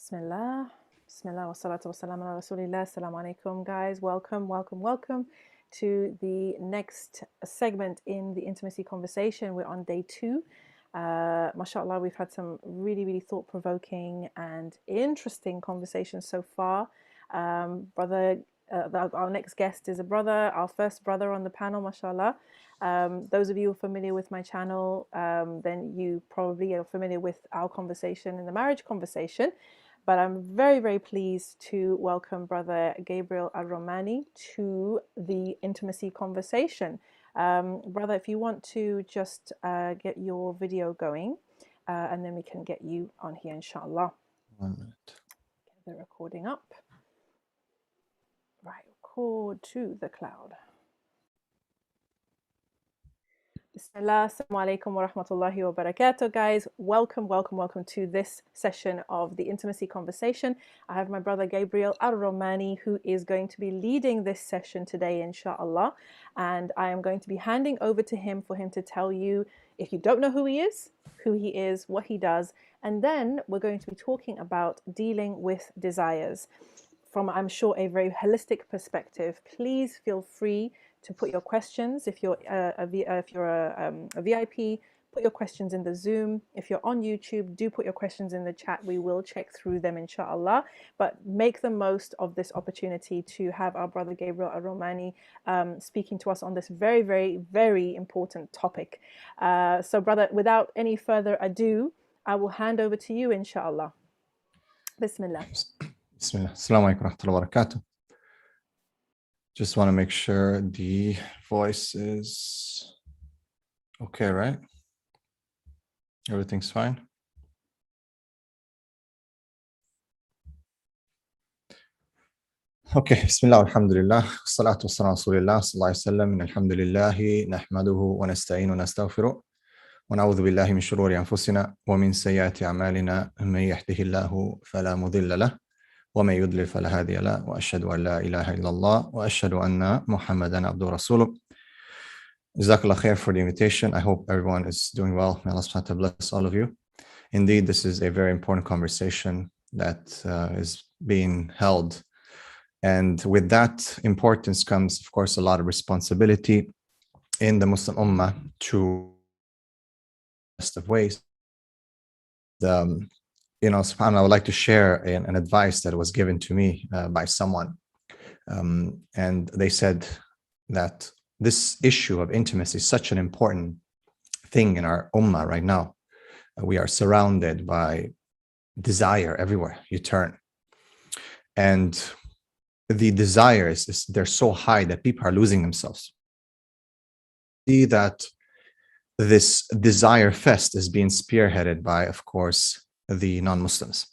Bismillah. Bismillah wa salatu wa salam ala rasulillah. Assalamu alaikum, guys. Welcome to the next segment in the intimacy conversation. We're on day 2. MashaAllah, we've had some really thought-provoking and interesting conversations so far. Our next guest is a brother, our first brother on the panel, mashallah. Those of you who are familiar with my channel, then you probably are familiar with our conversation in the marriage conversation. But I'm very pleased to welcome Brother Gabriel Romaani to the intimacy conversation. Brother, if you want to just get your video going, and then we can get you on here, inshallah. 1 minute. Get the recording up. Right, record to the cloud. Bismillah, assalamu alaikum wa rahmatullahi wa barakatuh, guys. Welcome to this session of the intimacy conversation. I have my brother Gabriel Romaani, who is going to be leading this session today, inshallah. And I am going to be handing over to him for him to tell you, if you don't know who he is, what he does. And then we're going to be talking about dealing with desires from, I'm sure, a very holistic perspective. Please feel free to put your questions. If you're a VIP, put your questions in the Zoom. If you're on YouTube, do put your questions in the chat. We will check through them, inshallah. But make the most of this opportunity to have our brother Gabriel Romaani speaking to us on this very important topic. So, brother, without any further ado, I will hand over to you, inshallah. Bismillah. Bismillah. Assalamu alaikum wa rahmatullahi wa barakatuh. Just want to make sure the voice is okay, right? Everything's fine? Okay, Bismillah, alhamdulillah, salatu wassalam rasulillah, sallallahu alayhi wa sallam, alhamdulillahi, nahmaduhu wa nasta'inu wa nastaghfiruh, wa na'udhu billahi min shururi anfusina, wa min sayyati a'malina, man yahdihillahu fala mudilla lahu. ومن يضلل فلا هادي له وأشهد أن لا إله إلا الله وأشهد أن محمدا عبده ورسوله. jazakAllahu khair for the invitation. I hope everyone is doing well. May Allah subhanahu wa ta'ala bless all of you. Indeed, this is a very important conversation that is being held. And with that importance comes, of course, a lot of responsibility in the Muslim Ummah to best of ways. SubhanAllah, I would like to share an advice that was given to me by someone. And they said that this issue of intimacy is such an important thing in our ummah right now. We are surrounded by desire everywhere you turn. And the desires, they're so high that people are losing themselves. See that this desire fest is being spearheaded by, of course, the non-Muslims.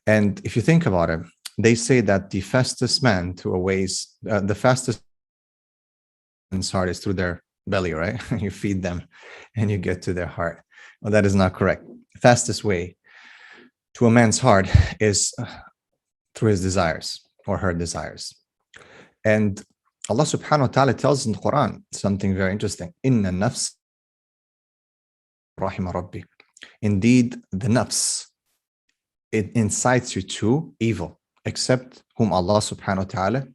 And if you think about it, they say that the fastest man to a ways, the fastest man's heart is through their belly, right? You feed them and you get to their heart. Well, that is not correct. The fastest way to a man's heart is through his desires or her desires. And Allah subhanahu wa ta'ala tells in the Quran something very interesting. Inna nafs rahima rabbi. Indeed, the nafs, it incites you to evil, except whom Allah subhanahu wa ta'ala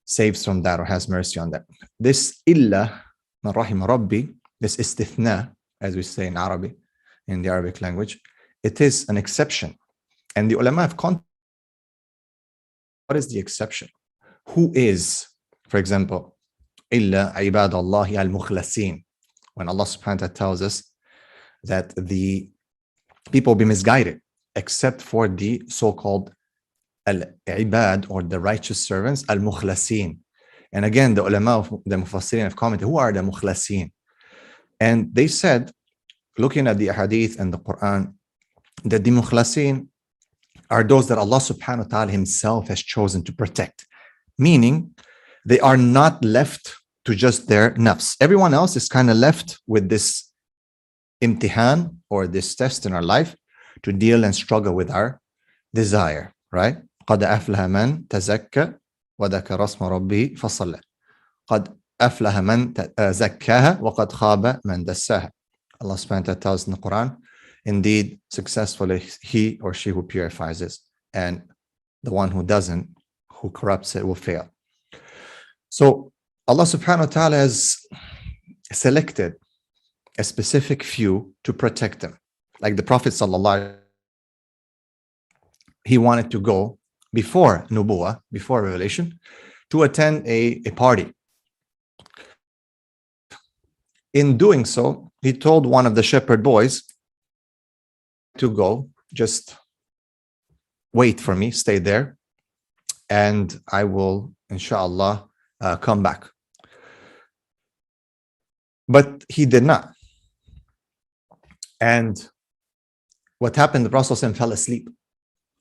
saves from that or has mercy on that. This illa man rahima rabbi, this istithna, as we say in Arabic, in the Arabic language, it is an exception. And the ulama have what is the exception? Who is, for example, illa ibadallahi al-mukhlasin, when Allah subhanahu wa ta'ala tells us that the people will be misguided, except for the so-called al-ibad, or the righteous servants, al-mukhlasin. And again, the ulama of the mufassirin have commented, who are the mukhlasin? And they said, looking at the hadith and the Quran, that the mukhlasin are those that Allah subhanahu wa ta'ala himself has chosen to protect. Meaning, they are not left to just their nafs. Everyone else is kind of left with this imtihan, or this test in our life, to deal and struggle with our desire, right? قَدْ أَفْلَهَ مَنْ تَزَكَّى وَذَكَرَ اسْمَ رَبِّهِ فَصَلَّى قَدْ أَفْلَهَ مَنْ زَكَّاهَا وَقَدْ خَابَ مَنْ دَسَّاهَا. Allah subhanahu wa ta'ala tells in the Quran, Indeed, successfully he or she who purifies it, and the one who doesn't, who corrupts it, will fail. So Allah subhanahu wa ta'ala has selected a specific few to protect them. Like the Prophet sallallahu, he wanted to go before nubuwah, before revelation, to attend a party. In doing so, he told one of the shepherd boys to go, just wait for me, stay there, and I will, inshallah, come back. But he did not. And what happened, the Prophet ﷺ fell asleep.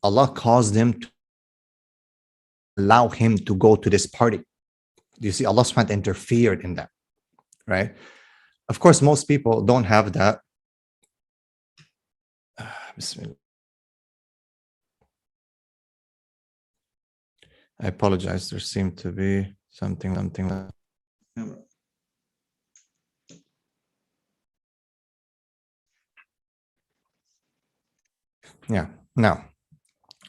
Allah caused him to allow him to go to this party. You see, Allah subhanahu wa ta'ala interfered in that, right? Of course, most people don't have that. Bismillah. I apologize. There seemed to be something like yeah. Now,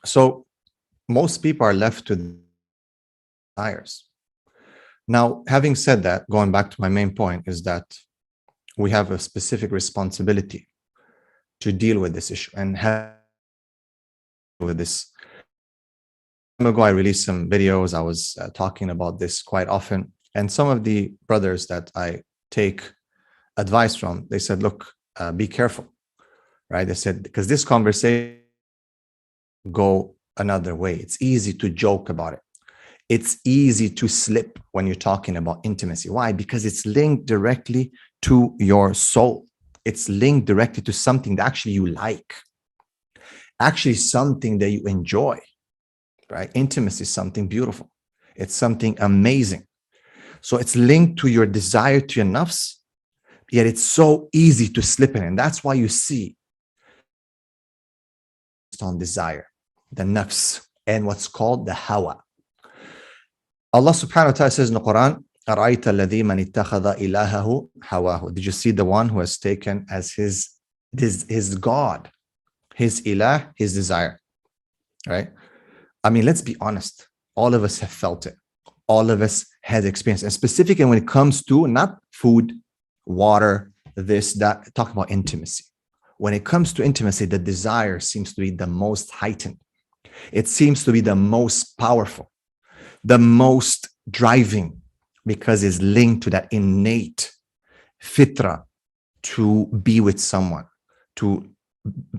so most people are left to desires. Now, having said that, going back to my main point is that we have a specific responsibility to deal with this issue and have with this. A time ago, I released some videos. I was talking about this quite often, and some of the brothers that I take advice from, they said, "Look, be careful." Right? They said, because this conversation go another way. It's easy to joke about it. It's easy to slip when you're talking about intimacy. Why? Because it's linked directly to your soul. It's linked directly to something that actually you like, actually something that you enjoy, right? Intimacy is something beautiful. It's something amazing. So it's linked to your desire, to your nafs, yet it's so easy to slip in. And that's why you see on desire, the nafs, and what's called the hawa. Allah subhanahu wa ta'ala says in the Quran, أَرَأَيْتَ الَّذِي مَنِ اتَّخَذَ إِلَهَهُ هَوَاهُ. Did you see the one who has taken as his God, his ilah, his desire, right? I mean, let's be honest. All of us have felt it. All of us has experienced it. And specifically when it comes to not food, water, this, that, talk about intimacy. When it comes to intimacy, the desire seems to be the most heightened. It seems to be the most powerful, the most driving, because it's linked to that innate fitra to be with someone, to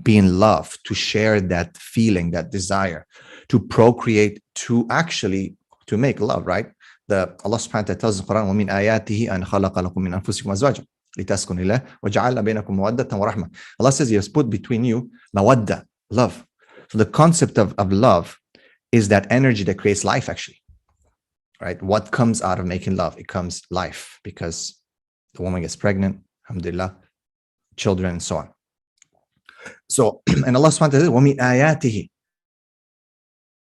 be in love, to share that feeling, that desire, to procreate, to actually to make love, right? The Allah subhanahu wa ta'ala tells in the Quran, وَمِنْ آيَاتِهِ أَنْ خَلَقَ لَكُم مِّنْ أَنفُسِكُمْ أَزْوَاجًا لِتَسْكُنُوا إِلَيْهَا وَجَعَلَ بَيْنَكُم مَوَدَّةً وَرَحْمَةً. Allah says He has put between you mawadda, love. So the concept of love is that energy that creates life, actually, right? What comes out of making love? It comes life, because the woman gets pregnant, alhamdulillah, children, and so on. So, and Allah subhanahu wa ta'ala says, وَمِنْ آيَاتِهِ.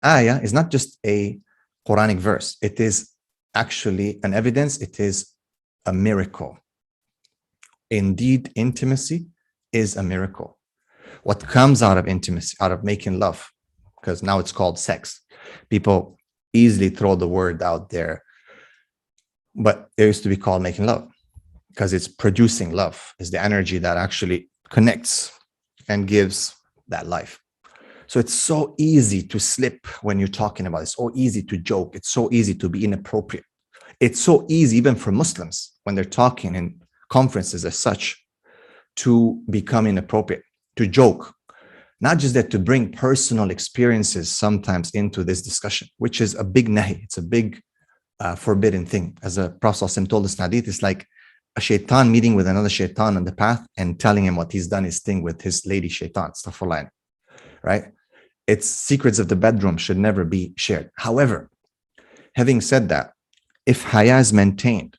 Ayah is not just a Quranic verse. It is actually an evidence. It is a miracle. Indeed, intimacy is a miracle. What comes out of intimacy, out of making love, because now it's called sex. People easily throw the word out there, but it used to be called making love, because it's producing love. It's the energy that actually connects and gives that life. So it's so easy to slip when you're talking about it. It's so easy to joke. It's so easy to be inappropriate. It's so easy, even for Muslims, when they're talking in conferences as such, to become inappropriate, to joke. Not just that, to bring personal experiences sometimes into this discussion, which is a big nahi. It's a big forbidden thing. As the Prophet ﷺ told us in hadith, it's like a shaitan meeting with another shaitan on the path and telling him what he's done his thing with his lady shaitan, astaghfirullah, right? Its secrets of the bedroom should never be shared. However, having said that, if haya is maintained,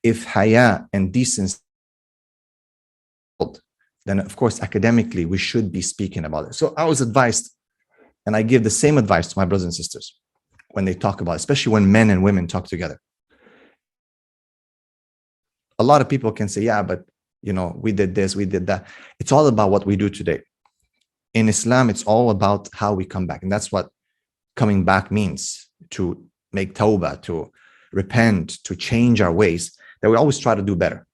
if haya and decency, then of course academically we should be speaking about it. So I was advised, and I give the same advice to my brothers and sisters when they talk about it, especially when men and women talk together. A lot of people can say, yeah, but we did this, we did that. It's all about what we do today. In Islam, it's all about how we come back. And that's what coming back means, to make tawbah, to repent, to change our ways, that we always try to do better,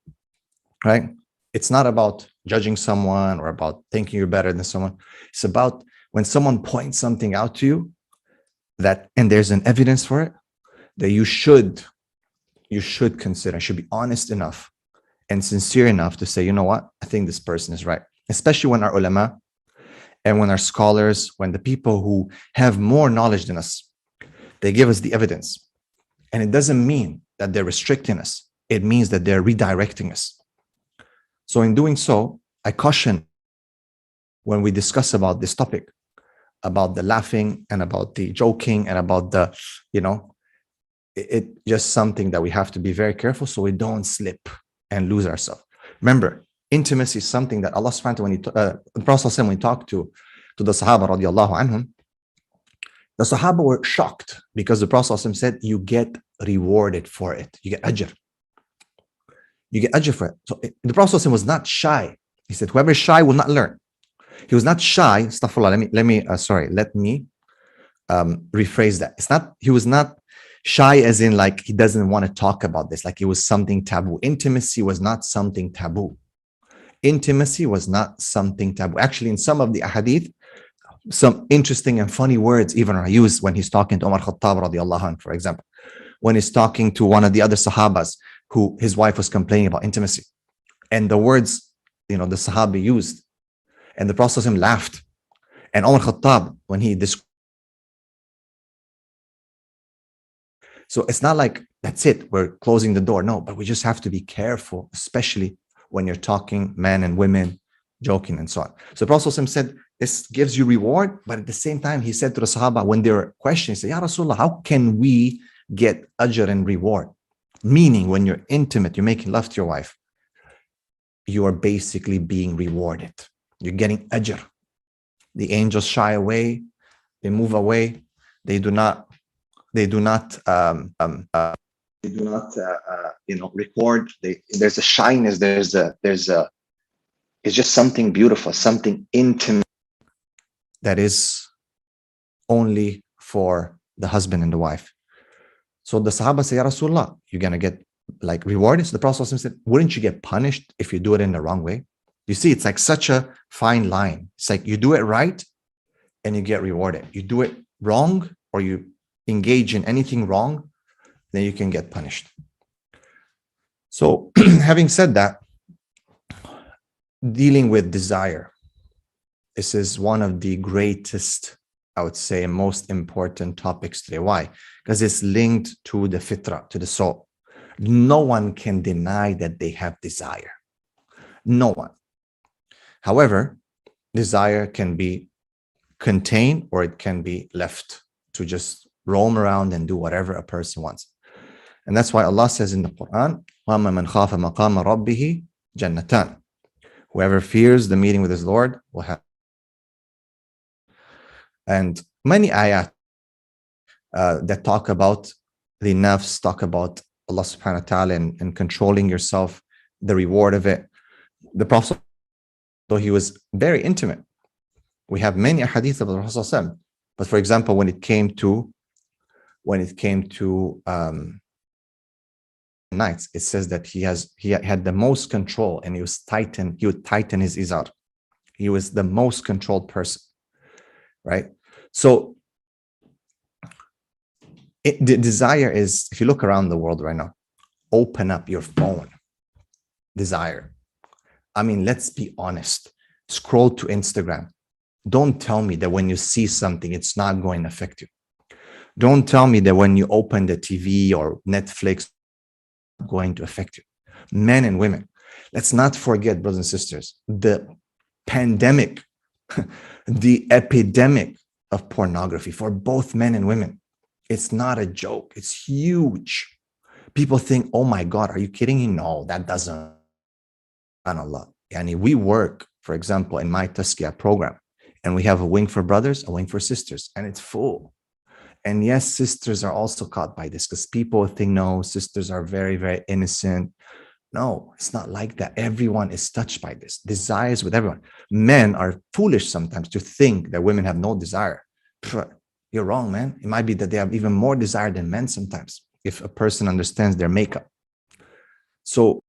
right? It's not about judging someone or about thinking you're better than someone. It's about when someone points something out to you and there's an evidence for it, that you should consider, should be honest enough and sincere enough to say, you know what, I think this person is right. Especially when our ulama and when our scholars, when the people who have more knowledge than us, they give us the evidence. And it doesn't mean that they're restricting us. It means that they're redirecting us. So in doing so, I caution when we discuss about this topic, about the laughing and about the joking and about the, it just something that we have to be very careful so we don't slip and lose ourselves. Remember, intimacy is something that Allah subhanahu wa ta'ala, the Prophet when he talked to the Sahaba radiallahu anhum, the Sahaba were shocked because the Prophet said, you get rewarded for it. You get ajr. You get ajr for it. So the Prophet was not shy. He said, whoever is shy will not learn. He was not shy. Astaghfirullah. Let me rephrase that. He was not shy as in like he doesn't want to talk about this, like it was something taboo. Intimacy was not something taboo. Intimacy was not something taboo. Actually, in some of the ahadith, some interesting and funny words even are used when he's talking to Umar Khattab radiallahu anh, for example, when he's talking to one of the other Sahabas who his wife was complaining about intimacy. And the words, the Sahabi used, and the Prophet laughed. And Umar Khattab, when he described, so it's not like, that's it, we're closing the door. No, but we just have to be careful, especially when you're talking men and women, joking and so on. So the Prophet said, this gives you reward, but at the same time, he said to the Sahaba, when they were questioning, he said, Ya Rasulullah, how can we get ajr and reward? Meaning, when you're intimate, you're making love to your wife, you are basically being rewarded. You're getting ajr. The angels shy away, they move away, they do not record. There's a shyness. It's just something beautiful, something intimate that is only for the husband and the wife. So the Sahaba say, Ya Rasulullah, you're gonna get like rewarded. So the Prophet said, wouldn't you get punished if you do it in the wrong way? You see, it's like such a fine line. It's like you do it right and you get rewarded. You do it wrong or you engage in anything wrong, then you can get punished. So having said that, dealing with desire, this is one of the greatest, I would say, most important topics today. Why? Because it's linked to the fitra, to the soul. No one can deny that they have desire. No one. However, desire can be contained or it can be left to just roam around and do whatever a person wants. And that's why Allah says in the Quran, وَأَمَّا مَنْ خَافَ مَقَامَ رَبِّهِ جَنَّتَانِ. Whoever fears the meeting with his Lord will have. And many ayat that talk about the nafs, talk about Allah subhanahu wa ta'ala and controlling yourself, the reward of it. The Prophet, though he was very intimate, we have many hadith of the Prophet. But for example, when it came to nights, it says that he had the most control and he would tighten his izar. He was the most controlled person, right? So the desire is, if you look around the world right now, open up your phone. Desire. I mean, let's be honest. Scroll to Instagram. Don't tell me that when you see something, it's not going to affect you. Don't tell me that when you open the TV or Netflix, it's going to affect you. Men and women. Let's not forget, brothers and sisters, the pandemic, the epidemic of pornography for both men and women. It's not a joke. It's huge. People think, oh my God, are you kidding me? No, that doesn't. SubhanAllah. Yani we work, for example, in my Tazkiyah program, and we have a wing for brothers, a wing for sisters, and it's full. And yes, sisters are also caught by this because people think, no, sisters are very, very innocent. No, it's not like that. Everyone is touched by this. Desires with everyone. Men are foolish sometimes to think that women have no desire. You're wrong, man. It might be that they have even more desire than men sometimes, if a person understands their makeup. So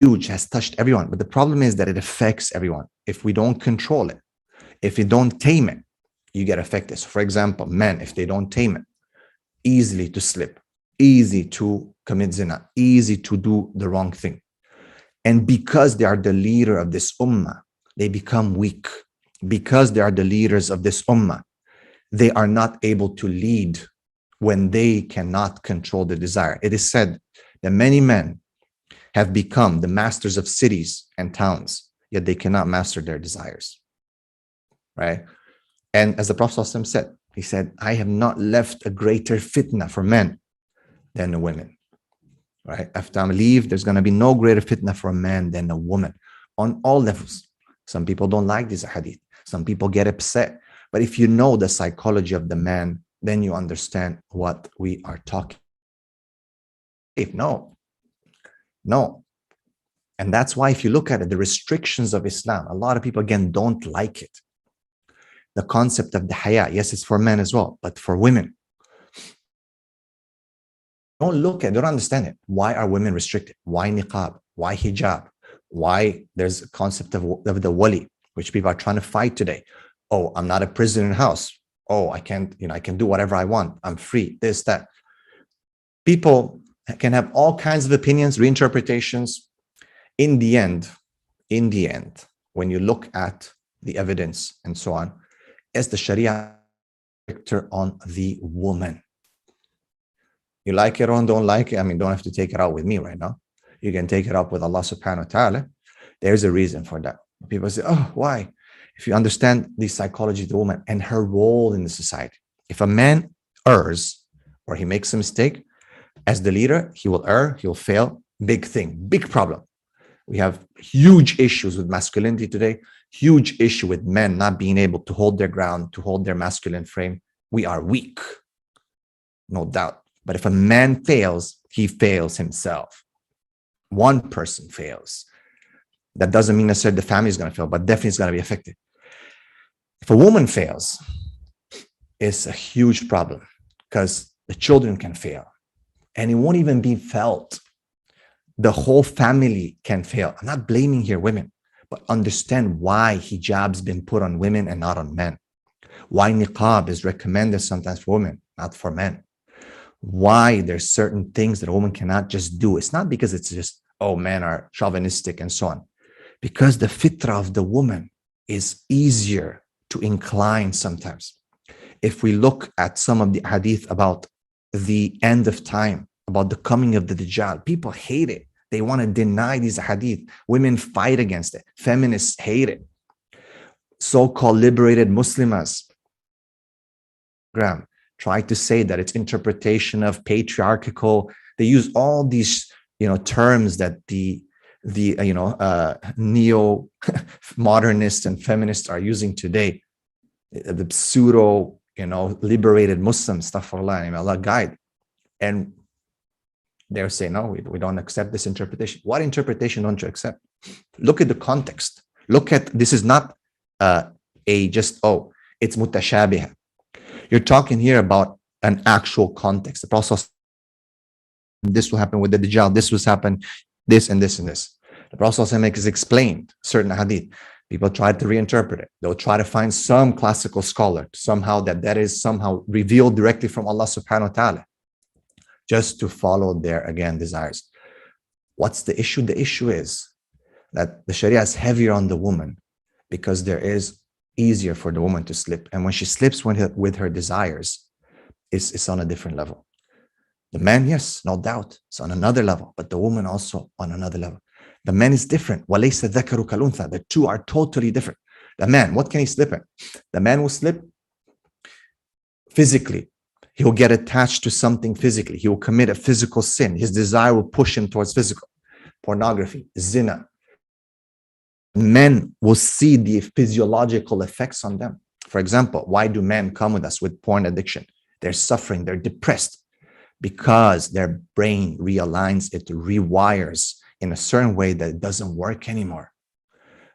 huge, has touched everyone. But the problem is that it affects everyone. If we don't control it, if we don't tame it, you get affected. So for example, men, if they don't tame it, easily to slip, easy to commit zina, easy to do the wrong thing. And because they are the leader of this ummah, they become weak. Because they are the leaders of this ummah, they are not able to lead when they cannot control the desire. It is said that many men have become the masters of cities and towns, yet they cannot master their desires, right? And as the Prophet ﷺ said, he said, I have not left a greater fitna for men than the women, right? After I leave, there's going to be no greater fitna for a man than a woman on all levels. Some people don't like this hadith. Some people get upset. But if you know the psychology of the man, then you understand what we are talking. If no. And that's why if you look at it, the restrictions of Islam, a lot of people, again, don't like it. The concept of the haya, yes, it's for men as well, but for women. Don't understand it. Why are women restricted? Why niqab? Why hijab? Why there's a concept of the wali, which people are trying to fight today. Oh, I'm not a prisoner in house. Oh, I can't, I can do whatever I want. I'm free, this, that. People can have all kinds of opinions, reinterpretations. In the end, when you look at the evidence and so on, is the Sharia on the woman. You like it or don't like it, don't have to take it out with me right now. You can take it up with Allah subhanahu wa ta'ala. There's a reason for that. People say, oh, why? If you understand the psychology of the woman and her role in the society, if a man errs or he makes a mistake, as the leader, he will err, he'll fail. Big thing, big problem. We have huge issues with masculinity today, huge issue with men not being able to hold their ground, to hold their masculine frame. We are weak, no doubt. But if a man fails, he fails himself. One person fails. That doesn't mean necessarily the family is going to fail, but definitely is going to be affected. If a woman fails, it's a huge problem because the children can fail and it won't even be felt. The whole family can fail. I'm not blaming here women, but understand why hijab's been put on women and not on men. Why niqab is recommended sometimes for women, not for men. Why there's certain things that a woman cannot just do. It's not because it's just, oh, men are chauvinistic and so on. Because the fitrah of the woman is easier to incline sometimes. If we look at some of the hadith about the end of time, about the coming of the Dajjal, people hate it. They want to deny these hadith. Women fight against it. Feminists hate it. So-called liberated Muslimas try to say that it's interpretation of patriarchal. They use all these, terms that the neo-modernists and feminists are using today. The pseudo, liberated Muslims, astaghfirullah, Allah guide. And they're saying, no, we don't accept this interpretation. What interpretation don't you accept? Look at the context. Look at, this is not it's mutashabih. You're talking here about an actual context. The Prophet, this will happen with the Dajjal, this will happen, this and this and this. The Prophet has explained certain hadith. People try to reinterpret it. They'll try to find some classical scholar somehow that is somehow revealed directly from Allah subhanahu wa ta'ala, just to follow their, again, desires. What's the issue? The issue is that the Sharia is heavier on the woman because there is easier for the woman to slip. And when she slips with her desires, it's on a different level. The man, yes, no doubt, it's on another level, but the woman also on another level. The man is different. وَلَيْسَ الذَّكَرُ كَالْأُنْثَى. The two are totally different. The man, what can he slip in? The man will slip physically. He will get attached to something physically. He will commit a physical sin. His desire will push him towards physical. Pornography, zina. Men will see the physiological effects on them. For example, why do men come with us with porn addiction? They're suffering, they're depressed. because their brain realigns, it rewires in a certain way that it doesn't work anymore.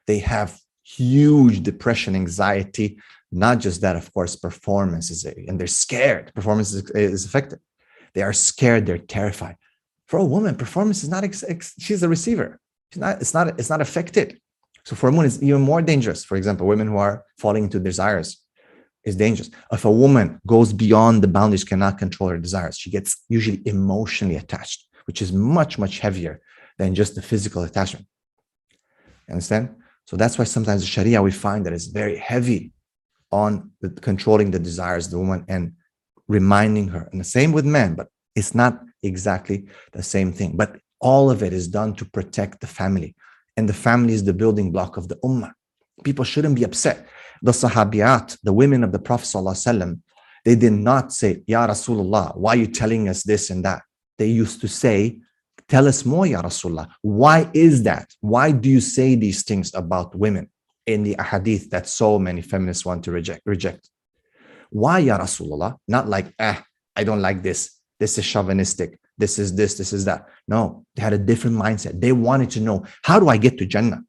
They have huge depression, anxiety, not just that, of course, performance is, and they're scared. Performance is affected. They are scared, they're terrified. For a woman, performance is not, she's a receiver. It's not affected. So for a woman, it's even more dangerous. For example, women who are falling into desires is dangerous. If a woman goes beyond the boundaries, cannot control her desires, she gets usually emotionally attached, which is much, much heavier than just the physical attachment. You understand? So that's why sometimes the Sharia, we find that it's very heavy on controlling the desires of the woman and reminding her. And the same with men, but it's not exactly the same thing. But all of it is done to protect the family. And the family is the building block of the ummah. People shouldn't be upset. The Sahabiyat, the women of the Prophet ﷺ, they did not say, Ya Rasulullah, why are you telling us this and that? They used to say, tell us more, Ya Rasulullah. Why is that? Why do you say these things about women in the ahadith that so many feminists want to reject? Why, Ya Rasulullah? Not like, I don't like this. This is chauvinistic. This is this is that. No, they had a different mindset. They wanted to know, how do I get to Jannah?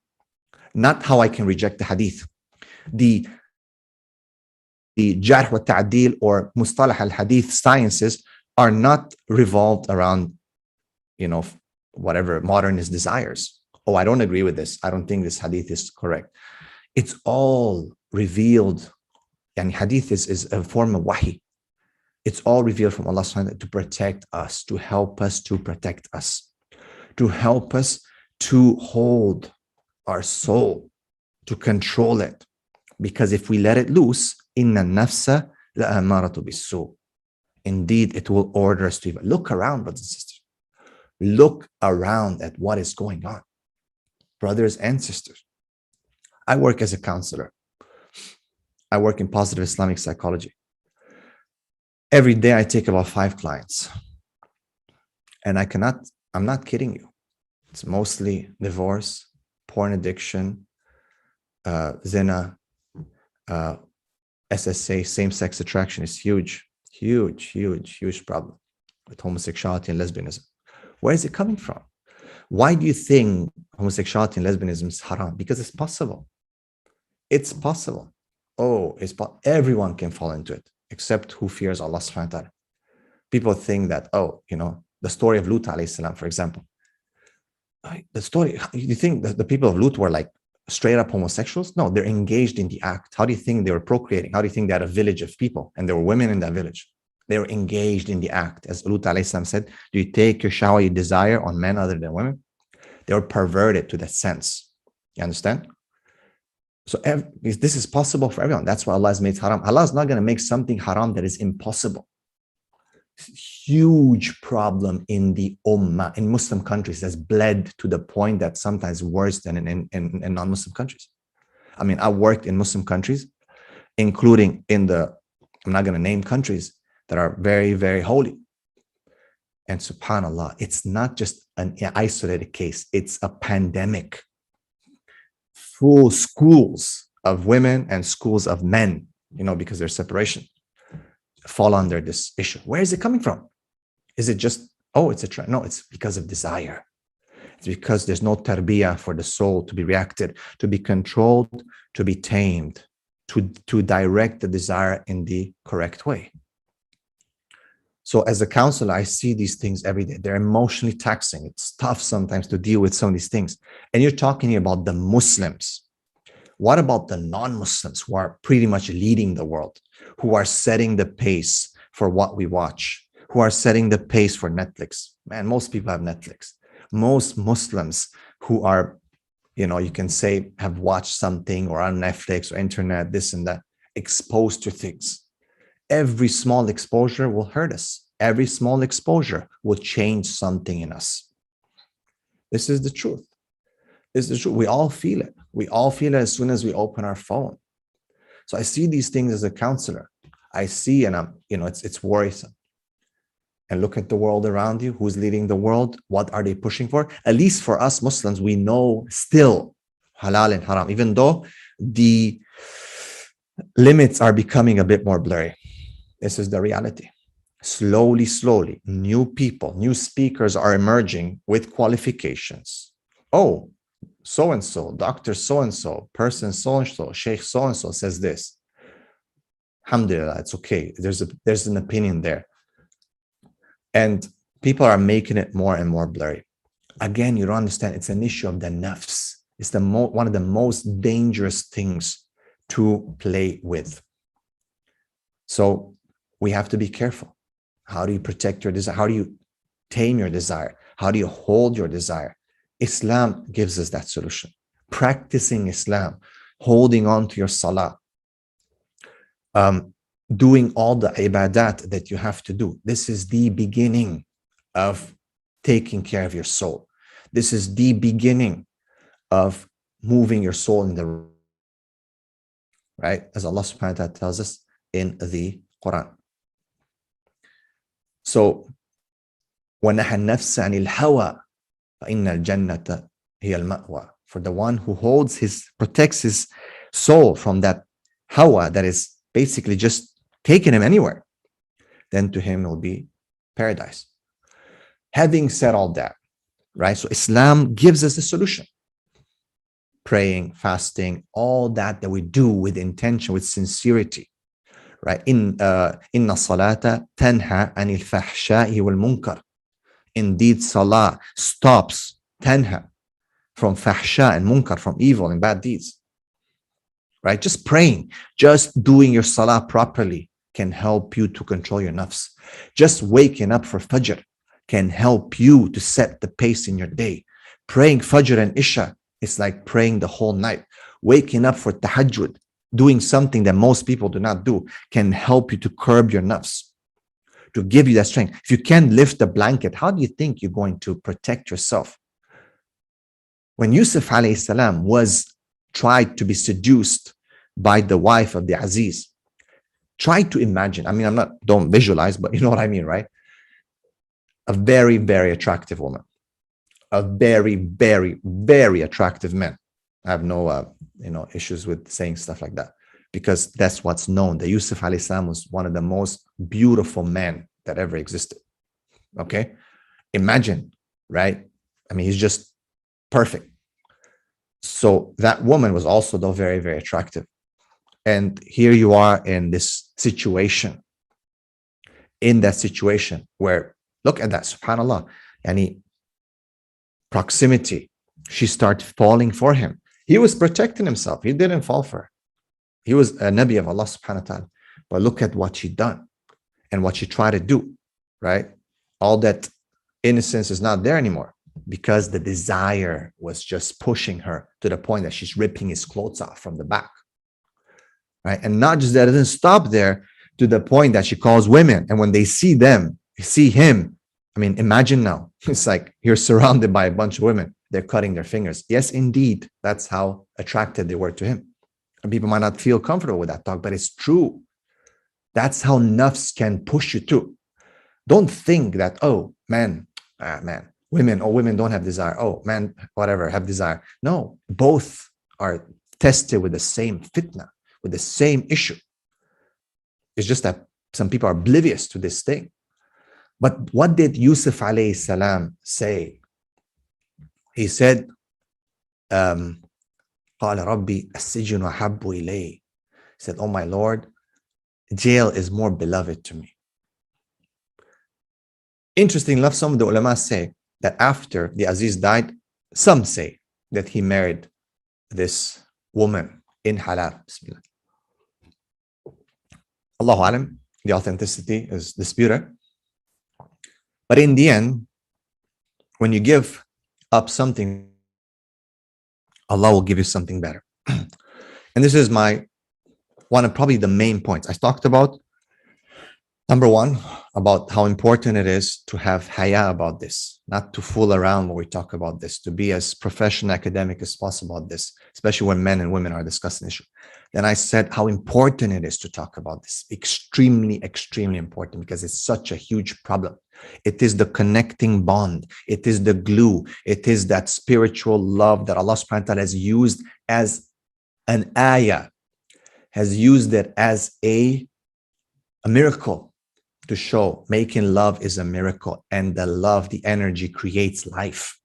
Not how I can reject the hadith. The jarh wa ta'dil or mustalah al-hadith sciences are not revolved around, whatever modernist desires. Oh, I don't agree with this. I don't think this hadith is correct. It's all revealed. And hadith is a form of wahi. It's all revealed from Allah subhanahu wa ta'ala to protect us, to help us to protect us, to help us to hold our soul, to control it. Because if we let it loose, inna nafsa la'amaratu bisu. Indeed, it will order us to evil. Look around, brothers and sisters. Look around at what is going on. Brothers and sisters, I work as a counselor. I work in positive Islamic psychology. Every day I take about 5 clients. And I'm not kidding you. It's mostly divorce, porn addiction, zina, SSA, same-sex attraction is huge problem with homosexuality and lesbianism. Where is it coming from? Why do you think homosexuality and lesbianism is haram? Because it's possible. It's possible. Everyone can fall into it, except who fears Allah subhanahu wa ta'ala. People think that, the story of Lut alayhi salam, for example. You think that the people of Lut were like straight up homosexuals? No, they're engaged in the act. How do you think they were procreating? How do you think they had a village of people and there were women in that village? They were engaged in the act. As Lut alayhi salam said, do you take your shahwa, your desire on men other than women? They were perverted to that sense. You understand? So this is possible for everyone. That's why Allah has made haram. Allah is not going to make something haram that is impossible. Huge problem in the ummah, in Muslim countries, has bled to the point that sometimes worse than in non-Muslim countries. I mean, I worked in Muslim countries, including I'm not going to name countries that are very, very holy. And subhanAllah, it's not just an isolated case, it's a pandemic. Full schools of women and schools of men, because there's separation, fall under this issue. Where is it coming from? Is it just, it's a trend? No, it's because of desire. It's because there's no tarbiyah for the soul to be reacted, to be controlled, to be tamed, to direct the desire in the correct way. So as a counselor, I see these things every day. They're emotionally taxing. It's tough sometimes to deal with some of these things. And you're talking about the Muslims. What about the non-Muslims who are pretty much leading the world, who are setting the pace for what we watch, who are setting the pace for Netflix? Man, most people have Netflix. Most Muslims who are, you can say, have watched something or on Netflix or internet, this and that, exposed to things. Every small exposure will hurt us. Every small exposure will change something in us. This is the truth. This is the truth. We all feel it. We all feel it as soon as we open our phone. So I see these things as a counselor. I see, and it's worrisome. And look at the world around you. Who's leading the world? What are they pushing for? At least for us Muslims, we know still halal and haram, even though the limits are becoming a bit more blurry. This is the reality. slowly, new people, new speakers are emerging with qualifications. Oh, so and so, doctor so and so, person so and so, sheikh so and so says this. Alhamdulillah, it's okay. There's an opinion there. And people are making it more and more blurry. Again, you don't understand. It's an issue of the nafs. It's one of the most dangerous things to play with. So we have to be careful. How do you protect your desire? How do you tame your desire? How do you hold your desire? Islam gives us that solution. Practicing Islam, holding on to your salah, doing all the ibadat that you have to do. This is the beginning of taking care of your soul. This is the beginning of moving your soul in the right, as Allah subhanahu wa ta'ala tells us in the Quran. So, وَنَحَى النَّفْسَ عَنِ الْهَوَى فَإِنَّ الْجَنَّةَ هِيَ الْمَأْوَى. For the one who protects his soul from that hawa that is basically just taking him anywhere, then to him will be paradise. Having said all that, right? So Islam gives us the solution. Praying, fasting, all that we do with intention, with sincerity, right? Inna salata tanha anil fahsha'i wal munkar. Indeed, salah stops tanha from fahsha and munkar, from evil and bad deeds. Right? Just praying, just doing your salah properly can help you to control your nafs. Just waking up for fajr can help you to set the pace in your day. Praying fajr and isha, it's like praying the whole night. Waking up for tahajjud, doing something that most people do not do, can help you to curb your nafs, to give you that strength. If you can't lift the blanket, how do you think you're going to protect yourself? When Yusuf alayhi salam tried to be seduced by the wife of the Aziz, try to imagine, I mean, don't visualize, but you know what I mean, right? A very, very attractive woman, a very, very, very attractive man. I have no, issues with saying stuff like that, because that's what's known. That Yusuf alayhi salam was one of the most beautiful men that ever existed. Okay, imagine, right? I mean, he's just perfect. So that woman was also, though, very, very attractive. And here you are in this situation, where, look at that, subhanAllah, proximity. She started falling for him. He was protecting himself. He didn't fall for her. He was a Nabi of Allah subhanahu wa ta'ala. But look at what she done and what she tried to do, right? All that innocence is not there anymore, because the desire was just pushing her to the point that she's ripping his clothes off from the back, right? And not just that, it doesn't stop there, to the point that she calls women, and when they see him, I mean, imagine now, it's like you're surrounded by a bunch of women, they're cutting their fingers. Yes, indeed, that's how attracted they were to him. And people might not feel comfortable with that talk, but it's true. That's how nafs can push you to. Don't think that, oh, man, women don't have desire. Oh, man, whatever, have desire. No, both are tested with the same fitna, with the same issue. It's just that some people are oblivious to this thing. But what did Yusuf alayhi salam say? He said, قال ربي السجن أحب إلي. He said, oh my Lord, jail is more beloved to me. Interesting enough, some of the ulama say that after the Aziz died, some say that he married this woman in halal. Bismillah. Allahu alam, the authenticity is disputed. But in the end, when you give up something, Allah will give you something better. And this is one of probably the main points I talked about. Number one, about how important it is to have haya about this, not to fool around when we talk about this, to be as professional, academic as possible about this, especially when men and women are discussing the issue. Then I said how important it is to talk about this. Extremely, extremely important, because it's such a huge problem. It is the connecting bond. It is the glue. It is that spiritual love that Allah subhanahu wa ta'ala has used as an ayah, has used it as a miracle to show making love is a miracle, and the love, the energy creates life,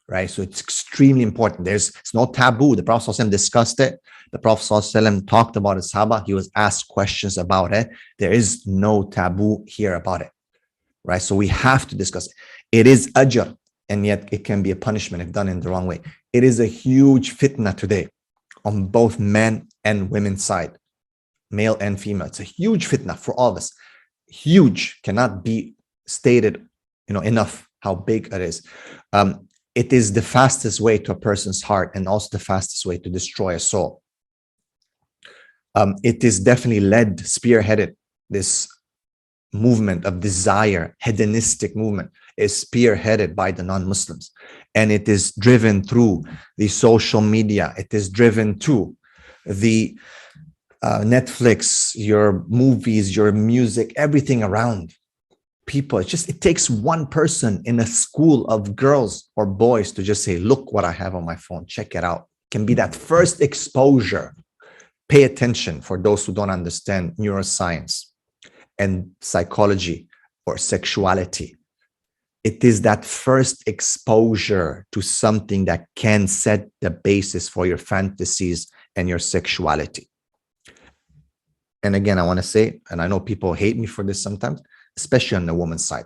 right? So it's extremely important. It's no taboo. The Prophet ﷺ discussed it. The Prophet ﷺ talked about his Sahaba. He was asked questions about it. There is no taboo here about it, right? So we have to discuss it. It is ajr, and yet it can be a punishment if done in the wrong way. It is a huge fitna today on both men and women's side, male and female. It's a huge fitna for all of us. Huge, cannot be stated, enough how big it is. It is the fastest way to a person's heart, and also the fastest way to destroy a soul. It is definitely spearheaded, this movement of desire, hedonistic movement is spearheaded by the non-Muslims, and it is driven through the social media. It is driven through the Netflix, your movies, your music, everything around people. It takes one person in a school of girls or boys to just say, look what I have on my phone, check it out. It can be that first exposure. Pay attention for those who don't understand neuroscience and psychology or sexuality. It is that first exposure to something that can set the basis for your fantasies and your sexuality. And again, I want to say, and I know people hate me for this sometimes, especially on the woman's side,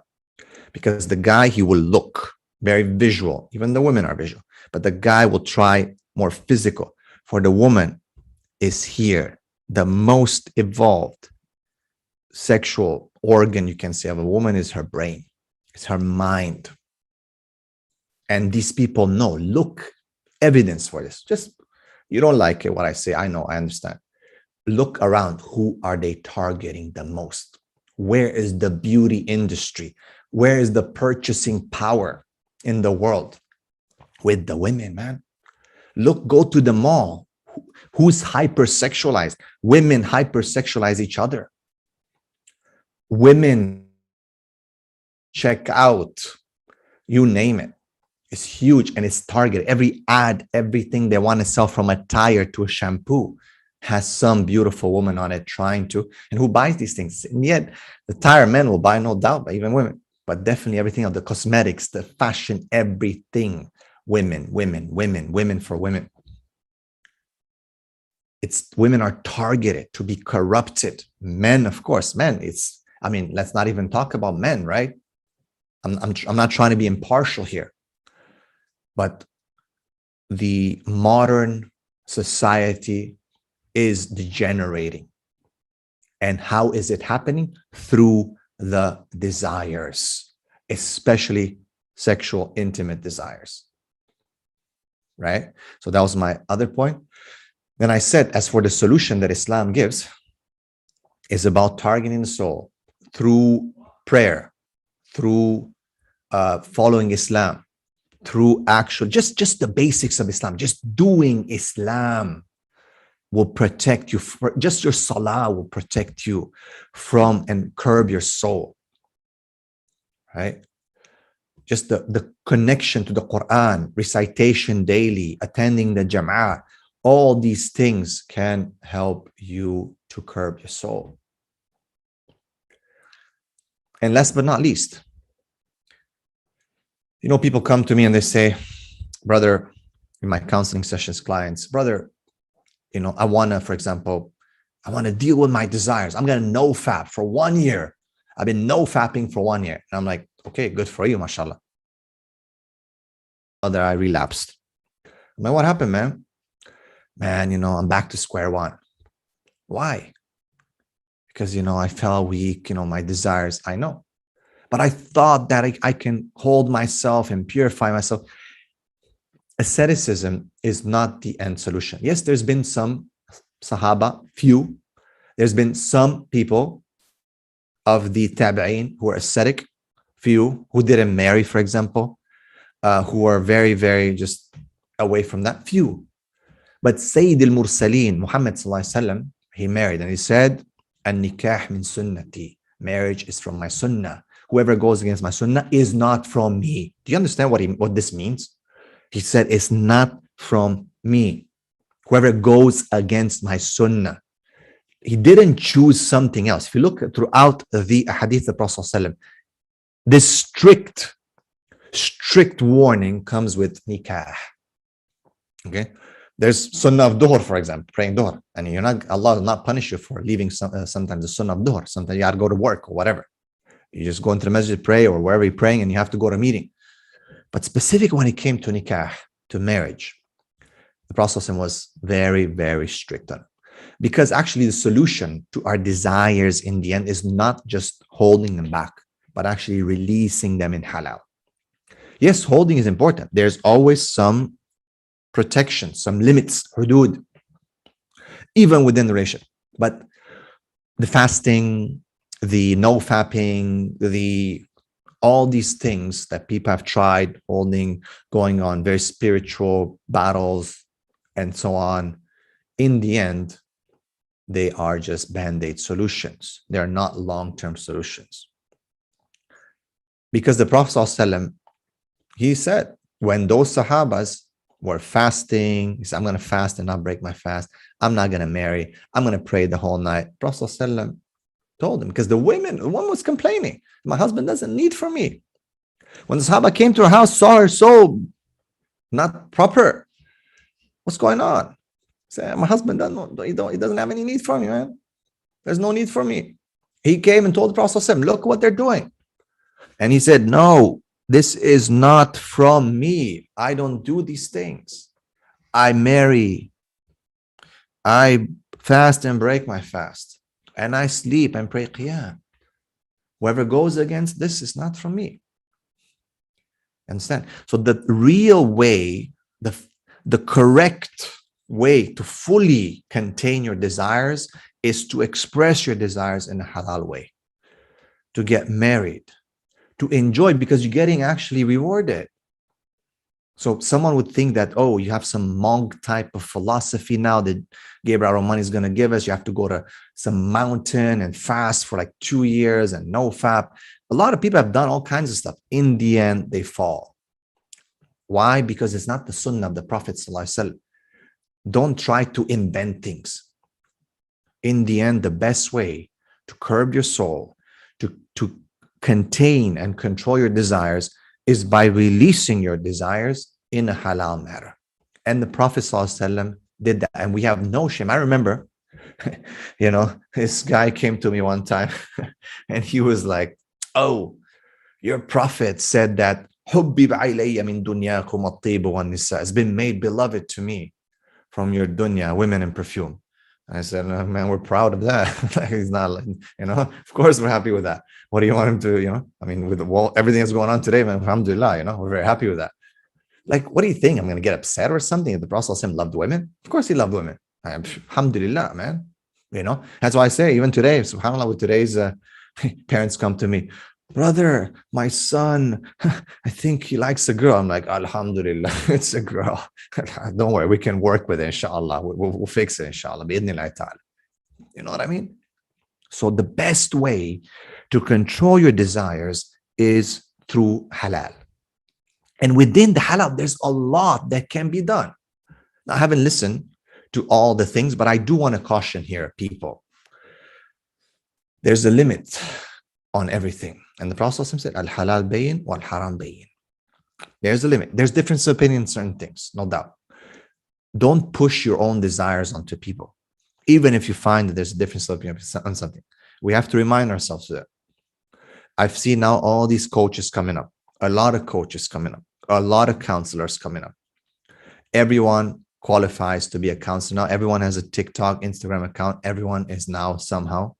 because the guy, he will look very visual. Even the women are visual, but the guy will try more physical. For the woman is here, the most evolved sexual organ you can say of a woman is her brain, it's her mind. And these people know, look, evidence for this. Just, you don't like it, what I say, I know, I understand. Look around. Who are they targeting the most? Where is the beauty industry? Where is the purchasing power in the world? With the women, man. Look, go to the mall. Who's hypersexualized? Women hypersexualize each other. Women check out, you name it. It's huge, and it's targeted. Every ad, everything they want to sell, from a tire to a shampoo, has some beautiful woman on it trying to, and who buys these things? And yet the tire men will buy, no doubt, but even women, but definitely everything of the cosmetics, the fashion, everything, women for women. It's women are targeted to be corrupted. Men, of course, men, let's not even talk about men, right? I'm not trying to be impartial here, but the modern society is degenerating. And how is it happening? Through the desires, especially sexual, intimate desires, right? So that was my other point. Then I said, as for the solution that Islam gives, is about targeting the soul through prayer, through following Islam, through actual, just the basics of Islam, just doing Islam will protect you. Just your salah will protect you from and curb your soul, right? Just the connection to the Quran, recitation daily, attending the Jama'ah, all these things can help you to curb your soul. And last but not least, people come to me and they say, brother, in my counseling sessions, clients, brother, I want to deal with my desires. I'm going to no-fap for 1 year. I've been no-fapping for 1 year. And I'm like, okay, good for you, mashallah. Other, I relapsed. I'm like, what happened, man? Man, I'm back to square one. Why? Because, I felt weak, my desires, I know. But I thought that I can hold myself and purify myself. Asceticism is not the end solution. Yes, there's been some Sahaba, few. There's been some people of the Tabi'een who are ascetic, few, who didn't marry, for example, who are very, very just away from that, few. But Sayyid al-Mursaleen, Muhammad sallallahu alaihi wasallam, he married and he said, "An-nikah min sunnati." Marriage is from my sunnah. Whoever goes against my sunnah is not from me. Do you understand what this means? He said, it's not from me. Whoever goes against my sunnah. He didn't choose something else. If you look throughout the hadith of the Prophet ﷺ, this strict warning comes with nikah. Okay, there's sunnah of duhr, for example, praying duhr, and you're not, Allah will not punish you for leaving sometimes the sunnah of duhr. Sometimes you got to go to work or whatever. You just go into the masjid, pray, or wherever you're praying, and you have to go to a meeting. But specific when it came to nikah, to marriage, the Prophet was very, very strict on it. Because actually the solution to our desires in the end is not just holding them back, but actually releasing them in halal. Yes, holding is important. There's always some protection, some limits, hudud, even within the relationship. But the fasting, the no fapping, all these things that people have tried holding, going on very spiritual battles and so on, in the end, they are just band-aid solutions. They are not long-term solutions. Because the Prophet ﷺ, he said, when those Sahabas were fasting, he said, I'm going to fast and not break my fast. I'm not going to marry. I'm going to pray the whole night. Prophet ﷺ told him, because the woman was complaining, my husband doesn't need from me. When the Sahaba came to her house, saw her so not proper, what's going on? Say, my husband he doesn't have any need for me, man. There's no need for me. He came and told the Prophet ﷺ, look what they're doing. And he said, no, this is not from me. I don't do these things. I marry. I fast and break my fast. And I sleep and pray qiyam. Whoever goes against this is not from me. Understand? So the real way, the correct way to fully contain your desires is to express your desires in a halal way, to get married, to enjoy, because you're getting actually rewarded. So someone would think that, oh, you have some monk type of philosophy now that Gabriel Romaani is going to give us. You have to go to some mountain and fast for like 2 years and no fap. A lot of people have done all kinds of stuff. In the end, they fall. Why? Because it's not the sunnah of the Prophet ﷺ. Don't try to invent things. In the end, the best way to curb your soul, to contain and control your desires, is by releasing your desires in a halal manner. And the Prophet ﷺ did that. And we have no shame. I remember, this guy came to me one time and he was like, oh, your Prophet said that حُبِّبْ عَلَيَّ مِن دُنْيَاكُمُ الطِّيبُ وَالنِّسَاءُ has been made beloved to me from your dunya, women and perfume. I said, oh, man, we're proud of that. He's not, of course we're happy with that. What do you want him to, with everything that's going on today, man, alhamdulillah, we're very happy with that. Like, what do you think? I'm going to get upset or something if the Prophet ﷺ loved women? Of course he loved women. Alhamdulillah, man. That's why I say, even today, subhanAllah, with today's parents come to me, brother, my son, I think he likes a girl. I'm like, alhamdulillah, it's a girl. Don't worry, we can work with it, inshallah. We'll fix it, inshallah. Bi-idhnillahi ta'ala. You know what I mean? So the best way to control your desires is through halal. And within the halal, there's a lot that can be done. Now, I haven't listened to all the things, but I do want to caution here, people. There's a limit on everything. And the Prophet said, al-halal bayin wal-haram bayin. There's a limit. There's difference of opinion on certain things, no doubt. Don't push your own desires onto people, even if you find that there's a difference of opinion on something. We have to remind ourselves of that. I've seen now all these coaches coming up, a lot of coaches coming up, a lot of counselors coming up. Everyone qualifies to be a counselor now. Everyone has a TikTok, Instagram account. Everyone is now somehow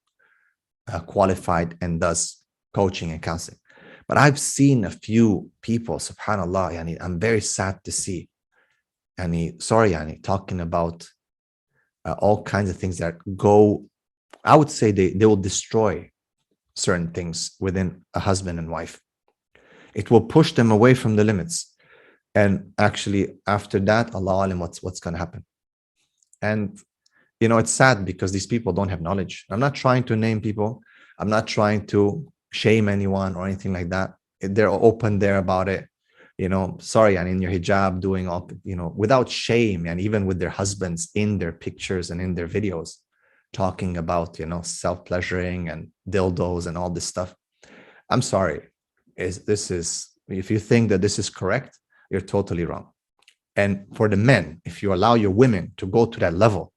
qualified and does coaching and counseling. But I've seen a few people, subhanAllah, I'm very sad to see, talking about all kinds of things that go, I would say they will destroy certain things within a husband and wife. It will push them away from the limits. And actually, after that, Allah alim, what's going to happen. And, it's sad because these people don't have knowledge. I'm not trying to name people. I'm not trying to shame anyone or anything like that. They're open there about it. Sorry, and in your hijab, doing all, without shame, and even with their husbands in their pictures and in their videos. talking about, self-pleasuring and dildos and all this stuff. I'm sorry. If you think that this is correct, you're totally wrong. And for the men, if you allow your women to go to that level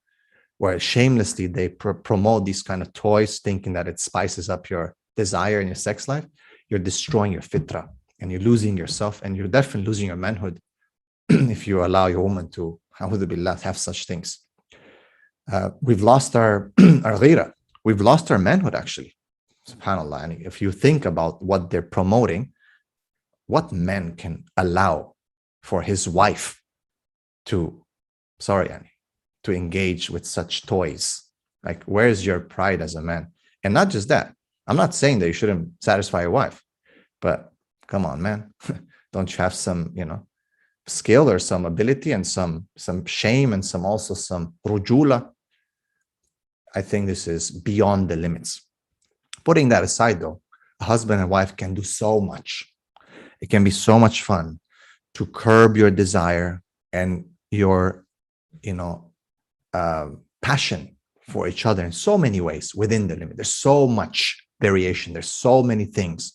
where shamelessly they promote these kind of toys, thinking that it spices up your desire in your sex life, you're destroying your fitra and you're losing yourself, and you're definitely losing your manhood if you allow your woman to, have such things. We've lost our ghira. We've lost our manhood, actually. SubhanAllah. And if you think about what they're promoting, what man can allow for his wife to engage with such toys? Like, where's your pride as a man? And not just that, I'm not saying that you shouldn't satisfy your wife, but come on, man. Don't you have some, skill or some ability and some shame and some rujula? I think this is beyond the limits. Putting that aside, though, a husband and wife can do so much. It can be so much fun to curb your desire and your, passion for each other in so many ways within the limit. There's so much variation. There's so many things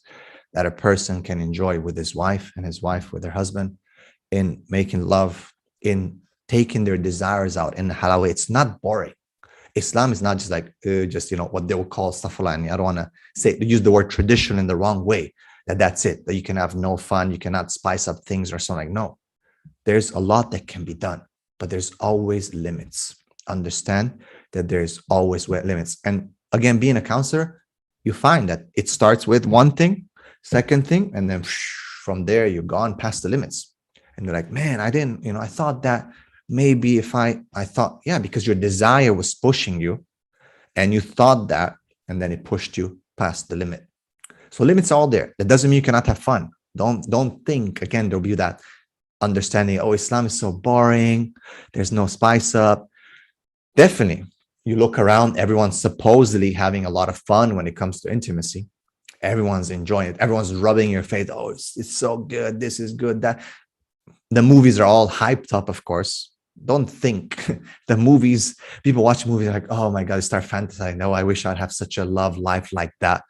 that a person can enjoy with his wife and his wife with her husband in making love, in taking their desires out in a halal way. It's not boring. Islam is not just like, what they will call stafulani. I don't want to use the word tradition in the wrong way, that's it, that you can have no fun, you cannot spice up things or something. Like, no, there's a lot that can be done, but there's always limits. Understand that there's always limits. And again, being a counselor, you find that it starts with one thing, second thing, and then from there, you've gone past the limits. And you're like, man, I thought that maybe if I thought, yeah, because your desire was pushing you and you thought that, and then it pushed you past the limit. So limits are all there. That doesn't mean you cannot have fun. Don't think, again, there'll be that understanding, oh, Islam is so boring, there's no spice up. Definitely, you look around, everyone's supposedly having a lot of fun when it comes to intimacy. Everyone's enjoying it. Everyone's rubbing your face. Oh, it's so good. This is good. That the movies are all hyped up, of course. Don't think the movies, people watch movies like, oh my God, they start fantasizing. No, I wish I'd have such a love life like that.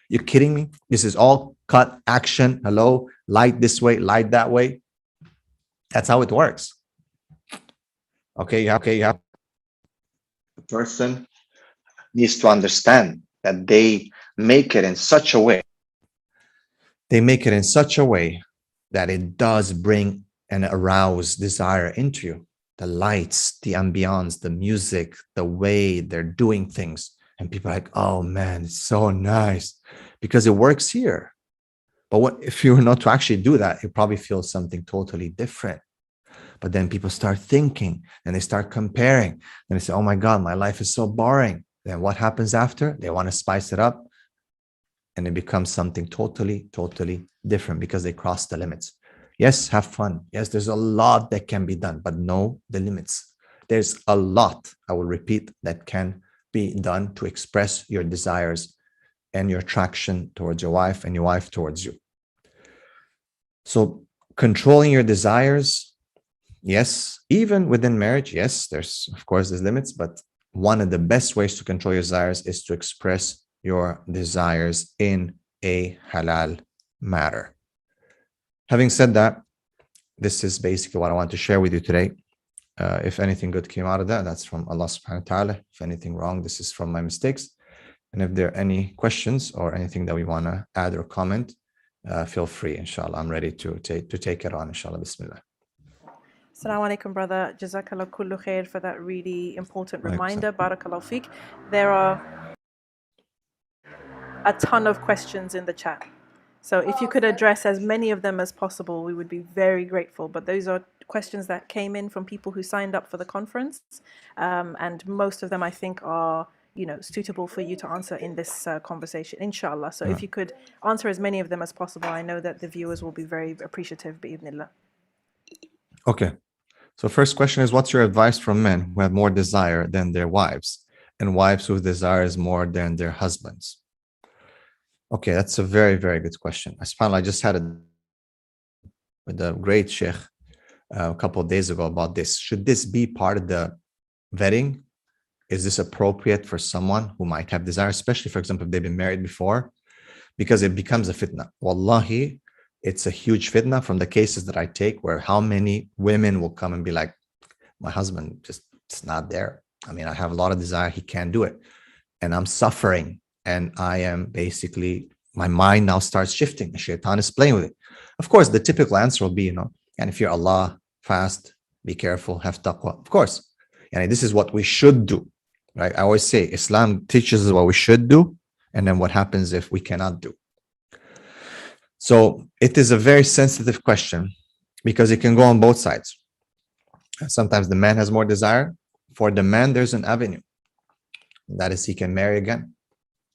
You're kidding me? This is all cut action. Hello, light this way, light that way. That's how it works. Okay, you have the person needs to understand that they make it in such a way. They make it in such a way that it does bring and arouse desire into you. The lights, the ambience, the music, the way they're doing things. And people are like, oh man, it's so nice because it works here. But what if you were not to actually do that, you probably feel something totally different. But then people start thinking and they start comparing and they say, oh my God, my life is so boring. Then what happens after? They want to spice it up and it becomes something totally, totally different because they cross the limits. Yes, have fun. Yes, there's a lot that can be done, but know the limits. There's a lot, I will repeat, that can be done to express your desires and your attraction towards your wife and your wife towards you. So controlling your desires, yes, even within marriage, yes, there's limits, but one of the best ways to control your desires is to express your desires in a halal manner. Having said that, this is basically what I want to share with you today. If anything good came out of that, that's from Allah subhanahu wa ta'ala. If anything wrong, this is from my mistakes. And if there are any questions or anything that we want to add or comment, feel free, inshallah. I'm ready to take it on, inshallah. Bismillah. Assalamu alaikum, brother. jazakAllahu khair for that really important reminder. Barakallahu feek. There are a ton of questions in the chat. So if you could address as many of them as possible, we would be very grateful. But those are questions that came in from people who signed up for the conference. And most of them, I think, are suitable for you to answer in this conversation, inshallah. So if you could answer as many of them as possible, I know that the viewers will be very appreciative, bi'idhnillah. Okay. So first question is, what's your advice from men who have more desire than their wives and wives who desires more than their husbands? Okay, that's a very, very good question. I just had it with a great sheikh a couple of days ago about this. Should this be part of the vetting? is this appropriate for someone who might have desire, especially, for example, if they've been married before? Because it becomes a fitna. Wallahi, it's a huge fitna from the cases that I take, where how many women will come and be like, my husband just, it's not there. I mean, I have a lot of desire, he can't do it. And I'm suffering. And I am basically, my mind now starts shifting. The shaitan is playing with it. Of course, the typical answer will be, and if you're Allah, fast, be careful, have taqwa. Of course. And this is what we should do, right? I always say Islam teaches us what we should do, and then what happens if we cannot do. So it is a very sensitive question because it can go on both sides. Sometimes the man has more desire. For the man, there's an avenue. That is, he can marry again.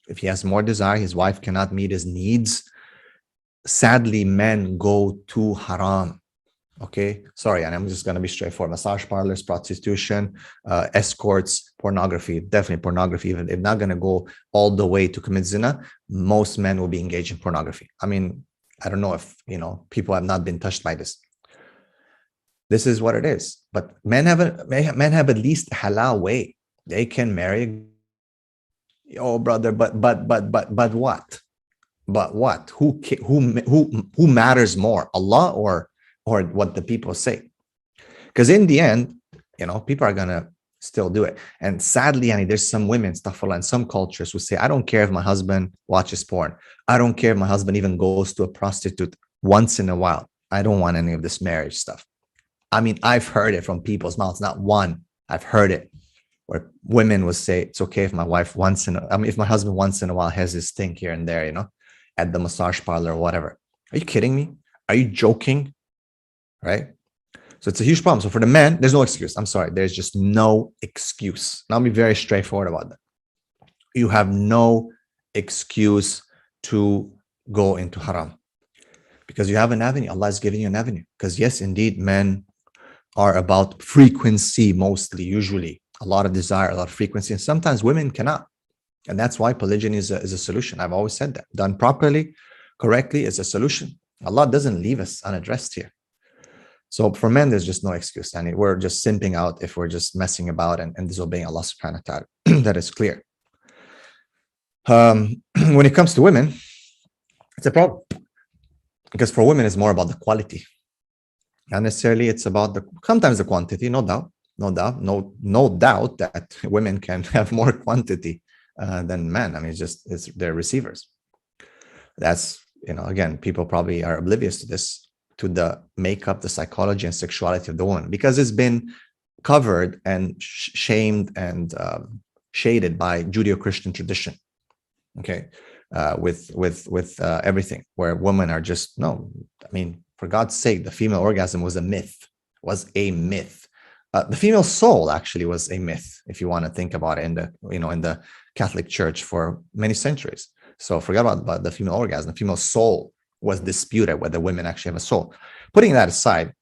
If he has more desire, his wife cannot meet his needs. Sadly, men go to haram. Okay, sorry, and I'm just going to be straightforward. Massage parlors, prostitution, escorts, pornography, definitely pornography. Even if not going to go all the way to commit zina, most men will be engaged in pornography. I mean, I don't know if, people have not been touched by this. This is what it is. But men have at least a halal way. They can marry. Oh, brother, but what? But what? Who matters more, Allah or what the people say? Because in the end, people are gonna still do it. And sadly, there's some women, astaghfirullah, in some cultures who say, I don't care if my husband watches porn. I don't care if my husband even goes to a prostitute once in a while. I don't want any of this marriage stuff. I mean, I've heard it from people's mouths, not one. I've heard it where women will say, it's okay if my wife if my husband once in a while has his thing here and there, at the massage parlor or whatever. Are you kidding me? Are you joking? Right? So it's a huge problem. So for the man, there's no excuse. I'm sorry. There's just no excuse. And I'll be very straightforward about that. You have no excuse to go into haram because you have an avenue. Allah is giving you an avenue. Because yes, indeed, men are about frequency mostly, usually. A lot of desire, a lot of frequency. And sometimes women cannot. And that's why polygyny is a solution. I've always said that. Done properly, correctly, is a solution. Allah doesn't leave us unaddressed here. So for men, there's just no excuse. And we're just simping out if we're just messing about and disobeying Allah subhanahu wa ta'ala. That is clear. When it comes to women, it's a problem. Because for women, it's more about the quality. Not necessarily it's about sometimes the quantity, no doubt. No doubt that women can have more quantity than men. I mean, they're receivers. That's, again, people probably are oblivious to this, to the makeup, the psychology and sexuality of the woman, because it's been covered and shamed and shaded by Judeo-Christian tradition. Okay, with everything, where women are just for God's sake, the female orgasm was a myth. The female soul actually was a myth, if you want to think about it, in the Catholic Church for many centuries. So forget about the female orgasm. The female soul was disputed whether women actually have a soul. Putting that aside,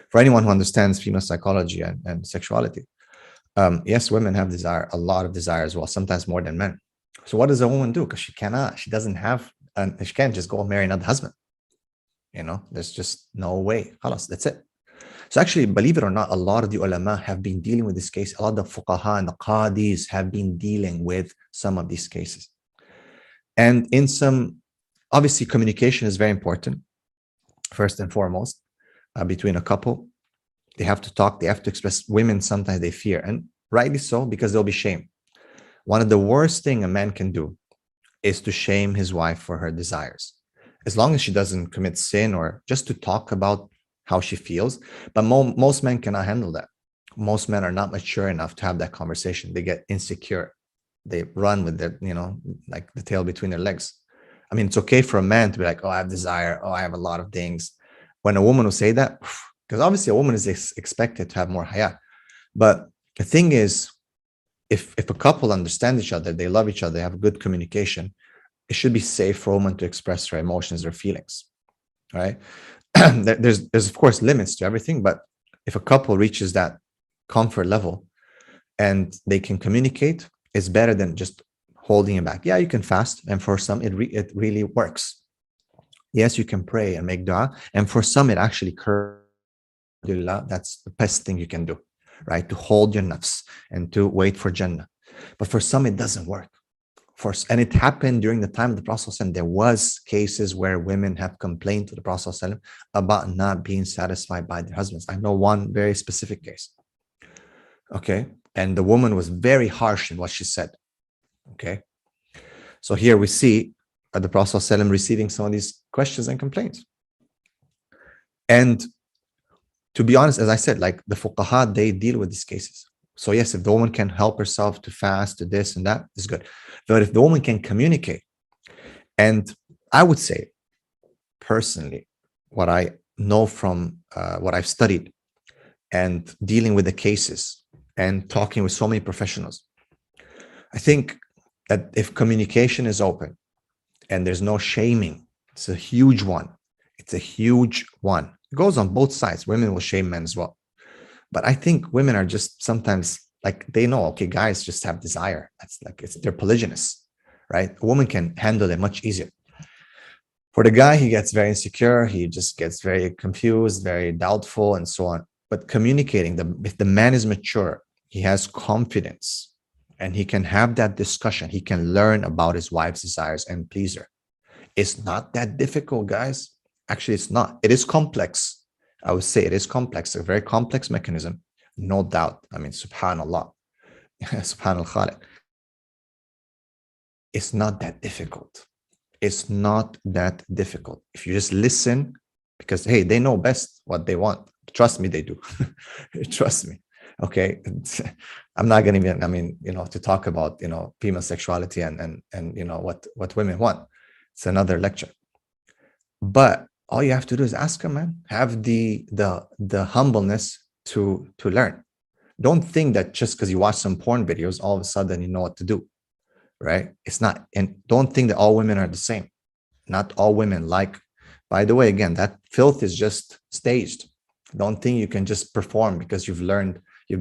for anyone who understands female psychology and sexuality, yes, women have desire, a lot of desire as well, sometimes more than men. So what does a woman do? Because she can't just go marry another husband. There's just no way. Khalas, that's it. So actually, believe it or not, a lot of the ulama have been dealing with this case. A lot of the fuqaha and the qadis have been dealing with some of these cases. And obviously, communication is very important, first and foremost, between a couple. They have to talk, they have to express. Women, sometimes they fear, and rightly so, because they'll be shamed. One of the worst things a man can do is to shame his wife for her desires, as long as she doesn't commit sin, or just to talk about how she feels. But most men cannot handle that. Most men are not mature enough to have that conversation. They get insecure. They run with their, like the tail between their legs. I mean, it's okay for a man to be like, oh, I have desire. Oh, I have a lot of things. When a woman will say that, because obviously a woman is expected to have more haya. But the thing is, if a couple understand each other, they love each other, they have good communication, it should be safe for a woman to express her emotions or feelings, right? There's of course limits to everything, but if a couple reaches that comfort level and they can communicate, it's better than just holding it back. Yeah, you can fast, and for some it really works. Yes, you can pray and make dua, and for some it actually that's the best thing you can do. right? To hold your nafs and to wait for Jannah. But for some, it doesn't work. And it happened during the time of the Prophet, and there was cases where women have complained to the Prophet about not being satisfied by their husbands. I know one very specific case. Okay. And the woman was very harsh in what she said. Okay. So here we see the Prophet receiving some of these questions and complaints. And to be honest, as I said, like the fuqaha, they deal with these cases. So yes, if the woman can help herself to fast, to this and that, is good. But if the woman can communicate, and I would say, personally, what I know from what I've studied and dealing with the cases and talking with so many professionals, I think that if communication is open and there's no shaming, it's a huge one. It's a huge one. It goes on both sides. Women will shame men as well. But I think women are just sometimes like, they know, okay, guys just have desire. They're polygynous, right? A woman can handle it much easier. For the guy, he gets very insecure. He just gets very confused, very doubtful, and so on. But communicating, if the man is mature, he has confidence, and he can have that discussion. He can learn about his wife's desires and please her. It's not that difficult, guys. Actually, it's not. It is complex. I would say it is complex, a very complex mechanism, no doubt. I mean, subhanallah, subhanal Haleh. It's not that difficult. It's not that difficult. If you just listen, because, hey, they know best what they want. Trust me, they do. Trust me. Okay. I'm not going to even, to talk about, female sexuality and what women want. It's another lecture. But all you have to do is ask them, man. Have the humbleness to learn. Don't think that just because you watch some porn videos, all of a sudden you know what to do, right? It's not. And don't think that all women are the same. Not all women like. By the way, again, that filth is just staged. Don't think you can just perform because you've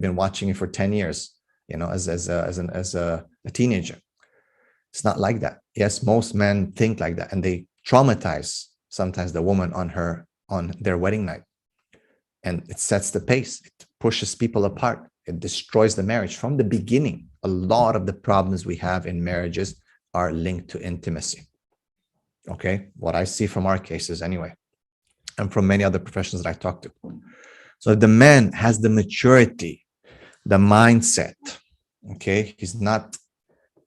been watching it for 10 years, as a teenager. It's not like that. Yes, most men think like that, and they traumatize sometimes the woman on their wedding night, and it sets the pace. It pushes people apart. It destroys the marriage from the beginning. A lot of the problems we have in marriages are linked to intimacy. Okay, what I see from our cases anyway, and from many other professionals that I talk to. So if the man has the maturity, the mindset, okay, he's not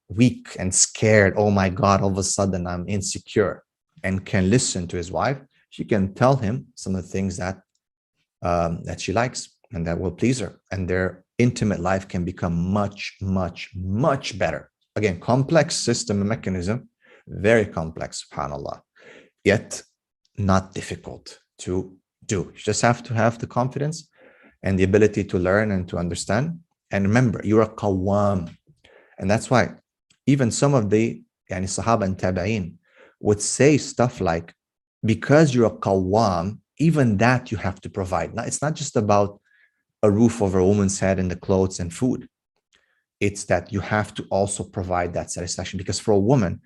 weak and scared. Oh my God, all of a sudden I'm insecure, and can listen to his wife. She can tell him some of the things that she likes and that will please her, and their intimate life can become much, much, much better. Again, complex system and mechanism, very complex, subhanAllah, yet not difficult to do. You just have to have the confidence and the ability to learn and to understand. And remember, you're a qawwam. And that's why even some of the Sahaba and Tabi'een would say stuff like, because you're a qawwam, even that you have to provide. Now, it's not just about a roof over a woman's head and the clothes and food. It's that you have to also provide that satisfaction. Because for a woman,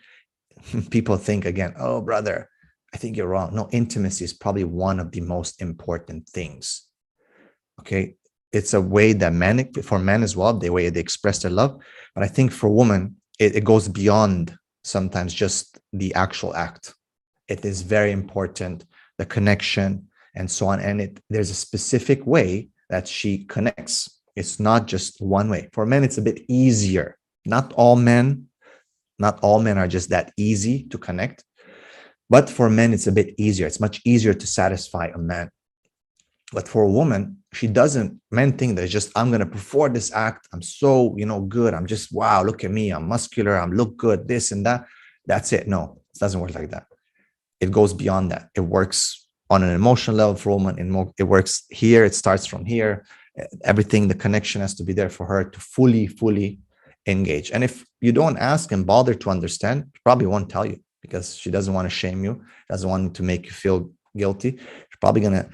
people think again, oh, brother, I think you're wrong. No, intimacy is probably one of the most important things. Okay. It's a way that for men as well, the way they express their love. But I think for women, it goes beyond sometimes just the actual act. It is very important, the connection and so on. And there's a specific way that she connects. It's not just one way. For men, it's a bit easier. Not all men are just that easy to connect. But for men, it's a bit easier. It's much easier to satisfy a man. But for a woman, men think that it's just, I'm going to perform this act. I'm so, good. I'm just, wow, look at me. I'm muscular. I look good, this and that. That's it. No, it doesn't work like that. It goes beyond that. It works on an emotional level for a woman. It works here. It starts from here. Everything, the connection has to be there for her to fully engage. And if you don't ask and bother to understand, she probably won't tell you, because she doesn't want to shame you, doesn't want to make you feel guilty. She's probably going to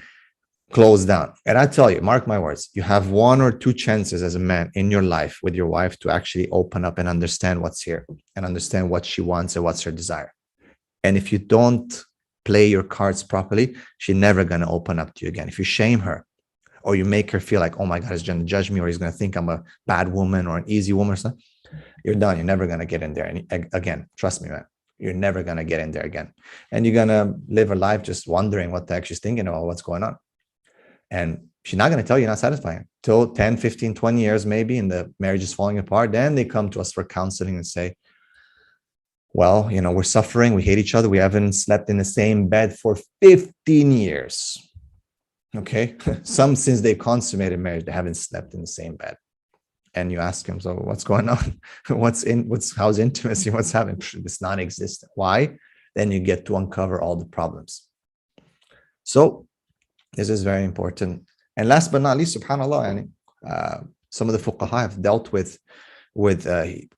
close down. And I tell you, mark my words, you have 1 or 2 chances as a man in your life with your wife to actually open up and understand what's here and understand what she wants and what's her desire. And if you don't play your cards properly, she's never going to open up to you again. If you shame her, or you make her feel like, oh my God, he's going to judge me, or he's going to think I'm a bad woman or an easy woman or something, you're done. You're never going to get in there again. Trust me, man. You're never going to get in there again. And you're going to live a life just wondering what the heck she's thinking about, what's going on. And she's not going to tell you, not satisfying till 10, 15, 20 years, maybe, and the marriage is falling apart. Then they come to us for counseling and say, well, we're suffering. We hate each other. We haven't slept in the same bed for 15 years. Okay. Some, since they consummated marriage, they haven't slept in the same bed. And you ask him, so what's going on? How's intimacy? What's happening? It's non-existent. Why? Then you get to uncover all the problems. So this is very important. And last but not least, subhanAllah, some of the fuqaha have dealt with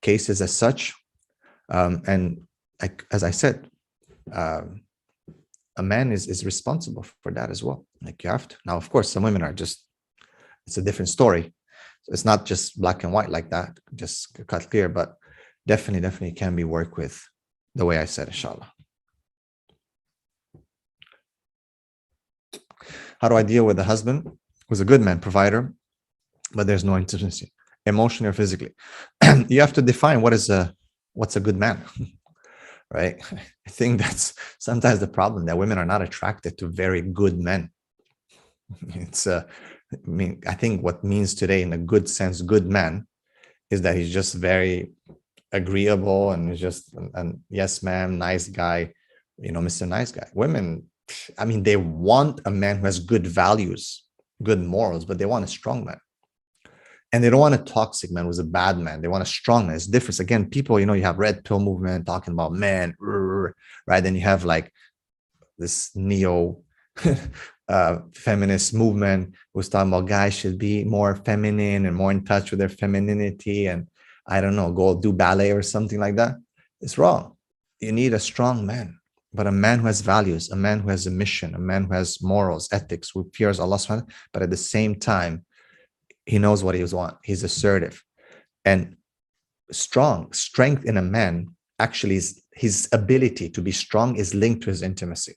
cases as such. And as I said, a man is responsible for that as well. Like, you have to. Now, of course, some women are just, it's a different story. So it's not just black and white like that, just cut clear, but definitely can be worked with the way I said, inshallah. How do I deal with a husband who's a good man, provider, but there's no intimacy, emotionally or physically? You have to define what's a good man, right? I think that's sometimes the problem, that women are not attracted to very good men. I think what means today, in a good sense, good man, is that he's just very agreeable and he's just an yes ma'am, nice guy, Mr. Nice Guy. Women, they want a man who has good values, good morals, but they want a strong man. And they don't want a toxic man who's a bad man. They want a strong man. It's different. Again, people, you have red pill movement talking about men, right? Then you have like this neo feminist movement who's talking about guys should be more feminine and more in touch with their femininity, and I don't know, go do ballet or something like that. It's wrong. You need a strong man, but a man who has values, a man who has a mission, a man who has morals, ethics, who fears Allah subhanahu wa ta'ala, but at the same time, he knows what he wants. He's assertive. And strength in a man actually is, his ability to be strong is linked to his intimacy,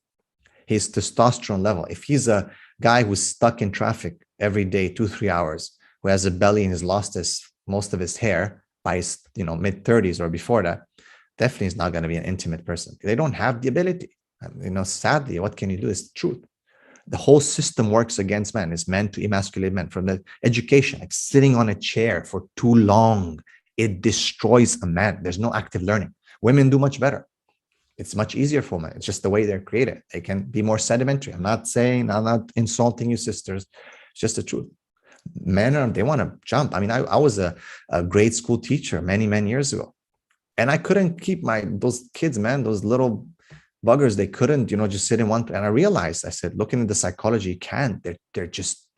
his testosterone level. If he's a guy who's stuck in traffic every day, 2-3 hours, who has a belly and has lost most of his hair by his mid-30s or before that, definitely is not going to be an intimate person. They don't have the ability. Sadly, what can you do? Is the truth. The whole system works against men. It's meant to emasculate men. From the education, like sitting on a chair for too long, it destroys a man. There's no active learning. Women do much better. It's much easier for men. It's just the way they're created. They can be more sedimentary. I'm not insulting you sisters. It's just the truth. Men they want to jump. I was a grade school teacher many years ago, and I couldn't keep those kids, man, those little buggers, they couldn't, just sit in one place. And I realized, I said, looking at the psychology, you can't. They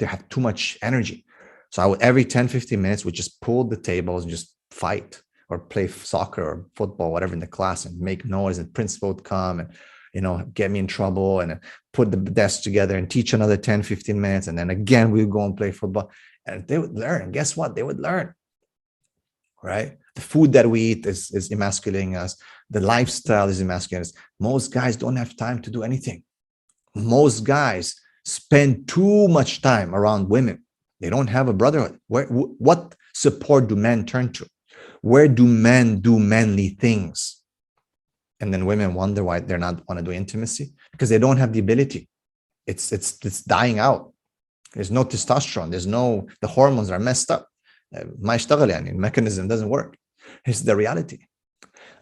have too much energy. So I would, every 10-15 minutes, would just pull the tables and just fight or play soccer or football, whatever, in the class, and make noise. And principal would come and, get me in trouble, and put the desk together and teach another 10-15 minutes. And then again, we would go and play football, and they would learn. And guess what? They would learn, right? The food that we eat is emasculating us. The lifestyle is emasculating us. Most guys don't have time to do anything. Most guys spend too much time around women. They don't have a brotherhood. What support do men turn to? Where do men do manly things? And then women wonder why they're not want to do intimacy, because they don't have the ability. It's dying out. There's no testosterone. The hormones are messed up. Mechanism doesn't work. It's the reality.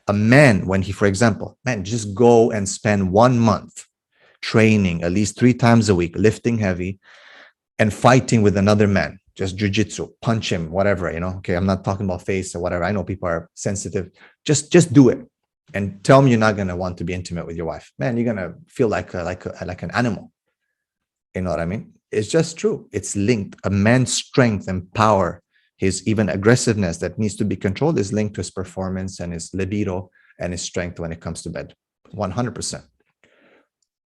A man, when he, for example, just go and spend 1 month training at least 3 times a week, lifting heavy and fighting with another man, just jujitsu, punch him, whatever, okay, I'm not talking about face or whatever. I know people are sensitive. Just do it and tell me you're not going to want to be intimate with your wife. Man, you're going to feel like an animal. You know what I mean? It's just true. It's linked. A man's strength and power, his even aggressiveness that needs to be controlled, is linked to his performance and his libido and his strength when it comes to bed. 100%.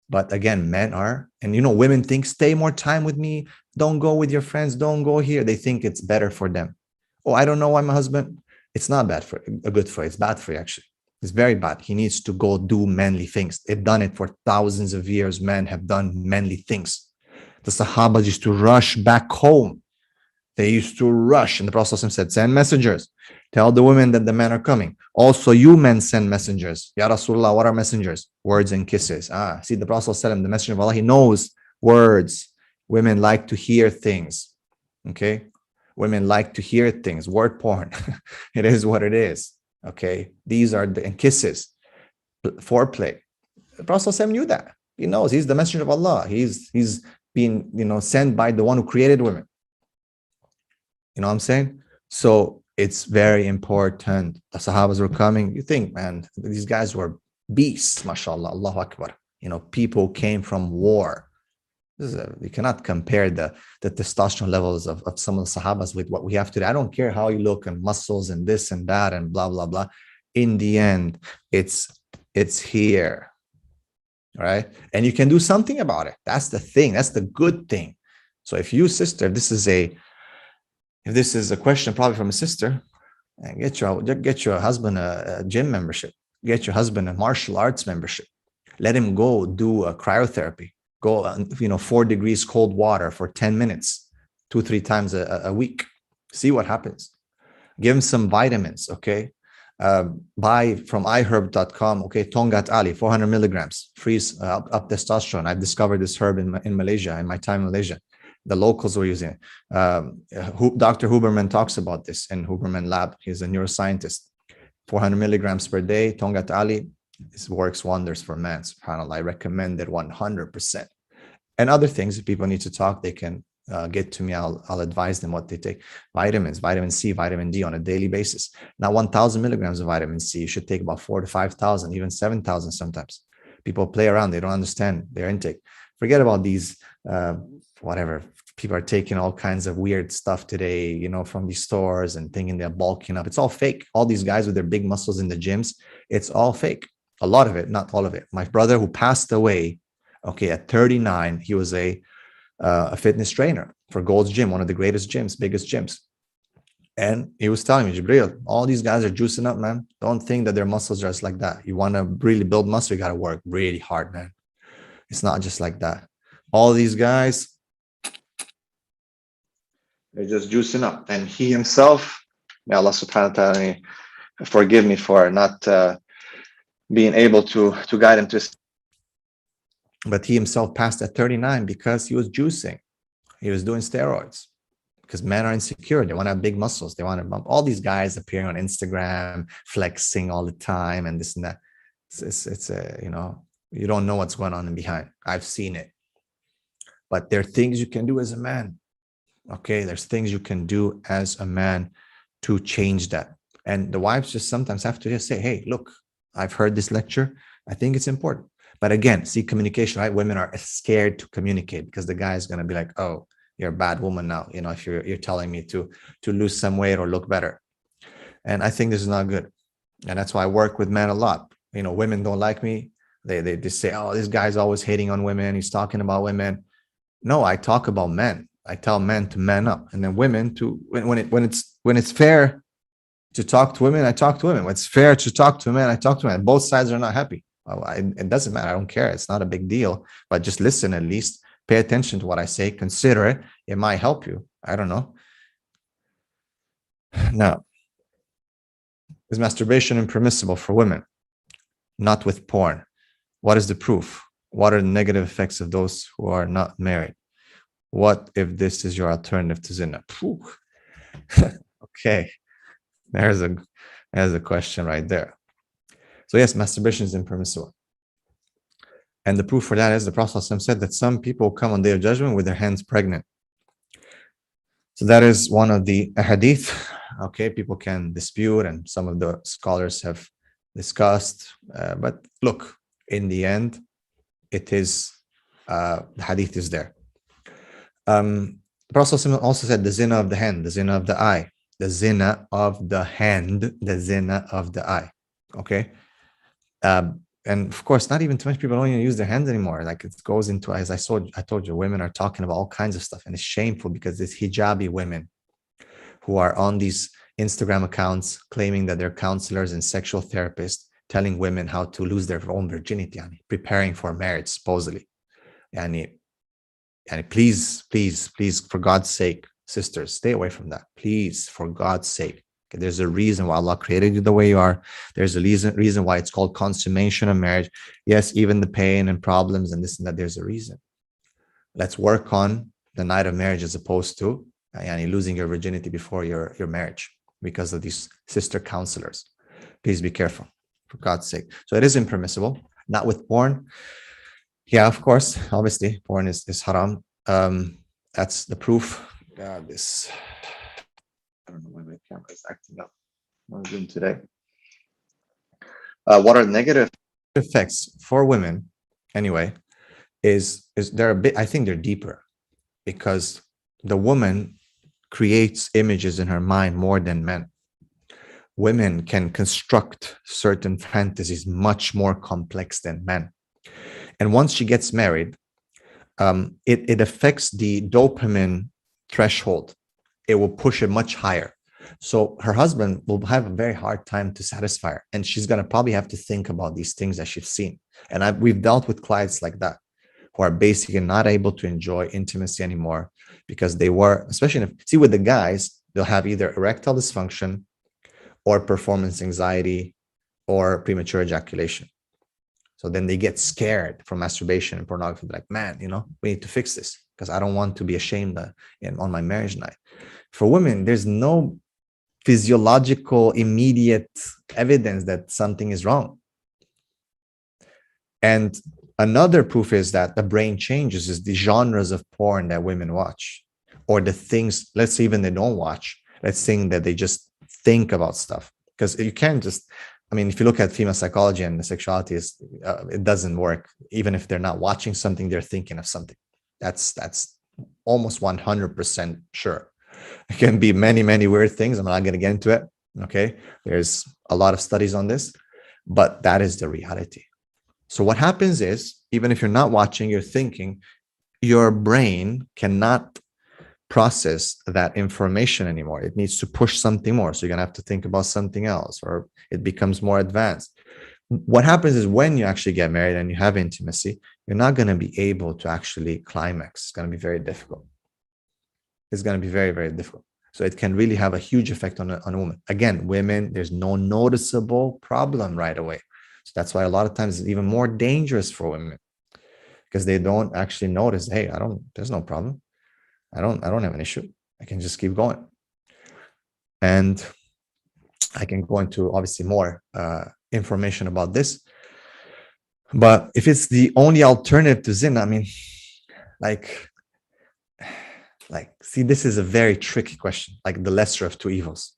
But again, men are, and women think, stay more time with me. Don't go with your friends. Don't go here. They think it's better for them. Oh, I don't know why my husband. It's not bad for good for you. It's bad for you, actually. It's very bad. He needs to go do manly things. They've done it for thousands of years. Men have done manly things. The Sahabas used to rush back home. They used to rush. And the Prophet said, send messengers. Tell the women that the men are coming. Also, you men send messengers. Ya Rasulullah, what are messengers? Words and kisses. See, the Prophet the Messenger of Allah, he knows words. Women like to hear things. Okay? Women like to hear things. Word porn. It is what it is. Okay? These are the and kisses. Foreplay. The Prophet knew that. He knows. He's the Messenger of Allah. He's been, sent by the one who created women. You know what I'm saying? So it's very important. The Sahabas were coming. You think, man, these guys were beasts, mashallah, Allahu Akbar. People came from war. You cannot compare the testosterone levels of some of the Sahabas with what we have today. I don't care how you look and muscles and this and that and blah, blah, blah. In the end, it's here. All right. And you can do something about it. That's the thing. That's the good thing. So if you, sister, if this is a question probably from a sister, get your husband a gym membership. Get your husband a martial arts membership. Let him go do a cryotherapy. Go, 4 degrees cold water for 10 minutes, 2-3 times a week. See what happens. Give him some vitamins, okay? Buy from iherb.com, okay, Tongat Ali, 400 milligrams, frees up testosterone. I've discovered this herb in Malaysia, in my time in Malaysia. The locals were using it. Dr. Huberman talks about this in Huberman Lab. He's a neuroscientist. 400 milligrams per day, Tongat Ali. This works wonders for men. SubhanAllah, I recommend it 100%. And other things, if people need to talk, they can get to me. I'll advise them what they take. Vitamins, vitamin C, vitamin D on a daily basis. Now, 1,000 milligrams of vitamin C, you should take about 4,000 to 5,000, even 7,000 sometimes. People play around. They don't understand their intake. Forget about these, whatever. People are taking all kinds of weird stuff today, from these stores and thinking they're bulking up. It's all fake. All these guys with their big muscles in the gyms, it's all fake. A lot of it, not all of it. My brother who passed away, okay, at 39, he was a fitness trainer for Gold's Gym, one of the greatest gyms, biggest gyms. And he was telling me, Gabriel, all these guys are juicing up, man. Don't think that their muscles are just like that. You want to really build muscle, you got to work really hard, man. It's not just like that. All these guys, they're just juicing up. And he himself, may Allah subhanahu wa ta'ala forgive me for not being able to guide him to. But he himself passed at 39 because he was juicing. He was doing steroids because men are insecure. They want to have big muscles. They want to bump. All these guys appearing on Instagram, flexing all the time and this and that. It's you don't know what's going on in behind. I've seen it. But there are things you can do as a man. Okay, there's things you can do as a man to change that. And the wives just sometimes have to just say, hey, look, I've heard this lecture. I think it's important. But again, see communication, right? Women are scared to communicate because the guy is going to be like, oh, you're a bad woman now. If you're telling me to lose some weight or look better. And I think this is not good. And that's why I work with men a lot. Women don't like me. They just say, oh, this guy's always hating on women. He's talking about women. No, I talk about men. I tell men to man up. And then women to, when it's fair to talk to women, I talk to women. When it's fair to talk to men, I talk to men. Both sides are not happy. It doesn't matter. I don't care. It's not a big deal. But just listen at least. Pay attention to what I say. Consider it. It might help you. I don't know. Now, is masturbation impermissible for women? Not with porn. What is the proof? What are the negative effects of those who are not married? What if this is your alternative to zina? Okay. There's a question right there. So yes, masturbation is impermissible. And the proof for that is the Prophet said that some people come on Day of Judgment with their hands pregnant. So that is one of the hadith. Okay, people can dispute and some of the scholars have discussed. But look, in the end, it is, the hadith is there. The Prophet also said the zina of the hand, the zina of the eye, the zina of the hand, the zina of the eye. Okay. And of course, not even too much people don't even use their hands anymore. Like it goes into, as I told you, women are talking about all kinds of stuff, and it's shameful because it's hijabi women who are on these Instagram accounts claiming that they're counselors and sexual therapists, telling women how to lose their own virginity, preparing for marriage, supposedly. And please, please, please, for God's sake, sisters, stay away from that. Please, for God's sake. Okay, there's a reason why Allah created you the way you are. There's a reason why it's called consummation of marriage. Yes, even the pain and problems and this and that, there's a reason. Let's work on the night of marriage as opposed to losing your virginity before your marriage because of these sister counselors. Please be careful, for God's sake. So it is impermissible, not with porn. Yeah, of course, obviously, porn is haram. That's the proof. God, this, I don't know why my camera is acting up. What am I doing today? What are negative effects for women, anyway, is they're a bit, I think they're deeper, because the woman creates images in her mind more than men. Women can construct certain fantasies much more complex than men. And once she gets married, it affects the dopamine threshold. It will push it much higher. So her husband will have a very hard time to satisfy her. And she's going to probably have to think about these things that she's seen. And we've dealt with clients like that, who are basically not able to enjoy intimacy anymore because they were, especially see with the guys, they'll have either erectile dysfunction or performance anxiety or premature ejaculation. So then they get scared from masturbation and pornography. Like, man, we need to fix this because I don't want to be ashamed on my marriage night. For women, there's no physiological immediate evidence that something is wrong. And another proof is that the brain changes is the genres of porn that women watch, or the things, let's say even they don't watch, let's say that they just think about stuff. Because you can't just, if you look at female psychology and the sexuality, it doesn't work. Even if they're not watching something, they're thinking of something. That's almost 100% sure. It can be many, many weird things. I'm not going to get into it. Okay. There's a lot of studies on this, but that is the reality. So what happens is, even if you're not watching, you're thinking, your brain cannot process that information anymore. It needs to push something more. So you're going to have to think about something else, or it becomes more advanced. What happens is when you actually get married and you have intimacy, you're not going to be able to actually climax. It's going to be very difficult. It's going to be very, very difficult. So it can really have a huge effect on a woman. Again, women, there's no noticeable problem right away. So that's why a lot of times it's even more dangerous for women, because they don't actually notice, hey, there's no problem. I don't have an issue. I can just keep going. And I can go into obviously more information about this. But if it's the only alternative to zina, see, this is a very tricky question, like the lesser of two evils,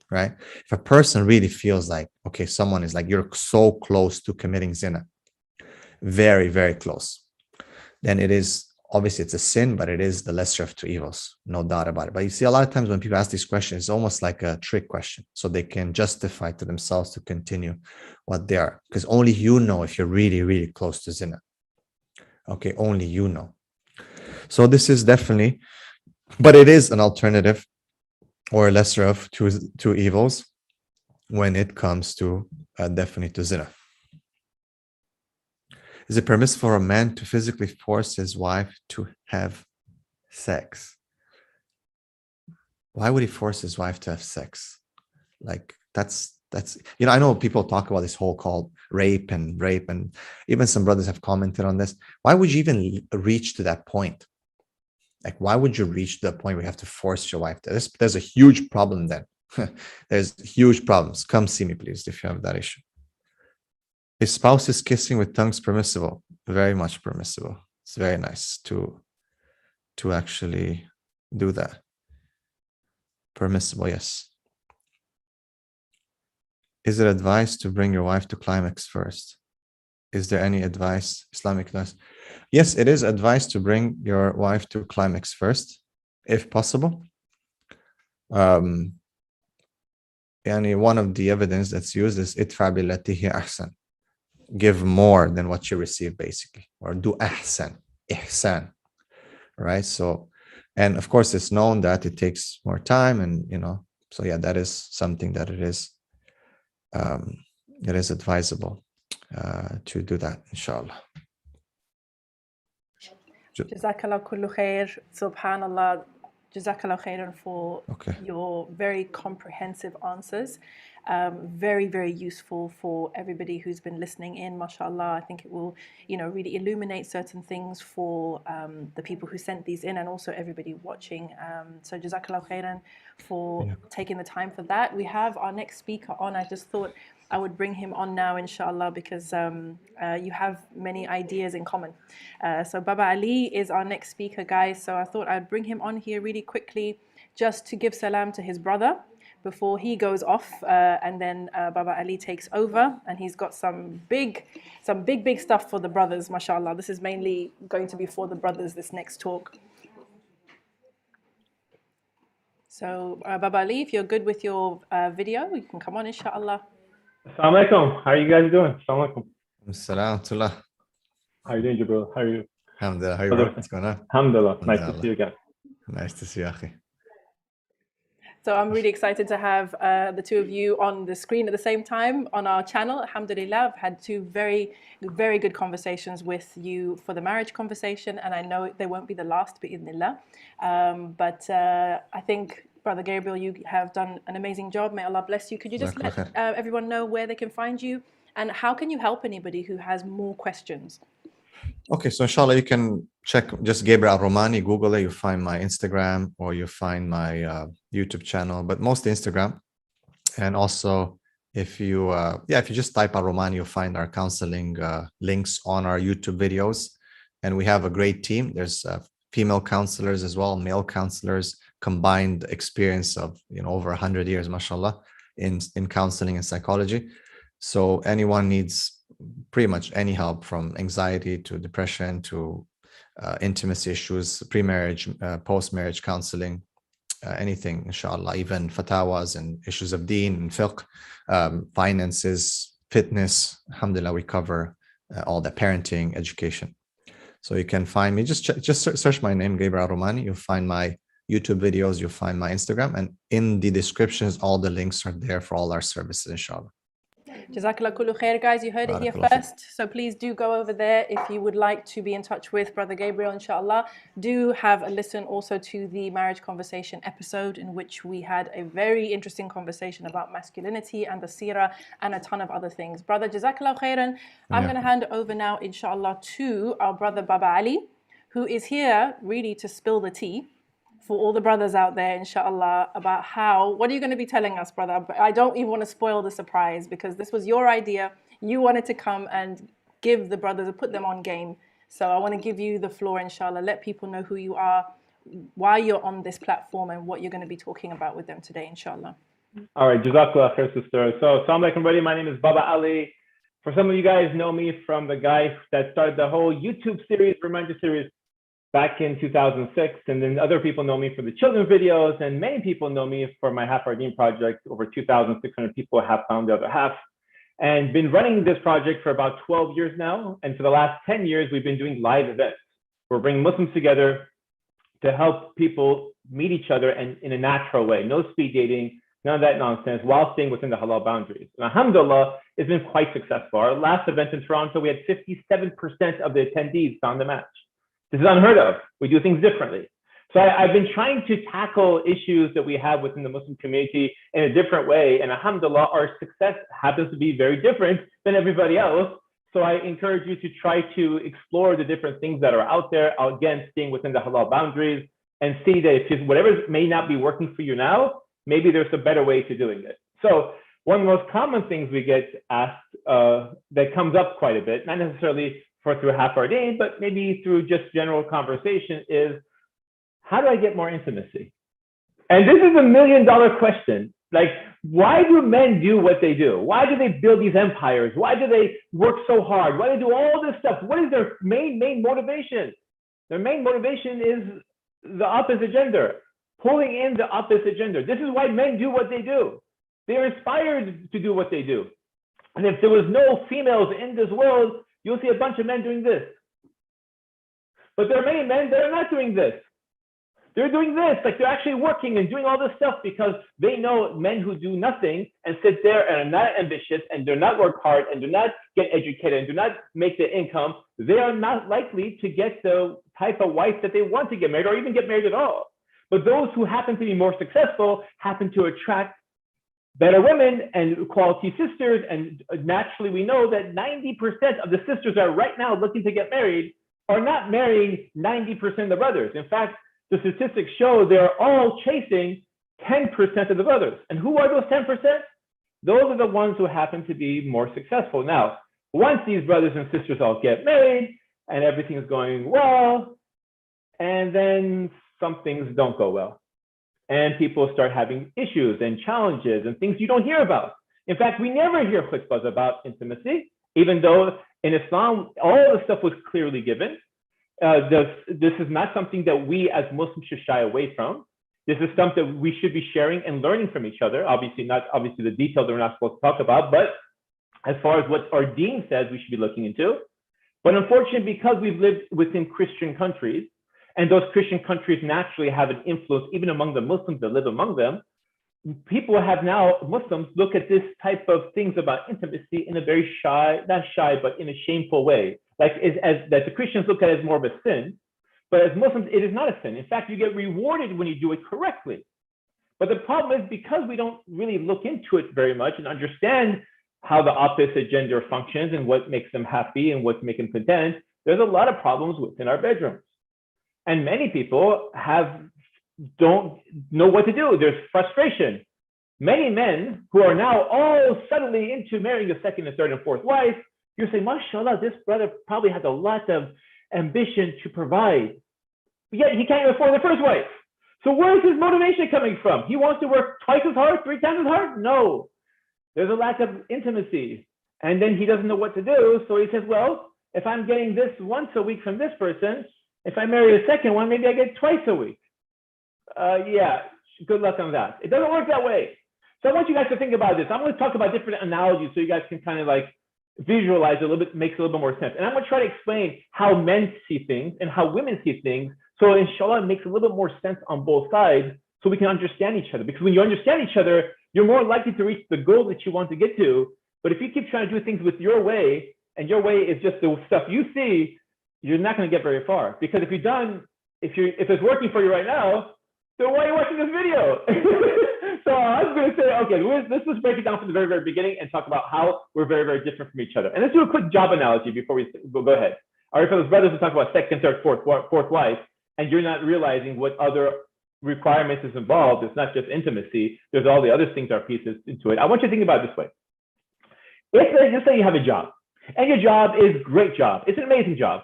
right? If a person really feels like, okay, someone is like, you're so close to committing zina, very, very close, then it is, obviously it's a sin, but it is the lesser of two evils, no doubt about it. But you see, a lot of times when people ask these questions, it's almost like a trick question. So they can justify to themselves to continue what they are, because only you know if you're really, really close to zina. Okay, only you know. So this is definitely, but it is an alternative or a lesser of two evils when it comes to definitely to zina. Is it permissible for a man to physically force his wife to have sex? Why would he force his wife to have sex? Like that's I know people talk about this whole called rape, and even some brothers have commented on this. Why would you even reach to that point? Like, why would you reach to the point where you have to force your wife? There's a huge problem then. There's huge problems. Come see me, please, if you have that issue. If spouse is kissing with tongues permissible? Very much permissible. It's very nice to actually do that. Permissible, yes. Is it advised to bring your wife to climax first? Is there any advice, Islamic advice? Yes, it is advised to bring your wife to climax first, if possible. One of the evidence that's used is idfa billati hiya ahsan. Give more than what you receive, basically, or do ihsan, right? So, and of course, it's known that it takes more time, and so yeah, that is something that it is advisable to do that, inshallah. Jazakallah kullu khair. Subhanallah. Jazakallah khairan for your very comprehensive answers. Very, very useful for everybody who's been listening in, mashallah. I think it will, really illuminate certain things for the people who sent these in and also everybody watching. So Jazakallah khairan for taking the time for that. We have our next speaker on. I just thought I would bring him on now, inshallah, because you have many ideas in common. So Baba Ali is our next speaker, guys. So I thought I'd bring him on here really quickly just to give salam to his brother before he goes off, and then Baba Ali takes over, and he's got some big stuff for the brothers, mashallah. This is mainly going to be for the brothers, this next talk. So Baba Ali, if you're good with your video, you can come on, inshallah. Assalamu alaikum. How are you guys doing? Assalamu alaikum. Assalam. How are you doing, Gabriel? How are you? Alhamdulillah. How are you? What's going on? Alhamdulillah. Nice to see you again. Nice to see you, Akhi. So I'm really excited to have the two of you on the screen at the same time on our channel. Alhamdulillah, I've had two very, very good conversations with you for the marriage conversation, and I know they won't be the last, bi'idhnillah. But I think, Brother Gabriel, you have done an amazing job. May Allah bless you. Could you just let everyone know where they can find you, and how can you help anybody who has more questions? Okay, so inshallah you can check just Gabriel Romaani, Google it, you find my Instagram or you find my YouTube channel, but mostly Instagram. And also if you just type out Romaani, you'll find our counseling links on our YouTube videos. And we have a great team. There's female counselors as well, male counselors, combined experience of over 100 years, mashallah, in counseling and psychology. So anyone needs pretty much any help, from anxiety to depression to intimacy issues, pre-marriage, post-marriage counseling, anything, inshallah, even fatawas and issues of deen and fiqh, finances, fitness. Alhamdulillah, we cover all the parenting, education. So you can find me, just search my name, Gabriel Romaani. You'll find my YouTube videos, you'll find my Instagram, and in the descriptions, all the links are there for all our services, inshallah. Jazakallah kullu khair, guys. You heard it here first. So please do go over there if you would like to be in touch with Brother Gabriel, inshallah. Do have a listen also to the marriage conversation episode, in which we had a very interesting conversation about masculinity and the seerah and a ton of other things. Brother, Jazakallah khairan. I'm going to hand over now, inshallah, to our brother Baba Ali, who is here really to spill the tea for all the brothers out there, inshallah, about what are you going to be telling us, brother? But I don't even want to spoil the surprise, because this was your idea. You wanted to come and give the brothers, put them on game. So I want to give you the floor, inshallah. Let people know who you are, why you're on this platform, and what you're going to be talking about with them today, inshallah. All right, Jazakallah khair, sister. So, assalamu alaikum, everybody. My name is Baba Ali. For some of you guys know me from the guy that started the whole YouTube series, Reminder series, back in 2006, and then other people know me for the children's videos, and many people know me for my Half Our Deen project. Over 2,600 people have found the other half, and been running this project for about 12 years now. And for the last 10 years, we've been doing live events. We're bringing Muslims together to help people meet each other and in a natural way, no speed dating, none of that nonsense, while staying within the halal boundaries. And alhamdulillah, it's been quite successful. Our last event in Toronto, we had 57% of the attendees found the match. This is unheard of. We do things differently. So I've been trying to tackle issues that we have within the Muslim community in a different way. And alhamdulillah, our success happens to be very different than everybody else. So I encourage you to try to explore the different things that are out there, again, staying within the halal boundaries, and see that if whatever may not be working for you now, maybe there's a better way to doing it. So one of the most common things we get asked that comes up quite a bit, not necessarily through Half Our Deen, but maybe through just general conversation, is how do I get more intimacy? And this is $1 million question. Like, why do men do what they do? Why do they build these empires? Why do they work so hard? Why do they do all this stuff? What is their main motivation? Their main motivation is the opposite gender, pulling in the opposite gender. This is why men do what they do. They're inspired to do what they do. And if there was no females in this world, you'll see a bunch of men doing this. But there are many men that are not doing this. They're doing this, like they're actually working and doing all this stuff, because they know men who do nothing and sit there and are not ambitious and do not work hard and do not get educated and do not make the income, they are not likely to get the type of wife that they want to get married or even get married at all. But those who happen to be more successful happen to attract better women and quality sisters. And naturally, we know that 90% of the sisters that are right now looking to get married are not marrying 90% of the brothers. In fact, the statistics show they're all chasing 10% of the brothers. And who are those 10%? Those are the ones who happen to be more successful. Now, once these brothers and sisters all get married and everything is going well, and then some things don't go well. And people start having issues and challenges and things you don't hear about. In fact, we never hear khutbahs about intimacy, even though in Islam, all the stuff was clearly given. This is not something that we as Muslims should shy away from. This is something that we should be sharing and learning from each other. Obviously, the details that we're not supposed to talk about, but as far as what our deen says, we should be looking into. But unfortunately, because we've lived within Christian countries, and those Christian countries naturally have an influence even among the Muslims that live among them, people have now, Muslims look at this type of things about intimacy in a very shy, not shy, but in a shameful way. Like that the Christians look at it as more of a sin, but as Muslims, it is not a sin. In fact, you get rewarded when you do it correctly. But the problem is because we don't really look into it very much and understand how the opposite gender functions and what makes them happy and what makes them content, there's a lot of problems within our bedrooms. And many people don't know what to do. There's frustration. Many men who are now all suddenly into marrying a second and third and fourth wife, you say, mashallah, this brother probably has a lot of ambition to provide, yet he can't afford the first wife. So where is his motivation coming from? He wants to work twice as hard, 3 times as hard? No. There's a lack of intimacy. And then he doesn't know what to do. So he says, well, if I'm getting this once a week from this person, if I marry a second one, maybe I get twice a week. Yeah, good luck on that. It doesn't work that way. So I want you guys to think about this. I'm going to talk about different analogies so you guys can kind of like visualize it a little bit, makes a little bit more sense. And I'm going to try to explain how men see things and how women see things. So inshallah, it makes a little bit more sense on both sides so we can understand each other. Because when you understand each other, you're more likely to reach the goal that you want to get to. But if you keep trying to do things with your way, and your way is just the stuff you see, you're not going to get very far. Because if it's working for you right now, then why are you watching this video? So I was going to say, okay, let's just break it down from the very, very beginning and talk about how we're very, very different from each other. And let's do a quick job analogy before we go ahead. All right, for those brothers who talk about second, third, fourth wife, and you're not realizing what other requirements is involved. It's not just intimacy. There's all the other things are pieces into it. I want you to think about it this way. Let's say you have a job, and your job is a great job. It's an amazing job.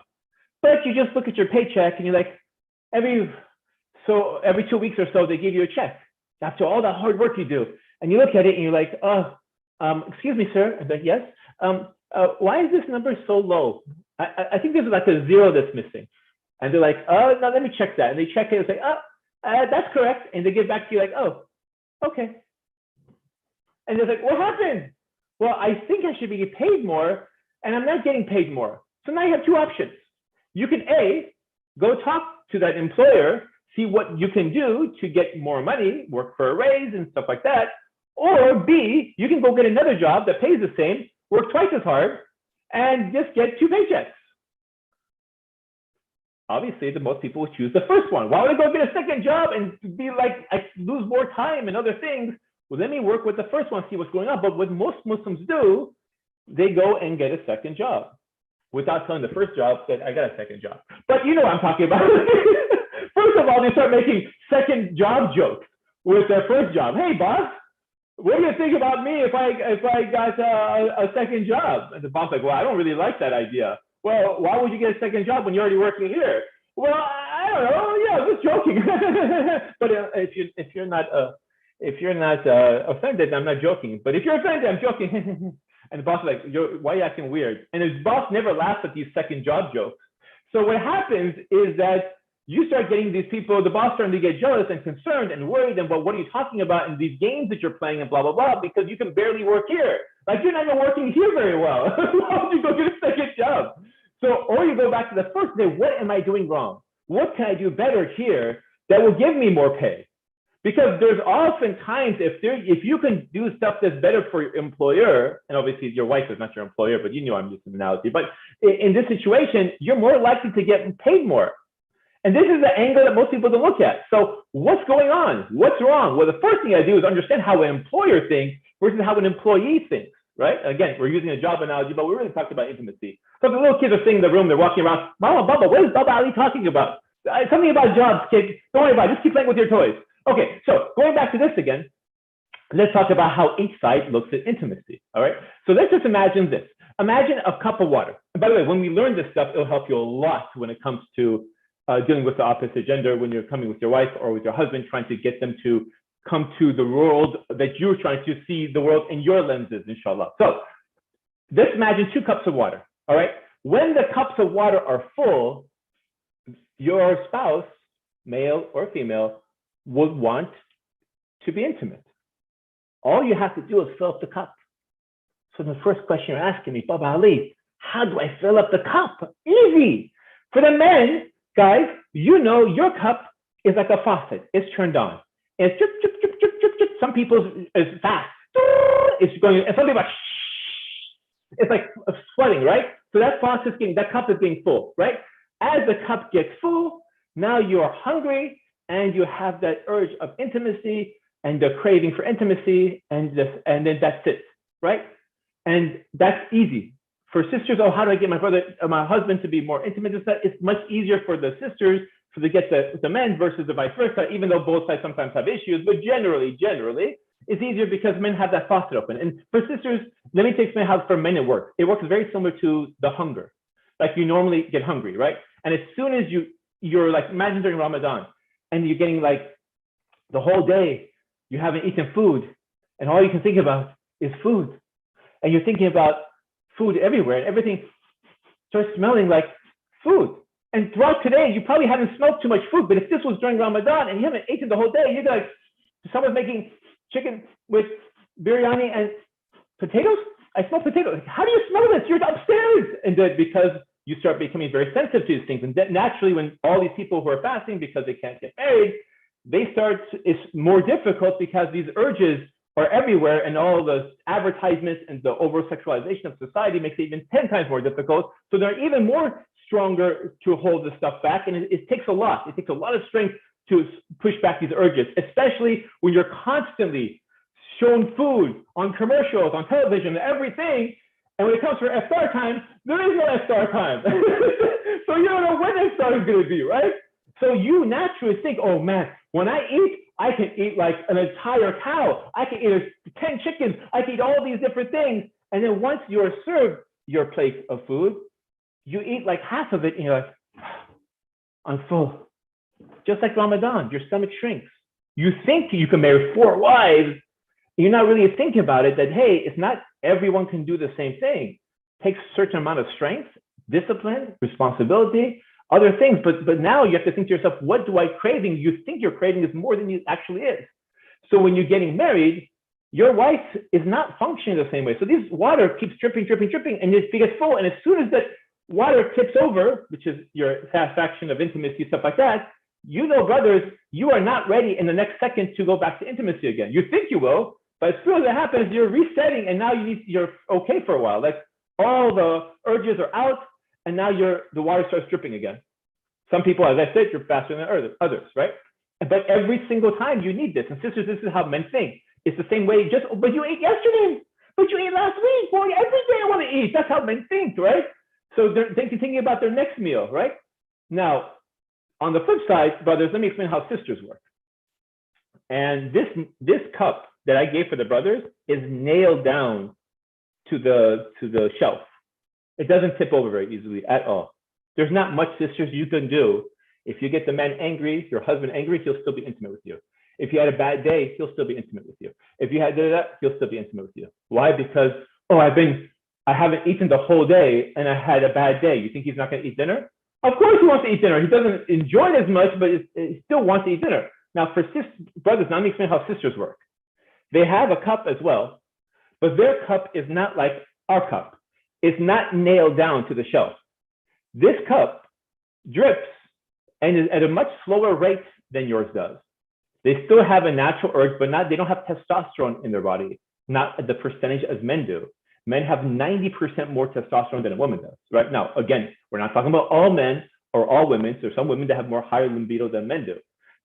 But you just look at your paycheck and you're like, every 2 weeks or so, they give you a check after all that hard work you do. And you look at it and you're like, excuse me, sir. I'm like, yes. Why is this number so low? I think there's like a 0 that's missing. And they're like, oh, no, let me check that. And they check it and say, that's correct. And they get back to you like, oh, okay. And they're like, what happened? Well, I think I should be paid more and I'm not getting paid more. So now you have 2 options. You can A, go talk to that employer, see what you can do to get more money, work for a raise and stuff like that. Or B, you can go get another job that pays the same, work twice as hard, and just get 2 paychecks. Obviously, the most people would choose the first one. Why would I go get a second job and be like, I lose more time and other things? Well, let me work with the first one, see what's going on. But what most Muslims do, they go and get a second job without telling the first job that I got a second job. But you know what I'm talking about. First of all, they start making second job jokes with their first job. Hey, boss, what do you think about me if I got a second job? And the boss like, well, I don't really like that idea. Well, why would you get a second job when you're already working here? Well, I don't know. Yeah, I'm just joking. But if you're not offended, I'm not joking. But if you're offended, I'm joking. And the boss is like, why are you acting weird? And his boss never laughs at these second job jokes. So what happens is that you start getting these people, the boss starting to get jealous and concerned and worried and, well, what are you talking about in these games that you're playing and blah, blah, blah, because you can barely work here. Like you're not even working here very well. Why would you go get a second job? So, or you go back to the first day, what am I doing wrong? What can I do better here that will give me more pay? Because there's often times if you can do stuff that's better for your employer, and obviously your wife is not your employer, but you know I'm using an analogy, but in this situation, you're more likely to get paid more. And this is the angle that most people don't look at. So what's going on? What's wrong? Well, the first thing I do is understand how an employer thinks versus how an employee thinks, right? Again, we're using a job analogy, but we're really talking about intimacy. So the little kids are sitting in the room, they're walking around, Mama, Baba, what is Baba Ali talking about? Something about jobs, kids. Don't worry about it. Just keep playing with your toys. Okay, so going back to this again, let's talk about how each side looks at intimacy, all right? So let's just imagine this. Imagine a cup of water. And by the way, when we learn this stuff, it'll help you a lot when it comes to dealing with the opposite gender, when you're coming with your wife or with your husband, trying to get them to come to the world that you're trying to see the world in your lenses, inshallah. So let's imagine 2 cups of water, all right? When the cups of water are full, your spouse, male or female, would want to be intimate. All you have to do is fill up the cup. So the first question you're asking me, Baba Ali, how do I fill up the cup? Easy. For the men, guys, you know your cup is like a faucet. It's turned on. It's drip, drip, drip, drip, drip, drip. Some people's is fast. It's going, and some people are it's like sweating, right? So that faucet's getting, that cup is getting full, right? As the cup gets full, now you're hungry and you have that urge of intimacy and the craving for intimacy, and then that's it, right? And that's easy. For sisters, oh, how do I get my husband to be more intimate? It's much easier for the sisters to get the men versus the vice versa, even though both sides sometimes have issues, but generally, it's easier because men have that faucet open. And for sisters, let me explain how for men it works. It works very similar to the hunger. Like you normally get hungry, right? And as soon as you're like, imagine during Ramadan, and you're getting like the whole day, you haven't eaten food, and all you can think about is food. And you're thinking about food everywhere, and everything starts smelling like food. And throughout today, you probably haven't smelled too much food, but if this was during Ramadan and you haven't eaten the whole day, you're like, someone's making chicken with biryani and potatoes? I smell potatoes. How do you smell this? You're upstairs. And then because you start becoming very sensitive to these things. And naturally, when all these people who are fasting because they can't get married, it's more difficult because these urges are everywhere, and all the advertisements and the over-sexualization of society makes it even 10 times more difficult. So they're even more stronger to hold this stuff back. And it takes a lot. It takes a lot of strength to push back these urges, especially when you're constantly shown food on commercials, on television, everything. And when it comes for iftar time, there is no iftar time. So you don't know when iftar is going to be, right? So you naturally think, oh man, when I eat, I can eat like an entire cow. I can eat 10 chickens. I can eat all these different things. And then once you're served your plate of food, you eat like half of it and you're like, I'm full. Just like Ramadan, your stomach shrinks. You think you can marry 4 wives. You're not really thinking about it that, hey, it's not everyone can do the same thing. It takes a certain amount of strength, discipline, responsibility, other things. But now you have to think to yourself, what do I craving? You think your craving is more than it actually is. So when you're getting married, your wife is not functioning the same way. So this water keeps dripping, dripping, dripping, and it gets full. And as soon as that water tips over, which is your satisfaction of intimacy, stuff like that, you know, brothers, you are not ready in the next second to go back to intimacy again. You think you will, but as soon as it happens, you're resetting, and now you're okay for a while. Like all the urges are out, and now the water starts dripping again. Some people, as I said, you're faster than others, right? But every single time you need this. And sisters, this is how men think. It's the same way, but you ate yesterday, but you ate last week. Boy, every day I want to eat. That's how men think, right? So they're thinking about their next meal, right? Now, on the flip side, brothers, let me explain how sisters work. And this cup that I gave for the brothers is nailed down to the shelf. It doesn't tip over very easily at all. There's not much, sisters, you can do. If you get the man angry, your husband angry, he'll still be intimate with you. If you had a bad day, he'll still be intimate with you. If you had that, he'll still be intimate with you. Why? Because, I haven't eaten the whole day and I had a bad day. You think he's not going to eat dinner? Of course he wants to eat dinner. He doesn't enjoy it as much, but he still wants to eat dinner. Now for brothers, now let me explain how sisters work. They have a cup as well, but their cup is not like our cup. It's not nailed down to the shelf. This cup drips and is at a much slower rate than yours does. They still have a natural urge, but they don't have testosterone in their body, not at the percentage as men do. Men have 90% more testosterone than a woman does, right? Now, again, we're not talking about all men. or all women, so some women that have more higher libido than men do.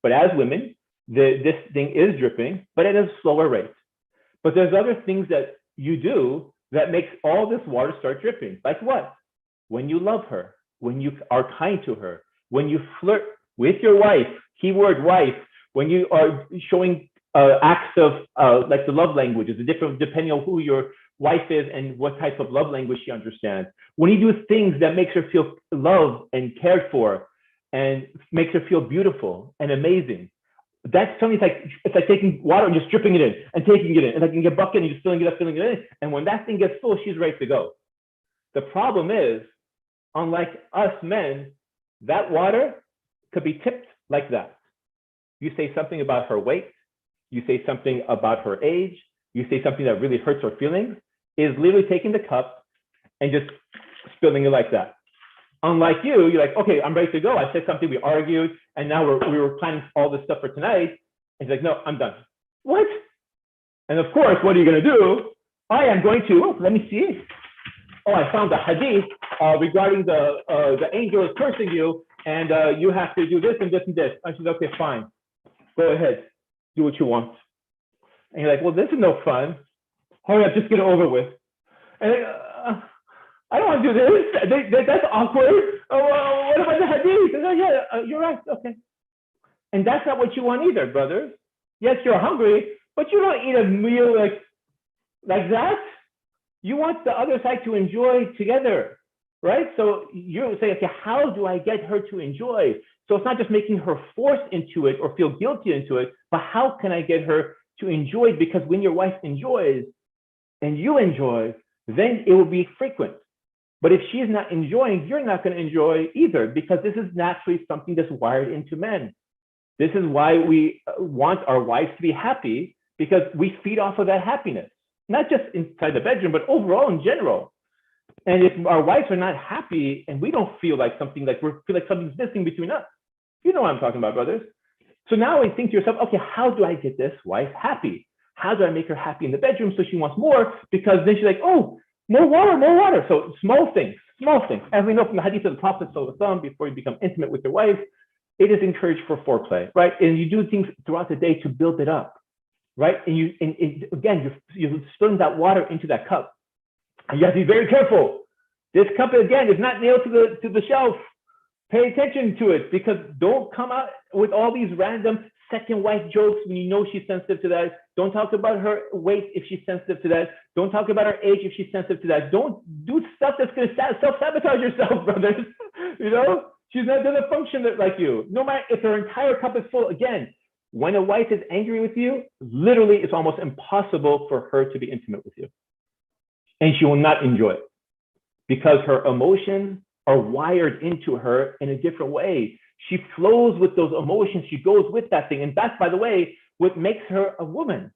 But as women, this thing is dripping, but at a slower rate. But there's other things that you do that makes all this water start dripping. Like what? When you love her, when you are kind to her, when you flirt with your wife, keyword wife, when you are showing acts of like the love languages, the different depending on who your wife is and what type of love language she understands. When you do things that makes her feel loved and cared for and makes her feel beautiful and amazing, that's something it's like taking water and just dripping it in and taking it in, and like you get a bucket and you're filling it up, filling it in. And when that thing gets full, she's ready to go. The problem is, unlike us men, that water could be tipped like that. You say something about her weight, you say something about her age, you say something that really hurts her feelings, is literally taking the cup and just spilling it like that. Unlike you, you're like, okay, I'm ready to go. I said something, we argued, and now we were planning all this stuff for tonight. And he's like, no, I'm done. What? And of course, what are you going to do? I am going to, let me see. Oh, I found the hadith regarding the angel is cursing you, and you have to do this and this and this. And she's like, okay, fine. Go ahead. Do what you want. And you're like, well, this is no fun. Hurry up, just get it over with. And I don't want to do this. That's awkward. Oh, what about the hadith? And, yeah, you're right. Okay. And that's not what you want either, brothers. Yes, you're hungry, but you don't eat a meal like that. You want the other side to enjoy together, right? So you're saying, okay, how do I get her to enjoy? So it's not just making her force into it or feel guilty into it, but how can I get her to enjoy it? Because when your wife enjoys and you enjoy, then it will be frequent. But if she's not enjoying, you're not going to enjoy either, because this is naturally something that's wired into men. This is why we want our wives to be happy, because we feed off of that happiness, not just inside the bedroom, but overall in general. And if our wives are not happy and we don't feel like something, like we feel like something's missing between us, you know what I'm talking about, brothers. So now you think to yourself, okay, how do I get this wife happy? How do I make her happy in the bedroom so she wants more? Because then she's like, oh, more water, more water. So small things, small things. As we know from the hadith of the Prophet, before you become intimate with your wife, it is encouraged for foreplay, right? And you do things throughout the day to build it up, right? And again, you're spilling that water into that cup. And you have to be very careful. This cup, again, is not nailed to the shelf. Pay attention to it, because don't come out with all these random second wife jokes when you know she's sensitive to that. Don't talk about her weight if she's sensitive to that. Don't talk about her age if she's sensitive to that. Don't do stuff that's going to self-sabotage yourself, brothers. You know, she's not going to function like you. No matter if her entire cup is full. Again, when a wife is angry with you, literally it's almost impossible for her to be intimate with you. And she will not enjoy it, because her emotions are wired into her in a different way. She flows with those emotions. She goes with that thing. And that's, by the way, what makes her a woman.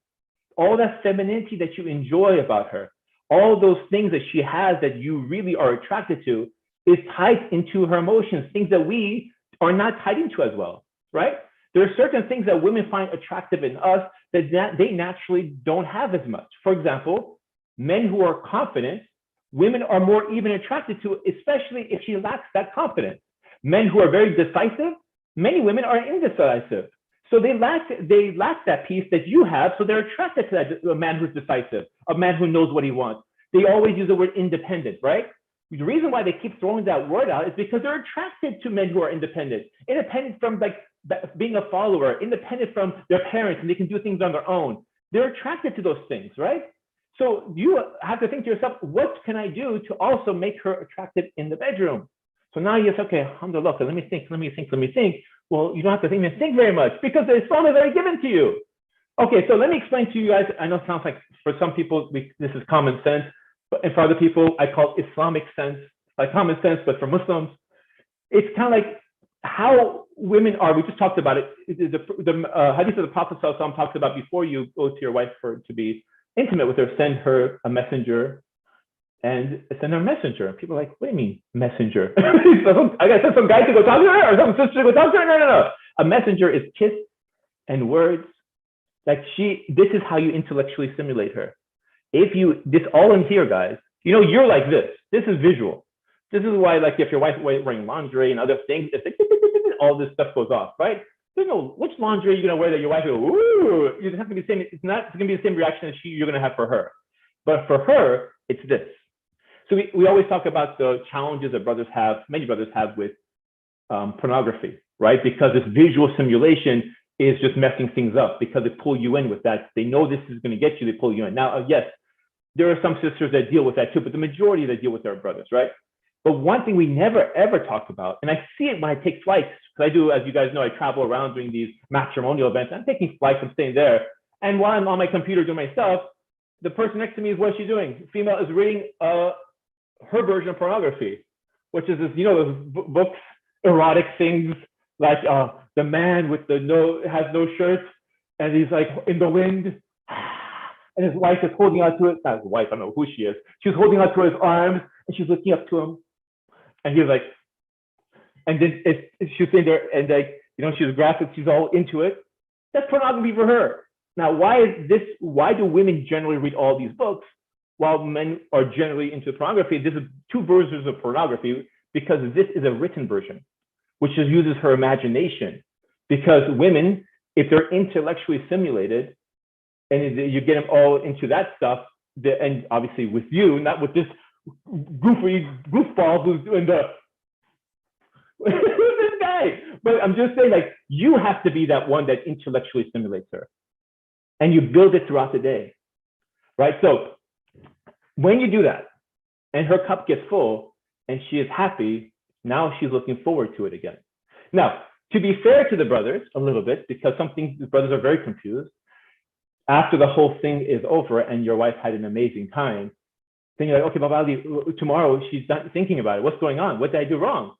All that femininity that you enjoy about her, all those things that she has that you really are attracted to, is tied into her emotions, things that we are not tied into as well, right? There are certain things that women find attractive in us that they naturally don't have as much. For example, men who are confident, women are more even attracted to, especially if she lacks that confidence. Men who are very decisive, many women are indecisive. So they lack that piece that you have, so they're attracted to that, a man who's decisive, a man who knows what he wants. They always use the word independent, right? The reason why they keep throwing that word out is because they're attracted to men who are independent. Independent from like being a follower, independent from their parents, and they can do things on their own. They're attracted to those things, right? So you have to think to yourself, what can I do to also make her attracted in the bedroom? So now you say, okay, alhamdulillah, let me think. Well, you don't have to think very much, because the Islam is already given to you. Okay, so let me explain to you guys. I know it sounds like for some people, this is common sense, but for other people, I call it Islamic sense, like common sense, but for Muslims, it's kind of like how women are. We just talked about it. The hadith of the Prophet ﷺ talks about, before you go to your wife to be intimate with her, send her a messenger. And send her a messenger. And people are like, what do you mean, messenger? I got to send some guy to go talk to her, or some sister to go talk to her? No. A messenger is kiss and words. Like this is how you intellectually stimulate her. This all in here, guys, you're like this. This is visual. This is why, like, if your wife's wearing laundry and other things, it's like, all this stuff goes off, right? There's no, which laundry are you going to wear that your wife will go, ooh, it's not going to be the same. It's not going to be the same reaction as you're going to have for her. But for her, it's this. So we always talk about the challenges that many brothers have with pornography, right? Because this visual simulation is just messing things up because they pull you in with that. They know this is going to get you, they pull you in. Now, yes, there are some sisters that deal with that too, but the majority that deal with their brothers, right? But one thing we never ever talk about, and I see it when I take flights, because I do, as you guys know, I travel around doing these matrimonial events. I'm taking flights, I'm staying there. And while I'm on my computer doing my stuff, the person next to me is, what is she doing? The female is reading her version of pornography, which is this, you know, those books, erotic things, like the man with has no shirt, and he's like in the wind, and his wife is holding on to it. Not his wife, I don't know who she is. She's holding on to his arms, and she's looking up to him, and he's like, and then she's sitting there, and like, you know, she's graphic, she's all into it. That's pornography for her. Now, why do women generally read all these books while men are generally into pornography? This is two versions of pornography, because this is a written version, which just uses her imagination. Because women, if they're intellectually stimulated, and you get them all into that stuff, and obviously with you, not with this goofball who's doing who's this guy? But I'm just saying, like, you have to be that one that intellectually stimulates her. And you build it throughout the day, right? So when you do that, and her cup gets full, and she is happy, now she's looking forward to it again. Now, to be fair to the brothers a little bit, because the brothers are very confused, after the whole thing is over and your wife had an amazing time, then you're like, okay, Baba Ali, tomorrow she's not thinking about it. What's going on? What did I do wrong?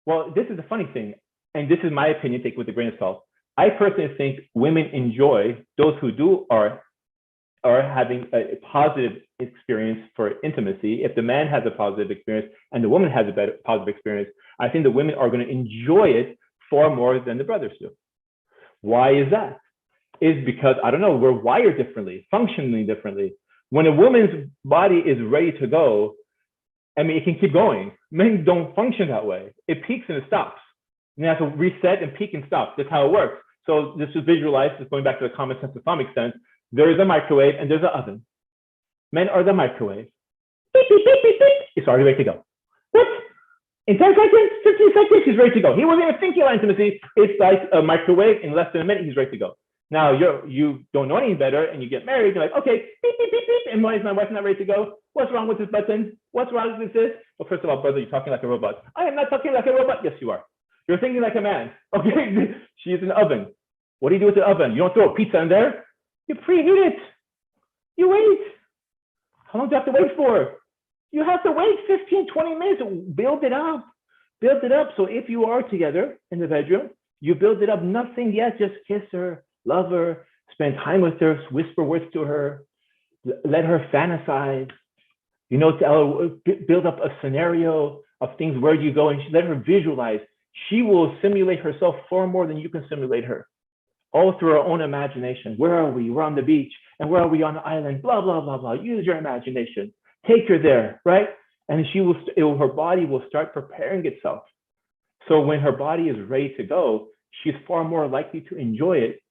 Well, this is the funny thing, and this is my opinion, take it with a grain of salt. I personally think women enjoy, those who do are having a positive experience for intimacy. If the man has a positive experience and the woman has a better positive experience, I think the women are going to enjoy it far more than the brothers do. Why is that? Is because, I don't know, we're wired differently, functioning differently. When a woman's body is ready to go, I mean, it can keep going. Men don't function that way. It peaks and it stops. You have to reset and peak and stop. That's how it works. So this is visualized, just going back to the common sense to some extent. There is a microwave and there's an oven. Men are the microwave. Beep, beep, beep, beep, beep. It's already ready to go. What? In 10 seconds, 15 seconds, he's ready to go. He wasn't even thinking about intimacy. It's like a microwave. In less than a minute, he's ready to go. Now, you don't know any better and you get married. You're like, okay, beep, beep, beep, beep. And why is my wife not ready to go? What's wrong with this button? What's wrong with this? Well, first of all, brother, you're talking like a robot. I am not talking like a robot. Yes, you are. You're thinking like a man. Okay, she's an oven. What do you do with the oven? You don't throw a pizza in there. You preheat it. You wait. How long do you have to wait for? You have to wait 15, 20 minutes. Build it up. Build it up. So if you are together in the bedroom, you build it up. Nothing yet. Just kiss her, love her, spend time with her, whisper words to her, let her fantasize. You know, tell her, build up a scenario of things, where you go, and let her visualize. She will simulate herself far more than you can simulate her, all through her own imagination. Where are we? We're on the beach. And where are we? On the island? Blah, blah, blah, blah. Use your imagination. Take her there, right? And her body will start preparing itself. So when her body is ready to go, she's far more likely to enjoy it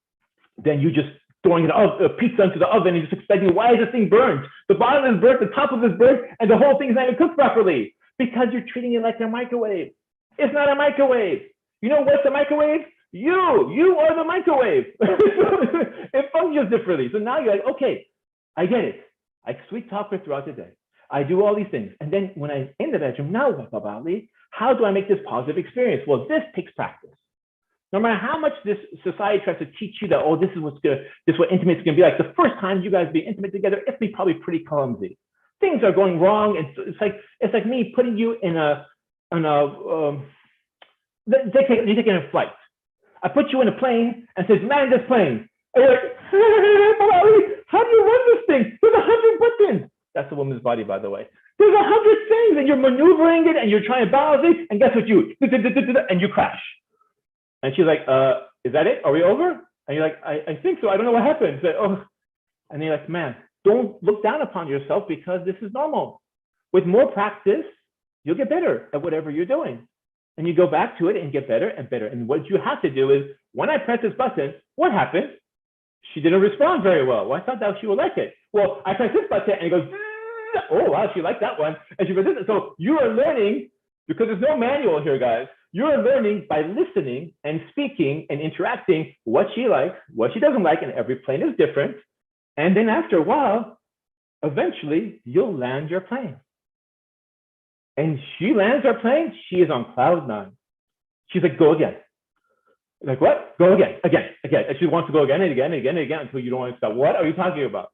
than you just throwing a pizza into the oven and just expecting, why is this thing burnt? The bottom is burnt, the top of it is burnt, and the whole thing is not even cooked properly, because you're treating it like a microwave. It's not a microwave. You know what's a microwave? You are the microwave. It functions differently. So now you're like, okay, I get it. I sweet talk her throughout the day. I do all these things. And then when I'm in the bedroom, now what, Baba Ali? How do I make this positive experience? Well, this takes practice. No matter how much this society tries to teach you that, oh, this is what intimacy is going to be like. The first time you guys be intimate together, it's probably pretty clumsy. Things are going wrong. And it's like me putting you in you're taking a flight. I put you in a plane and says, man, this plane. And you're like, how do you run this thing? There's 100 buttons. That's a woman's body, by the way. There's 100 things, and you're maneuvering it, and you're trying to balance it, and guess what and you crash. And she's like, is that it? Are we over? And you're like, I think so. I don't know what happened. Like, oh. And you're like, man, don't look down upon yourself, because this is normal. With more practice, you'll get better at whatever you're doing. And you go back to it and get better and better. And what you have to do is, when I press this button, what happened? She didn't respond very well. Well, I thought that she would like it. Well, I press this button and it goes, oh, wow, she liked that one. And she resisted. So you are learning, because there's no manual here, guys. You are learning by listening and speaking and interacting what she likes, what she doesn't like, and every plane is different. And then after a while, eventually, you'll land your plane. And she lands her plane, she is on cloud 9. She's like, go again. Like, what? Go again, again. And she wants to go again and again and again and again until you don't want to stop. What are you talking about?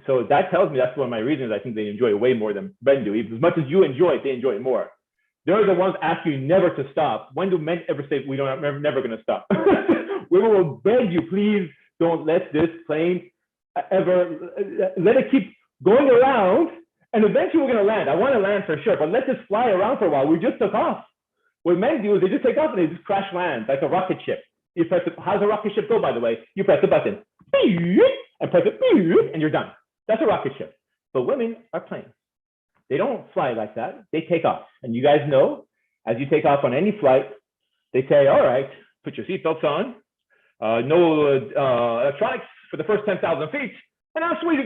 So that tells me that's one of my reasons I think they enjoy it way more than men do. As much as you enjoy it, they enjoy it more. They're the ones asking you never to stop. When do men ever say, we're never going to stop? Women will beg you, please don't let this plane ever, let it keep going around. And eventually we're going to land. I want to land for sure, but let this fly around for a while. We just took off. What men do is they just take off and they just crash land like a rocket ship. You press it. How's a rocket ship go, by the way? You press the button and press it and you're done. That's a rocket ship. But women are planes. They don't fly like that. They take off. And you guys know, as you take off on any flight, they say, all right, put your seatbelts on. No electronics for the first 10,000 feet. And once we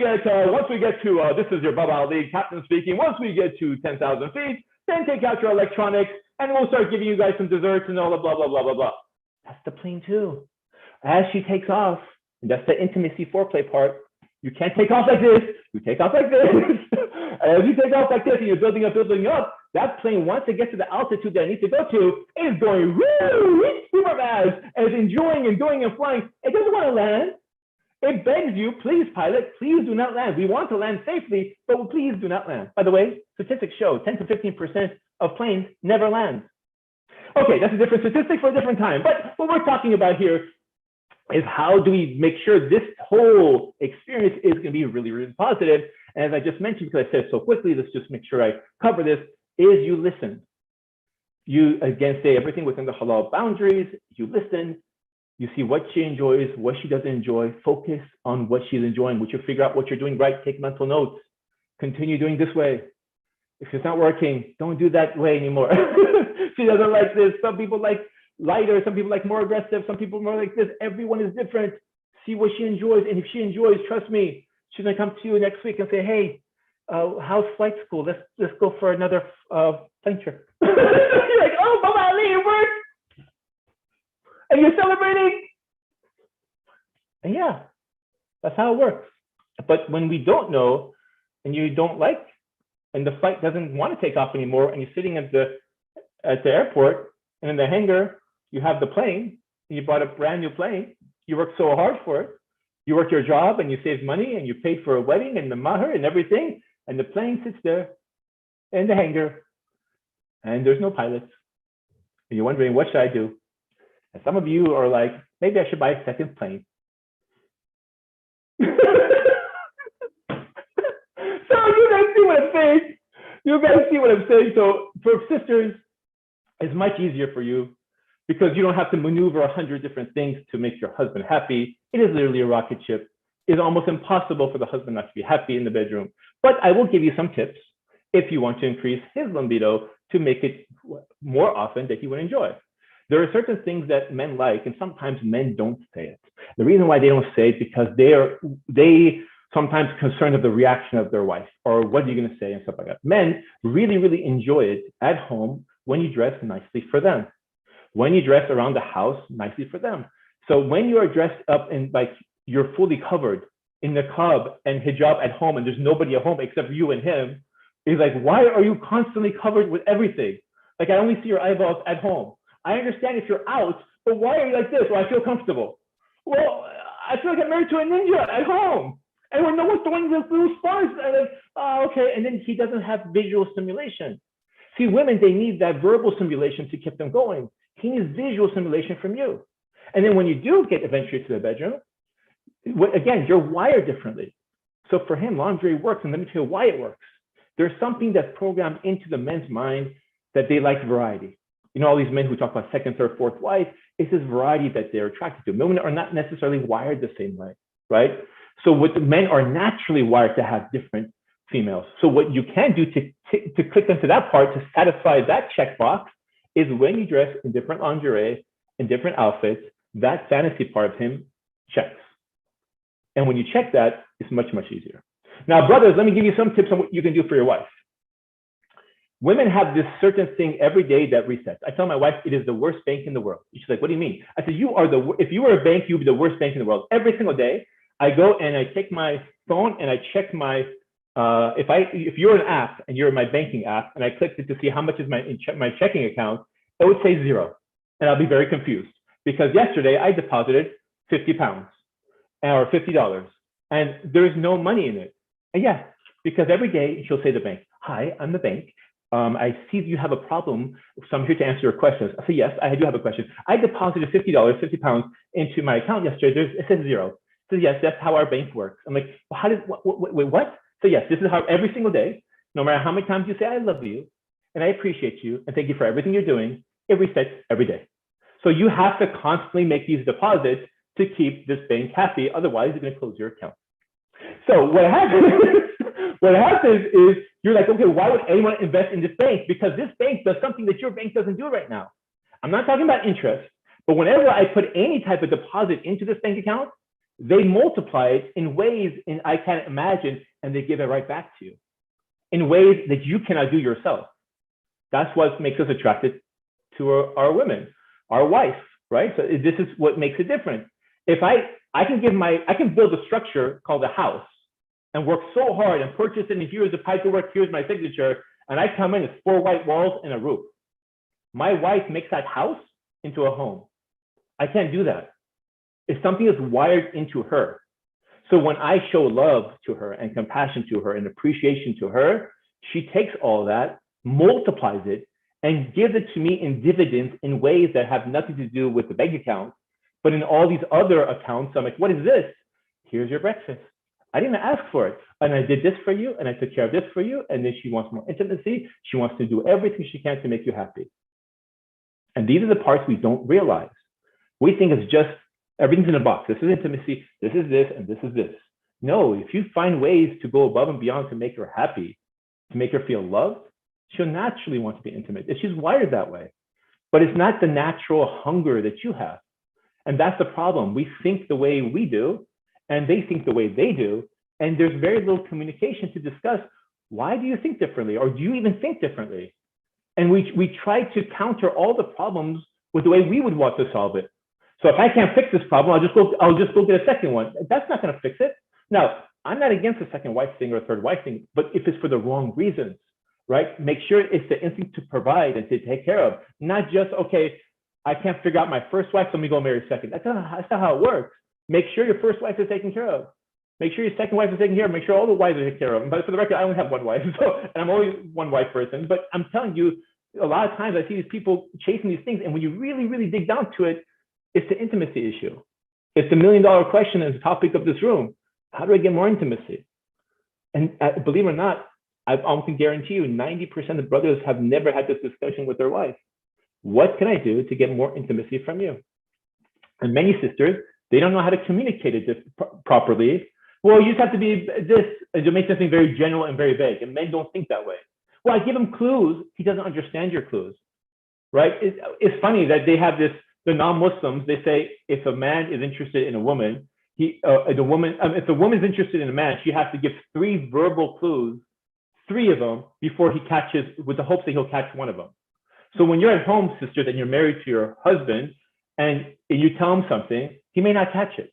get to, this is your Baba Ali, captain speaking. Once we get to 10,000 feet, then take out your electronics and we'll start giving you guys some desserts and all the blah, blah, blah, blah, blah. That's the plane too. As she takes off, and that's the intimacy foreplay part, you can't take off like this. You take off like this. As you take off like this and you're building up, that plane, once it gets to the altitude that it needs to go to, is going super fast and it's enjoying and going and flying. It doesn't want to land. It begs you, please, pilot, please do not land. We want to land safely, but please do not land. By the way, statistics show 10 to 15% of planes never land. Okay, that's a different statistic for a different time. But what we're talking about here is how do we make sure this whole experience is going to be really, really positive. And as I just mentioned, because I said it so quickly, let's just make sure I cover this, is you listen. You, again, say everything within the halal boundaries. You listen. You see what she enjoys, what she doesn't enjoy. Focus on what she's enjoying. Once you figure out what you're doing right, take mental notes. Continue doing this way. If it's not working, don't do that way anymore. She doesn't like this. Some people like lighter. Some people like more aggressive. Some people more like this. Everyone is different. See what she enjoys. And if she enjoys, trust me, she's going to come to you next week and say, hey, how's flight school? Let's go for another plane trip. You're like, oh, Baba Ali, it worked. And you're celebrating. And yeah, that's how it works. But when we don't know and you don't like, and the flight doesn't want to take off anymore, and you're sitting at the airport and in the hangar, you have the plane, and you bought a brand new plane. You worked so hard for it. You worked your job and you saved money and you paid for a wedding and the mahr and everything. And the plane sits there in the hangar and there's no pilots. And you're wondering, what should I do? And some of you are like, maybe I should buy a second plane. So you guys see what I'm saying? You guys see what I'm saying? So for sisters, it's much easier for you because you don't have to maneuver 100 different things to make your husband happy. It is literally a rocket ship. It's almost impossible for the husband not to be happy in the bedroom. But I will give you some tips if you want to increase his libido to make it more often that he would enjoy. There are certain things that men like, and sometimes men don't say it. The reason why they don't say it because they sometimes concerned of the reaction of their wife or what are you going to say and stuff like that. Men really, really enjoy it at home when you dress nicely for them, when you dress around the house nicely for them. So when you are dressed up and like you're fully covered in the club and hijab at home and there's nobody at home except you and him, it's like, why are you constantly covered with everything? Like I only see your eyeballs at home. I understand if you're out, but why are you like this? Well, I feel comfortable. Well, I feel like I'm married to a ninja at home. And when no one's throwing those little sparks, I'm like, oh, okay. And then he doesn't have visual stimulation. See, women, they need that verbal stimulation to keep them going. He needs visual stimulation from you. And then when you do get eventually to the bedroom, again, you're wired differently. So for him, lingerie works. And let me tell you why it works. There's something that's programmed into the men's mind that they like variety. You know, all these men who talk about second, third, fourth wife, it's this variety that they're attracted to. Women are not necessarily wired the same way, right? So what the men are naturally wired to have different females. So what you can do to click into that part to satisfy that checkbox is when you dress in different lingerie, in different outfits, that fantasy part of him checks. And when you check that, it's much, much easier. Now, brothers, let me give you some tips on what you can do for your wife. Women have this certain thing every day that resets. I tell my wife, it is the worst bank in the world. She's like, what do you mean? I said, if you were a bank, you'd be the worst bank in the world. Every single day, I go and I take my phone and I check my, if you're an app and you're my banking app and I clicked it to see how much is my checking account, it would say 0. And I'll be very confused because yesterday I deposited 50 pounds or $50 and there's no money in it. And yeah, because every day she'll say to the bank, hi, I'm the bank. I see you have a problem, so I'm here to answer your questions. I say, yes, I do have a question. I deposited $50, 50 pounds into my account yesterday. It says 0. So yes, that's how our bank works. I'm like, well, how did, wait, what? So yes, this is how every single day, no matter how many times you say, I love you, and I appreciate you, and thank you for everything you're doing, it resets every day. So you have to constantly make these deposits to keep this bank happy. Otherwise, you're going to close your account. So what happens is you're like, okay, why would anyone invest in this bank? Because this bank does something that your bank doesn't do right now. I'm not talking about interest, but whenever I put any type of deposit into this bank account, they multiply it in ways I can't imagine, and they give it right back to you in ways that you cannot do yourself. That's what makes us attracted to our women, our wife, right? So this is what makes it different. If I can build a structure called a house and work so hard and purchase it, and here's the paperwork, here's my signature, and I come in, it's 4 white walls and a roof. My wife makes that house into a home. I can't do that. It's something that's wired into her. So when I show love to her and compassion to her and appreciation to her, she takes all that, multiplies it, and gives it to me in dividends in ways that have nothing to do with the bank account. But in all these other accounts, I'm like, what is this? Here's your breakfast. I didn't ask for it. And I did this for you, and I took care of this for you. And then she wants more intimacy. She wants to do everything she can to make you happy. And these are the parts we don't realize. We think it's just everything's in a box. This is intimacy, this is this, and this is this. No, if you find ways to go above and beyond to make her happy, to make her feel loved, she'll naturally want to be intimate. She's wired that way. But it's not the natural hunger that you have. And that's the problem. We think the way we do, and they think the way they do, and there's very little communication to discuss, why do you think differently? Or do you even think differently? And we try to counter all the problems with the way we would want to solve it. So if I can't fix this problem, I'll just go get a second one. That's not going to fix it. Now, I'm not against a second wife thing or a third wife thing, but if it's for the wrong reasons, right? Make sure it's the instinct to provide and to take care of, not just, okay, I can't figure out my first wife, so let me go marry a second. That's not how it works. Make sure your first wife is taken care of. Make sure your second wife is taken care of. Make sure all the wives are taken care of. But for the record, I only have one wife, and I'm only one wife person. But I'm telling you, a lot of times I see these people chasing these things, and when you really, really dig down to it, it's the intimacy issue. It's the $1 million question and the topic of this room. How do I get more intimacy? And believe it or not, I can guarantee you 90% of brothers have never had this discussion with their wife. What can I do to get more intimacy from you? And many sisters, they don't know how to communicate it properly. Well, you just have to be this, and to make something very general and very vague. And men don't think that way. Well, I give him clues. He doesn't understand your clues, right? It's funny that they have this, the non-Muslims, they say if a man is interested in a woman, if a woman is interested in a man, she has to give 3 verbal clues, 3 of them, before he catches, with the hopes that he'll catch one of them. So when you're at home, sisters, and you're married to your husband, and you tell him something, he may not catch it.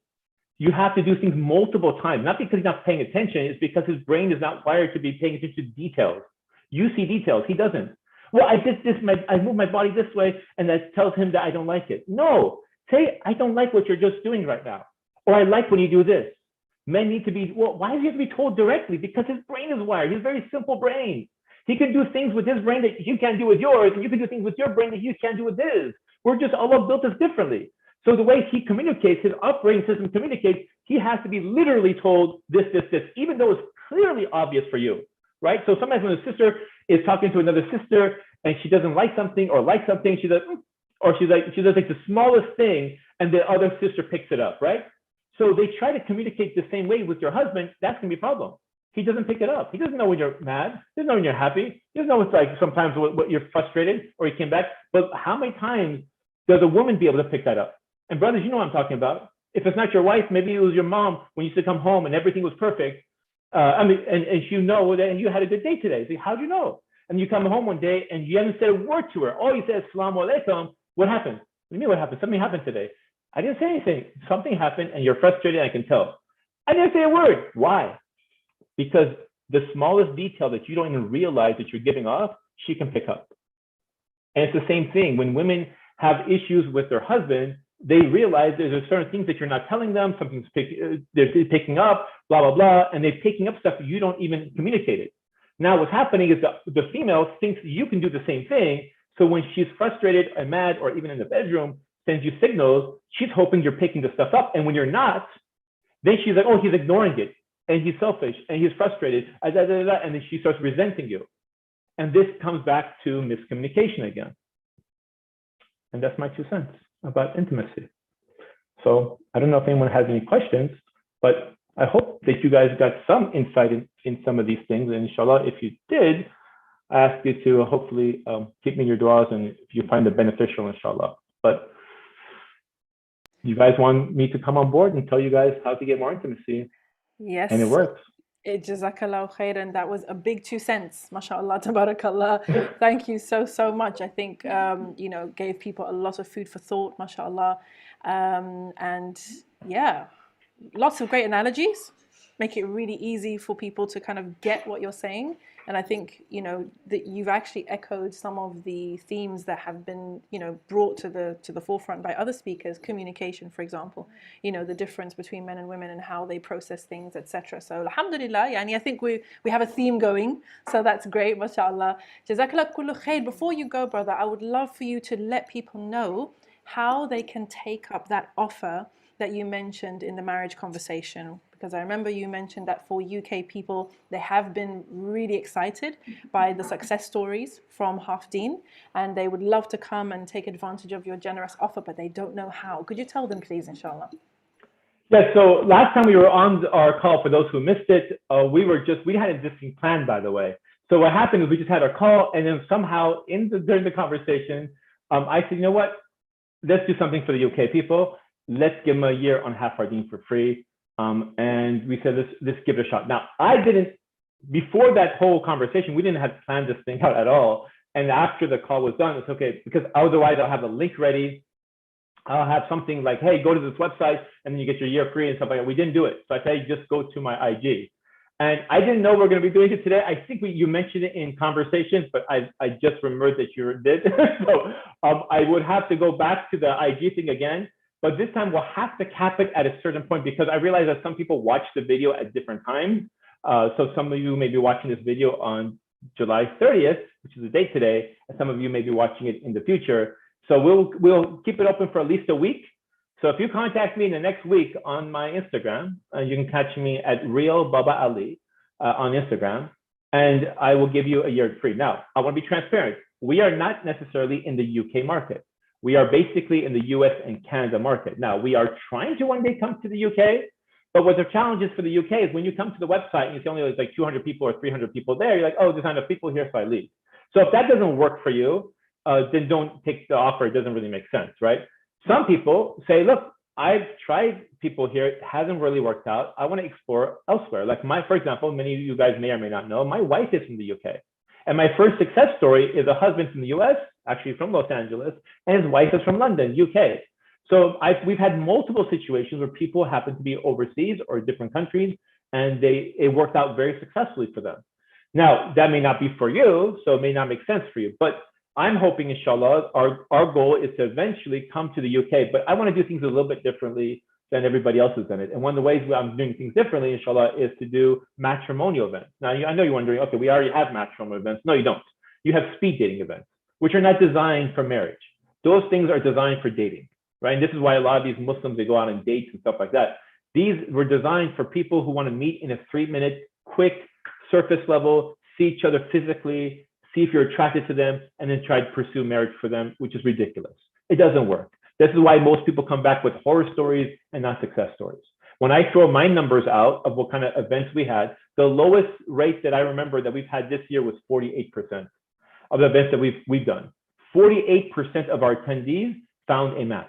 You have to do things multiple times, not because he's not paying attention, it's because his brain is not wired to be paying attention to details. You see details, he doesn't. Well, I did this, I moved my body this way, and that tells him that I don't like it. No, say, I don't like what you're just doing right now. Or I like when you do this. Men need to be, well, why does he have to be told directly? Because his brain is wired. He's a very simple brain. He can do things with his brain that you can't do with yours, and you can do things with your brain that you can't do with his. We're just all built us differently. So the way he communicates, his operating system communicates, he has to be literally told this, even though it's clearly obvious for you, right? So sometimes when a sister is talking to another sister and she doesn't like something or like something, she does like the smallest thing, and the other sister picks it up, right? So they try to communicate the same way with your husband. That's gonna be a problem. he doesn't pick it up. He doesn't know when you're mad. He doesn't know when you're happy. He doesn't know it's like sometimes what you're frustrated or you came back. But how many times does a woman be able to pick that up? And brothers, you know what I'm talking about. If it's not your wife, maybe it was your mom when you used to come home and everything was perfect. And you know that you had a good day today. So how'd you know? And you come home one day and you haven't said a word to her. All you said, Assalamu alaikum. What happened? What do you mean what happened? Something happened today. I didn't say anything. Something happened and you're frustrated, I can tell. I didn't say a word. Why? Because the smallest detail that you don't even realize that you're giving off, she can pick up. And it's the same thing. When women have issues with their husband, they realize there's certain things that you're not telling them, they're picking up, blah, blah, blah, and they're picking up stuff you don't even communicate it. Now what's happening is the female thinks you can do the same thing. So when she's frustrated and mad, or even in the bedroom, sends you signals, she's hoping you're picking the stuff up. And when you're not, then she's like, oh, he's ignoring it. And he's selfish and he's frustrated, and then she starts resenting you. And this comes back to miscommunication again. And that's my 2 cents about intimacy. So I don't know if anyone has any questions, but I hope that you guys got some insight in some of these things. And inshallah, if you did, I ask you to hopefully keep me in your du'as, and if you find it beneficial, inshallah. But you guys want me to come on board and tell you guys how to get more intimacy? Yes. And it works. jazakAllahu khairan. That was a big 2 cents. MashaAllah, tabarakallah. Thank you so much. I think, gave people a lot of food for thought, MashaAllah. And yeah, lots of great analogies. Make it really easy for people to kind of get what you're saying. And I think, that you've actually echoed some of the themes that have been, brought to the forefront by other speakers. Communication, for example, the difference between men and women and how they process things, etc. So alhamdulillah, I think we have a theme going. So that's great, mashallah. Jazakallah kullu khair. Before you go, brother, I would love for you to let people know how they can take up that offer that you mentioned in the marriage conversation, because I remember you mentioned that for UK people, they have been really excited by the success stories from Hafdeen, and they would love to come and take advantage of your generous offer, but they don't know how. Could you tell them, please, inshallah? Yeah, so last time we were on our call, for those who missed it, we had an existing plan, by the way. So what happened is we just had our call, and then somehow during the conversation, I said, you know what, let's do something for the UK people. Let's give them a year on Hafdeen for free. And we said, let's give it a shot. Now, before that whole conversation, we didn't have planned this thing out at all. And after the call was done, it's okay, because otherwise I'll have a link ready. I'll have something like, hey, go to this website and then you get your year free and stuff like that. We didn't do it. So I said, just go to my IG. And I didn't know we're going to be doing it today. I think you mentioned it in conversations, but I just remembered that you did. So I would have to go back to the IG thing again. But this time we'll have to cap it at a certain point, because I realize that some people watch the video at different times. So some of you may be watching this video on July 30th, which is the date today, and some of you may be watching it in the future. So we'll keep it open for at least a week. So if you contact me in the next week on my Instagram, you can catch me at Real Baba Ali on Instagram, and I will give you a year free. Now, I want to be transparent. We are not necessarily in the UK market. We are basically in the US and Canada market. Now, we are trying to one day come to the UK, but what the challenge is for the UK is when you come to the website and you see only like 200 people or 300 people there, you're like, oh, there's not enough people here, so I leave. So if that doesn't work for you, then don't take the offer. It doesn't really make sense, right? Some people say, look, I've tried people here. It hasn't really worked out. I want to explore elsewhere. Like for example, many of you guys may or may not know, my wife is from the UK. And my first success story is a husband from the US, actually from Los Angeles, and his wife is from London, UK. So we've had multiple situations where people happen to be overseas or different countries, and it worked out very successfully for them. Now, that may not be for you, so it may not make sense for you, but I'm hoping, inshallah, our goal is to eventually come to the UK, but I want to do things a little bit differently than everybody else has done it. And one of the ways I'm doing things differently, inshallah, is to do matrimonial events. Now, I know you're wondering, okay, we already have matrimonial events. No, you don't. You have speed dating events, which are not designed for marriage. Those things are designed for dating, right? And this is why a lot of these Muslims, they go out on dates and stuff like that. These were designed for people who want to meet in a 3-minute, quick, surface level, see each other physically, see if you're attracted to them, and then try to pursue marriage for them, which is ridiculous. It doesn't work. This is why most people come back with horror stories and not success stories. When I throw my numbers out of what kind of events we had, the lowest rate that I remember that we've had this year was 48% of the events that we've done. 48% of our attendees found a match.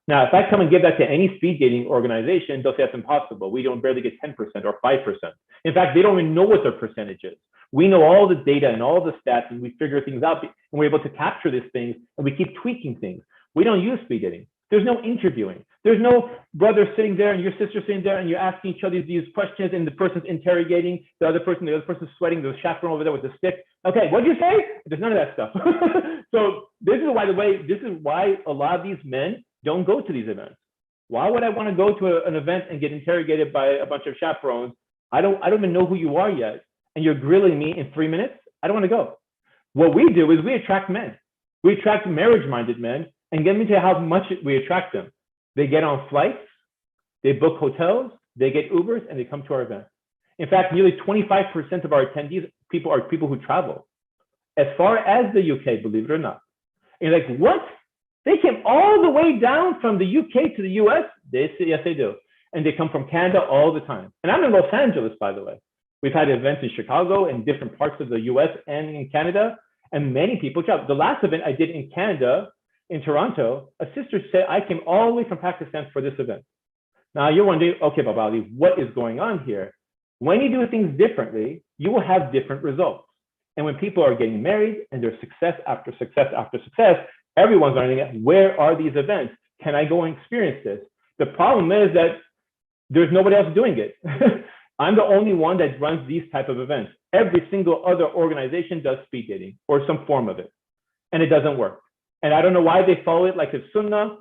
Now, if I come and give that to any speed dating organization, they'll say that's impossible. We don't barely get 10% or 5%. In fact, they don't even know what their percentage is. We know all the data and all the stats, and we figure things out, and we're able to capture these things, and we keep tweaking things. We don't use speed dating. There's no interviewing. There's no brother sitting there and your sister sitting there, and you're asking each other these questions, and the person's interrogating the other person's sweating, the chaperone over there with the stick. Okay, what'd you say? There's none of that stuff. So this is why a lot of these men don't go to these events. Why would I want to go to an event and get interrogated by a bunch of chaperones? I don't even know who you are yet, and you're grilling me in 3 minutes? I don't want to go. What we do is we attract men. We attract marriage-minded men, and get into how much we attract them. They get on flights, they book hotels, they get Ubers, and they come to our event. In fact, nearly 25% of our attendees are people who travel as far as the UK, believe it or not. And you're like, what? They came all the way down from the UK to the US? They say, yes, they do. And they come from Canada all the time. And I'm in Los Angeles, by the way. We've had events in Chicago and different parts of the US and in Canada, and many people travel. The last event I did in Canada, in Toronto, a sister said, I came all the way from Pakistan for this event. Now you're wondering, okay, Baba Ali, what is going on here? When you do things differently, you will have different results. And when people are getting married and there's success after success after success, everyone's learning, where are these events? Can I go and experience this? The problem is that there's nobody else doing it. I'm the only one that runs these type of events. Every single other organization does speed dating or some form of it, and it doesn't work. And I don't know why they follow it like it's sunnah,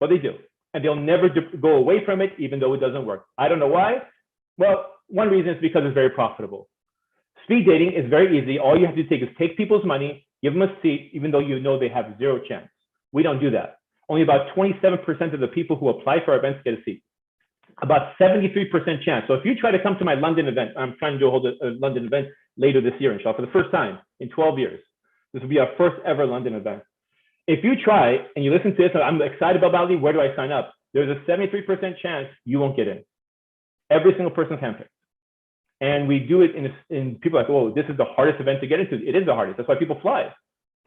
but they do. And they'll never go away from it, even though it doesn't work. I don't know why. Well, one reason is because it's very profitable. Speed dating is very easy. All you have to take people's money, give them a seat, even though you know they have zero chance. We don't do that. Only about 27% of the people who apply for our events get a seat. About 73% chance. So if you try to come to my London event, I'm trying to hold a London event later this year, inshallah, for the first time in 12 years. This will be our first ever London event. If you try and you listen to this, I'm excited about Bali, where do I sign up? There's a 73% chance you won't get in. Every single person's handpicked. And we do it in people are like, oh, this is the hardest event to get into. It is the hardest. That's why people fly.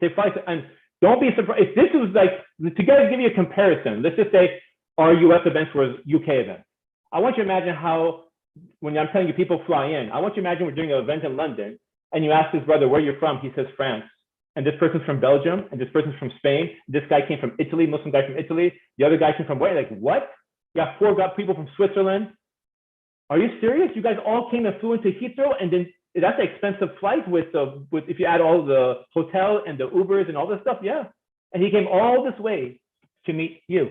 They fly and don't be surprised. If this was like, to give you a comparison, let's just say our US events was UK events. I want you to imagine how, when I'm telling you people fly in, I want you to imagine we're doing an event in London and you ask this brother, where you're from? He says, France. And this person's from Belgium, and this person's from Spain. This guy came from Italy, Muslim guy from Italy. The other guy came from where? Like, what? You got four people from Switzerland. Are you serious? You guys all came and flew into Heathrow, and then that's an expensive flight with if you add all the hotel and the Ubers and all this stuff, yeah. And he came all this way to meet you.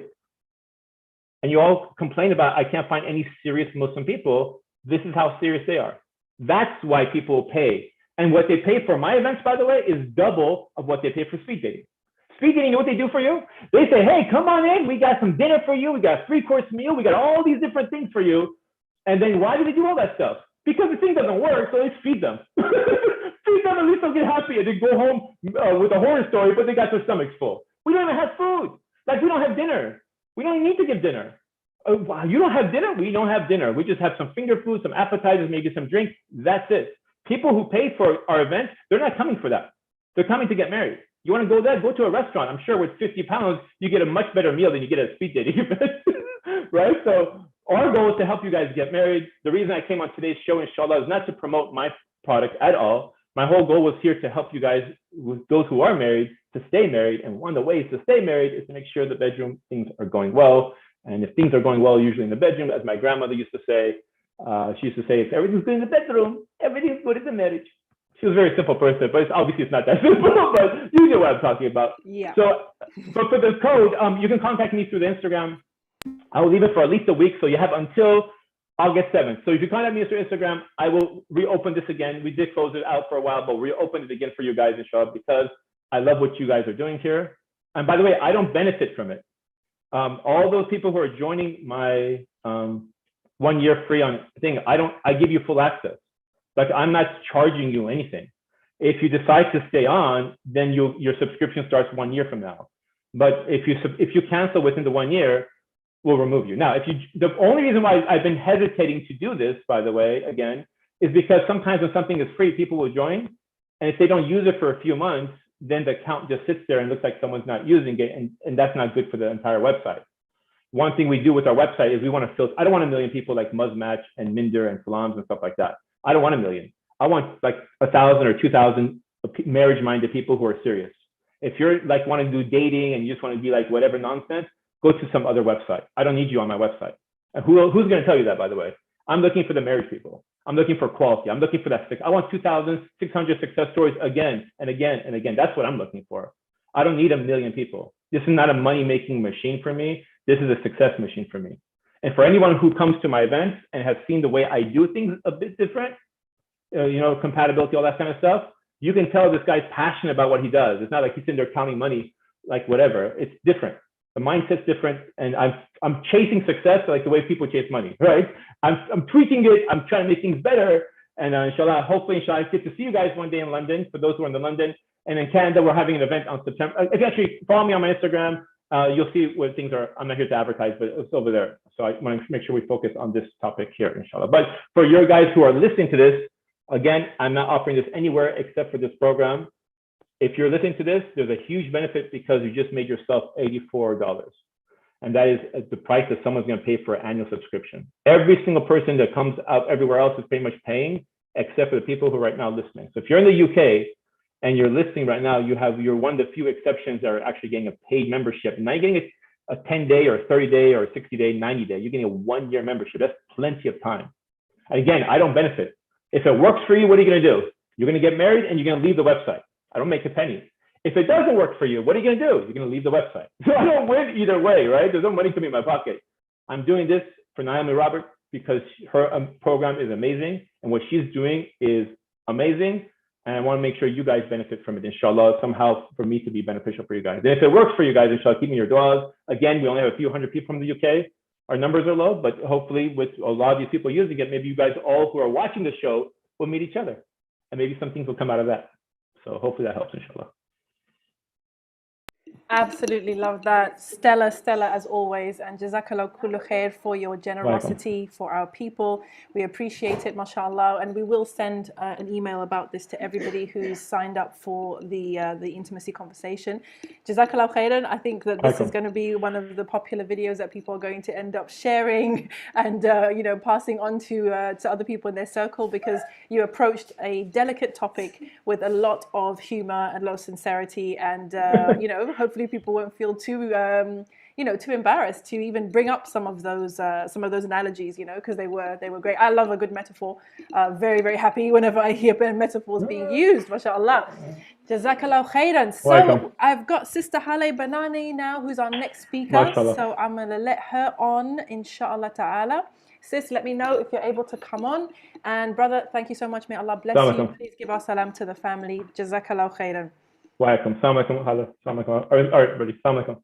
And you all complain about, I can't find any serious Muslim people. This is how serious they are. That's why people pay. And what they pay for my events, by the way, is double of what they pay for speed dating. Speed dating, you know what they do for you? They say, hey, come on in. We got some dinner for you. We got a 3-course meal. We got all these different things for you. And then why do they do all that stuff? Because the thing doesn't work, so let's feed them. Feed them, at least they'll get happy. And they go home with a horror story, but they got their stomachs full. We don't even have food. Like, we don't have dinner. We don't need to give dinner. Wow, you don't have dinner? We don't have dinner. We just have some finger food, some appetizers, maybe some drink. That's it. People who pay for our events, they're not coming for that. They're coming to get married. You want to go there? Go to a restaurant. I'm sure with 50 pounds, you get a much better meal than you get at a speed dating event, right? So our goal is to help you guys get married. The reason I came on today's show, inshallah, is not to promote my product at all. My whole goal was here to help you guys, with those who are married, to stay married. And one of the ways to stay married is to make sure the bedroom things are going well. And if things are going well, usually in the bedroom, as my grandmother used to say, she used to say, if everything's good in the bedroom, everything's good in the marriage. She was a very simple person, but obviously it's not that simple, but you know what I'm talking about. Yeah. So, but for the code, you can contact me through the Instagram. I will leave it for at least a week, so you have until August 7th. So if you contact me through Instagram, I will reopen this again. We did close it out for a while, but reopen it again for you guys, inshallah, because I love what you guys are doing here. And by the way, I don't benefit from it. All those people who are joining my 1 year free on thing, I give you full access. Like, I'm not charging you anything. If you decide to stay on, then your subscription starts 1 year from now. But if you cancel within the 1 year, will remove you. Now, the only reason why I've been hesitating to do this, by the way, again, is because sometimes when something is free, people will join, and if they don't use it for a few months, then the account just sits there and looks like someone's not using it, and that's not good for the entire website. One thing we do with our website is we want to filter. I don't want a million people like Muzzmatch and Minder and Salams and stuff like that. I don't want a million. I want like 1,000 or 2,000 marriage-minded people who are serious. If you're like wanting to do dating and you just want to be like whatever nonsense, go to some other website. I don't need you on my website. And who's going to tell you that, by the way? I'm looking for the marriage people. I'm looking for quality. I'm looking for that. I want 2,600 success stories again and again and again. That's what I'm looking for. I don't need a million people. This is not a money-making machine for me. This is a success machine for me. And for anyone who comes to my events and has seen the way I do things a bit different, compatibility, all that kind of stuff, you can tell this guy's passionate about what he does. It's not like he's sitting there counting money, like whatever. It's different. The mindset's different, and I'm chasing success like the way people chase money, right? I'm tweaking it. I'm trying to make things better, and inshallah, hopefully, inshallah, I get to see you guys one day in London. For those who are in London, and in Canada, we're having an event on September. If you actually follow me on my Instagram, you'll see what things are. I'm not here to advertise, but it's over there. So I want to make sure we focus on this topic here, inshallah. But for your guys who are listening to this, again, I'm not offering this anywhere except for this program. If you're listening to this, there's a huge benefit because you just made yourself $84. And that is the price that someone's going to pay for an annual subscription. Every single person that comes out everywhere else is pretty much paying, except for the people who are right now listening. So if you're in the UK and you're listening right now, you're one of the few exceptions that are actually getting a paid membership. And now you're getting a 10-day or 30-day or 60-day, 90-day. You're getting a 1-year membership. That's plenty of time. And again, I don't benefit. If it works for you, what are you going to do? You're going to get married and you're going to leave the website. I don't make a penny. If it doesn't work for you, what are you going to do? You're going to leave the website. So I don't win either way, right? There's no money coming in my pocket. I'm doing this for Naomi Robert because her program is amazing and what she's doing is amazing. And I want to make sure you guys benefit from it, inshallah, somehow for me to be beneficial for you guys. And if it works for you guys, inshallah, keep me your du'as. Again, we only have a few hundred people from the UK. Our numbers are low, but hopefully with a lot of these people using it, maybe you guys all who are watching the show will meet each other. And maybe some things will come out of that. So hopefully that helps, inshallah. Absolutely love that. Stella, as always. And jazakAllahu kullu khair for your generosity for our people. We appreciate it, mashallah. And we will send an email about this to everybody who's signed up for the intimacy conversation. JazakAllahu khairan. I think that this is going to be one of the popular videos that people are going to end up sharing and passing on to other people in their circle, because you approached a delicate topic with a lot of humor and a lot of sincerity, and hopefully people won't feel too too embarrassed to even bring up some of those analogies, because they were great. I love a good metaphor. Very, very happy whenever I hear metaphors being used, mashallah. Jazakallahu khairan. So I've got Sister Haleh Banani now, who's our next speaker. Mashallah. So I'm going to let her on, inshallah ta'ala. Sis, let me know if you're able to come on. And brother, thank you so much. May Allah bless you. Please give our salam to the family. Jazakallahu khairan. Wa alaikum. Assalamu alaikum. Haleh. Assalamu alaikum. All right, buddy. Assalamu alaikum.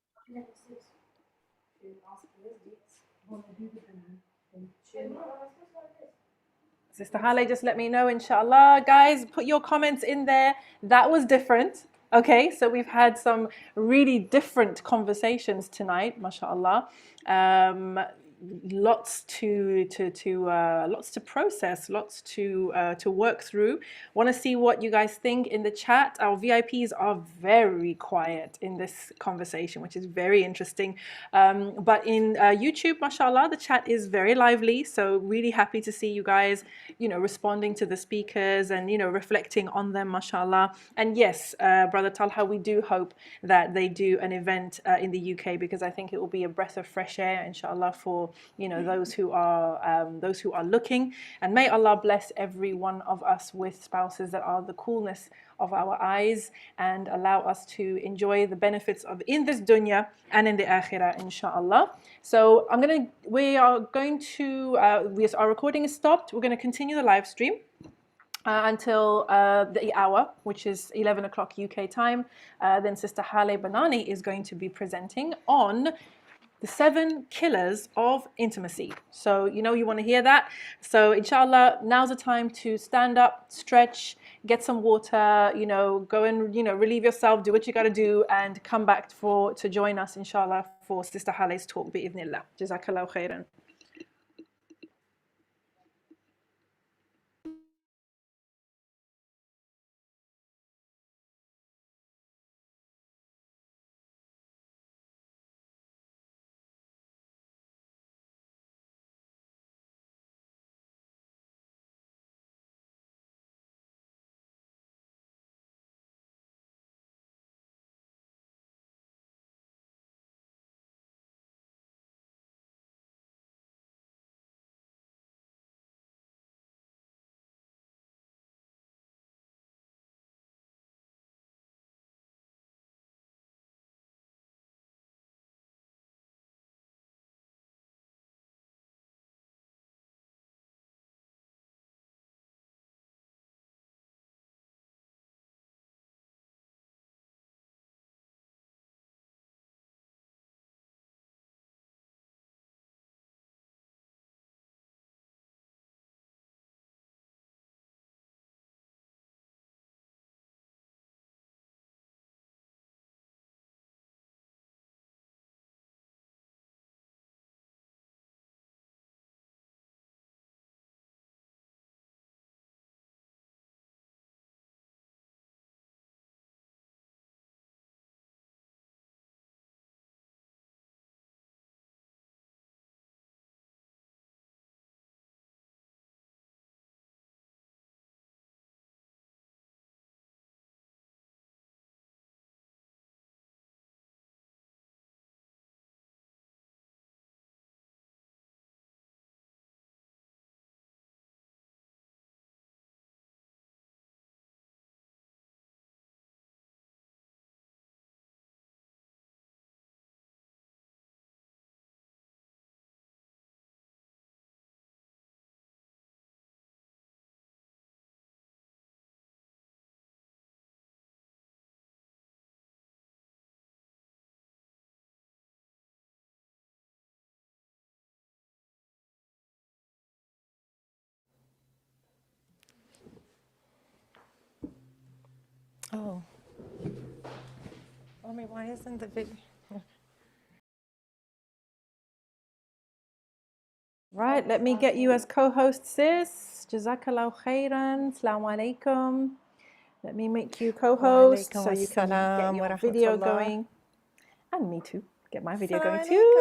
Sister Haleh, just let me know, inshallah. Guys, put your comments in there. That was different. Okay, so we've had some really different conversations tonight, mashallah. Lots to process, lots to work through. Want to see what you guys think in the chat. Our VIPs are very quiet in this conversation, which is very interesting. But in YouTube, mashallah, the chat is very lively. So really happy to see you guys, responding to the speakers and reflecting on them, mashallah. And yes, Brother Talha, we do hope that they do an event in the UK, because I think it will be a breath of fresh air, inshallah, for those who are looking. And may Allah bless every one of us with spouses that are the coolness of our eyes, and allow us to enjoy the benefits of in this dunya and in the akhirah, inshallah. So our recording is stopped. We're going to continue the live stream until the hour, which is 11 o'clock UK time. Then Sister Haleh Banani is going to be presenting on the 7 killers of intimacy. So, you want to hear that. So, inshallah, now's the time to stand up, stretch, get some water, go and, relieve yourself, do what you got to do, and come back to join us, inshallah, for Sister Haleh's talk, bi'idhnillah. Jazakallahu khairan. Oh. I mean, why isn't the video? Right, let me get you as co-host, sis. Jazakallahu khairan. Assalamu alaikum. Let me make you co-host so you can get your video going. And me too. Get my video going too.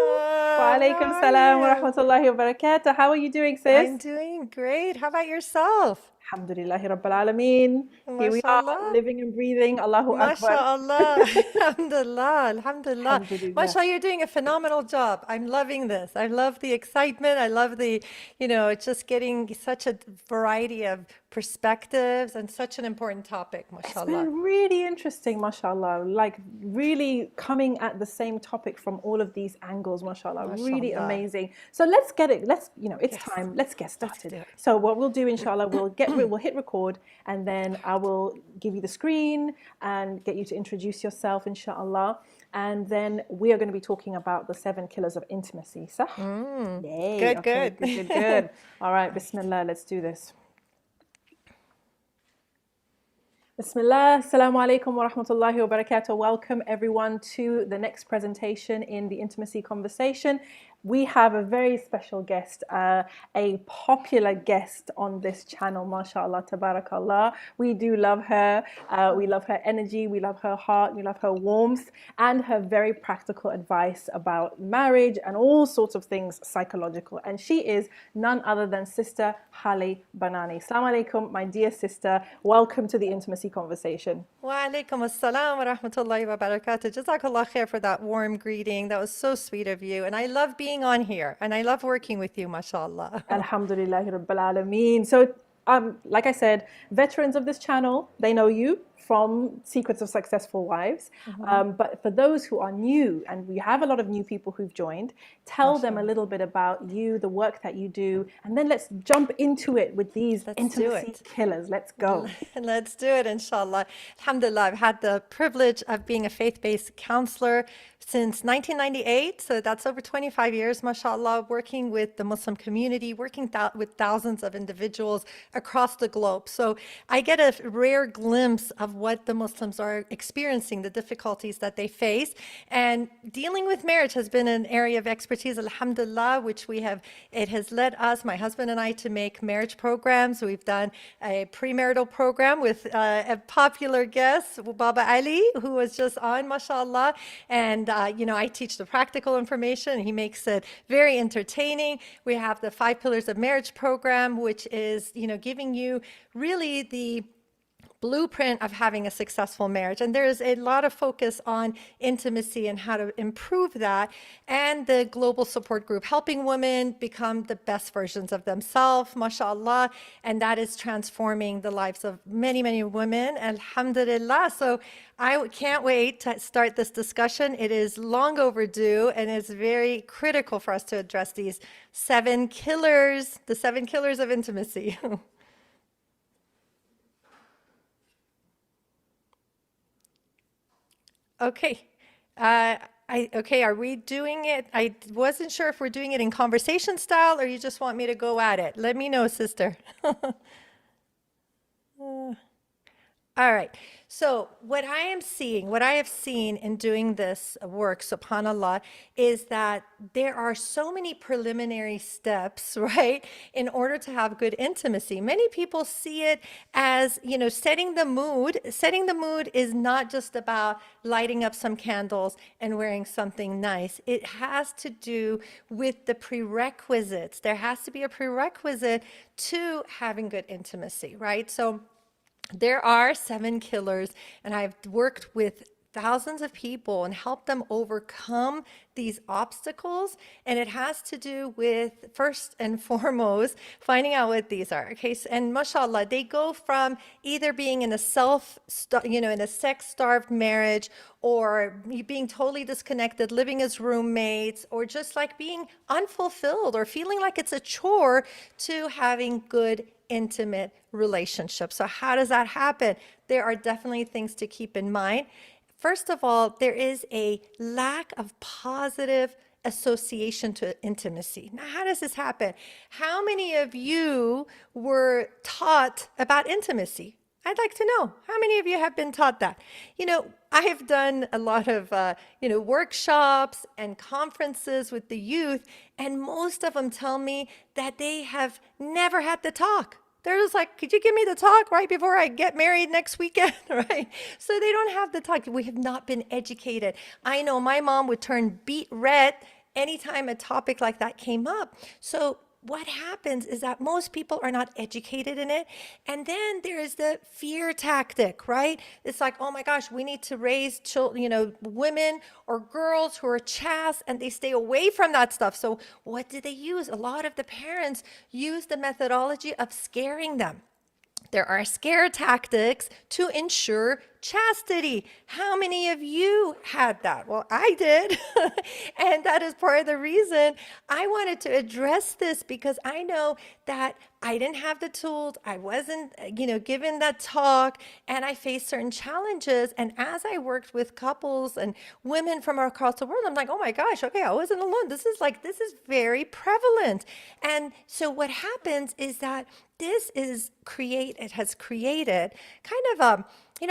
Wa alaikum salam wa rahmatullahi wa barakatuh. How are you doing, sis? I'm doing great. How about yourself? Alhamdulillahi Rabbil Alameen. Here we are, living and breathing. Allahu Akbar. MashaAllah. Alhamdulillah. Alhamdulillah. Alhamdulillah. MashaAllah, you're doing a phenomenal job. I'm loving this. I love the excitement. I love the, it's just getting such a variety of perspectives and such an important topic, It's MashaAllah. been really interesting, mashallah. Like really coming at the same topic from all of these angles, mashallah. Really MashaAllah. amazing. So let's get it. It's Yes. time. Let's get started. do it. So what we'll do, inshallah, we'll hit record, and then I will give you the screen and get you to introduce yourself, inshallah. And then we are going to be talking about the 7 killers of intimacy. Sah? Yay. Good, Okay, good. good. All right, Bismillah. Let's do this. Bismillah, assalamu alaikum wa rahmatullahi wa barakatuh. Welcome everyone to the next presentation in the Intimacy Conversation. We have a very special guest, a popular guest on this channel, mashallah, tabarakallah. We do love her. We love her energy, we love her heart, we love her warmth, and her very practical advice about marriage and all sorts of things psychological. And she is none other than Sister Haleh Banani. Assalamu alaikum, my dear sister. Welcome to the Intimacy Conversation. Wa alaikum assalam wa rahmatullahi wa barakatuh. Jazakallah khair for that warm greeting. That was so sweet of you. And I love being on here. And I love working with you, mashallah. Alhamdulillahi Rabbil Alameen. So, like I said, veterans of this channel, they know you. from Secrets of Successful Wives. But for those who are new, and we have a lot of new people who've joined, tell them a little bit about you, the work that you do, and then let's jump into it with these intimacy killers. Let's go. Let's do it, inshallah. Alhamdulillah, I've had the privilege of being a faith-based counselor since 1998. So that's over 25 years, mashallah, working with the Muslim community, working with thousands of individuals across the globe. So I get a rare glimpse of what the Muslims are experiencing, the difficulties that they face. And dealing with marriage has been an area of expertise, alhamdulillah, which it has led us, my husband and I, to make marriage programs. We've done a premarital program with a popular guest, Baba Ali, who was just on, mashallah. And, I teach the practical information. He makes it very entertaining. We have the 5 Pillars of Marriage program, which is, giving you really the blueprint of having a successful marriage. And there is a lot of focus on intimacy and how to improve that. And the global support group, helping women become the best versions of themselves, mashallah. And that is transforming the lives of many, many women, alhamdulillah. So I can't wait to start this discussion. It is long overdue, and it's very critical for us to address these 7 killers, the 7 killers of intimacy. Okay. Are we doing it? I wasn't sure if we're doing it in conversation style or you just want me to go at it. Let me know, sister. All right. So what I have seen in doing this work, subhanAllah, is that there are so many preliminary steps, right, in order to have good intimacy. Many people see it as, setting the mood. Setting the mood is not just about lighting up some candles and wearing something nice. It has to do with the prerequisites. There has to be a prerequisite to having good intimacy, right? So there are 7 killers, and I've worked with thousands of people and helped them overcome these obstacles. And it has to do with, first and foremost, finding out what these are. Okay, and mashallah, they go from either being in a sex-starved marriage, or being totally disconnected, living as roommates, or just like being unfulfilled or feeling like it's a chore, to having good intimate relationships. So how does that happen? There are definitely things to keep in mind. First of all, there is a lack of positive association to intimacy. Now, how does this happen? How many of you were taught about intimacy? I'd like to know, how many of you have been taught that? I have done a lot of, workshops and conferences with the youth, and most of them tell me that they have never had the talk. They're just like, could you give me the talk right before I get married next weekend, right? So they don't have the talk. We have not been educated. I know my mom would turn beet red anytime a topic like that came up. So what happens is that most people are not educated in it. And then there is the fear tactic, right? It's like, oh my gosh, we need to raise children, women or girls who are chaste, and they stay away from that stuff. So what do they use? A lot of the parents use the methodology of scaring them. There are scare tactics to ensure chastity. How many of you had that? Well, I did. And that is part of the reason I wanted to address this, because I know that I didn't have the tools. I wasn't, given that talk, and I faced certain challenges. And as I worked with couples and women from across the world, I'm like, oh my gosh, okay, I wasn't alone. This is very prevalent. And so what happens is that it has created kind of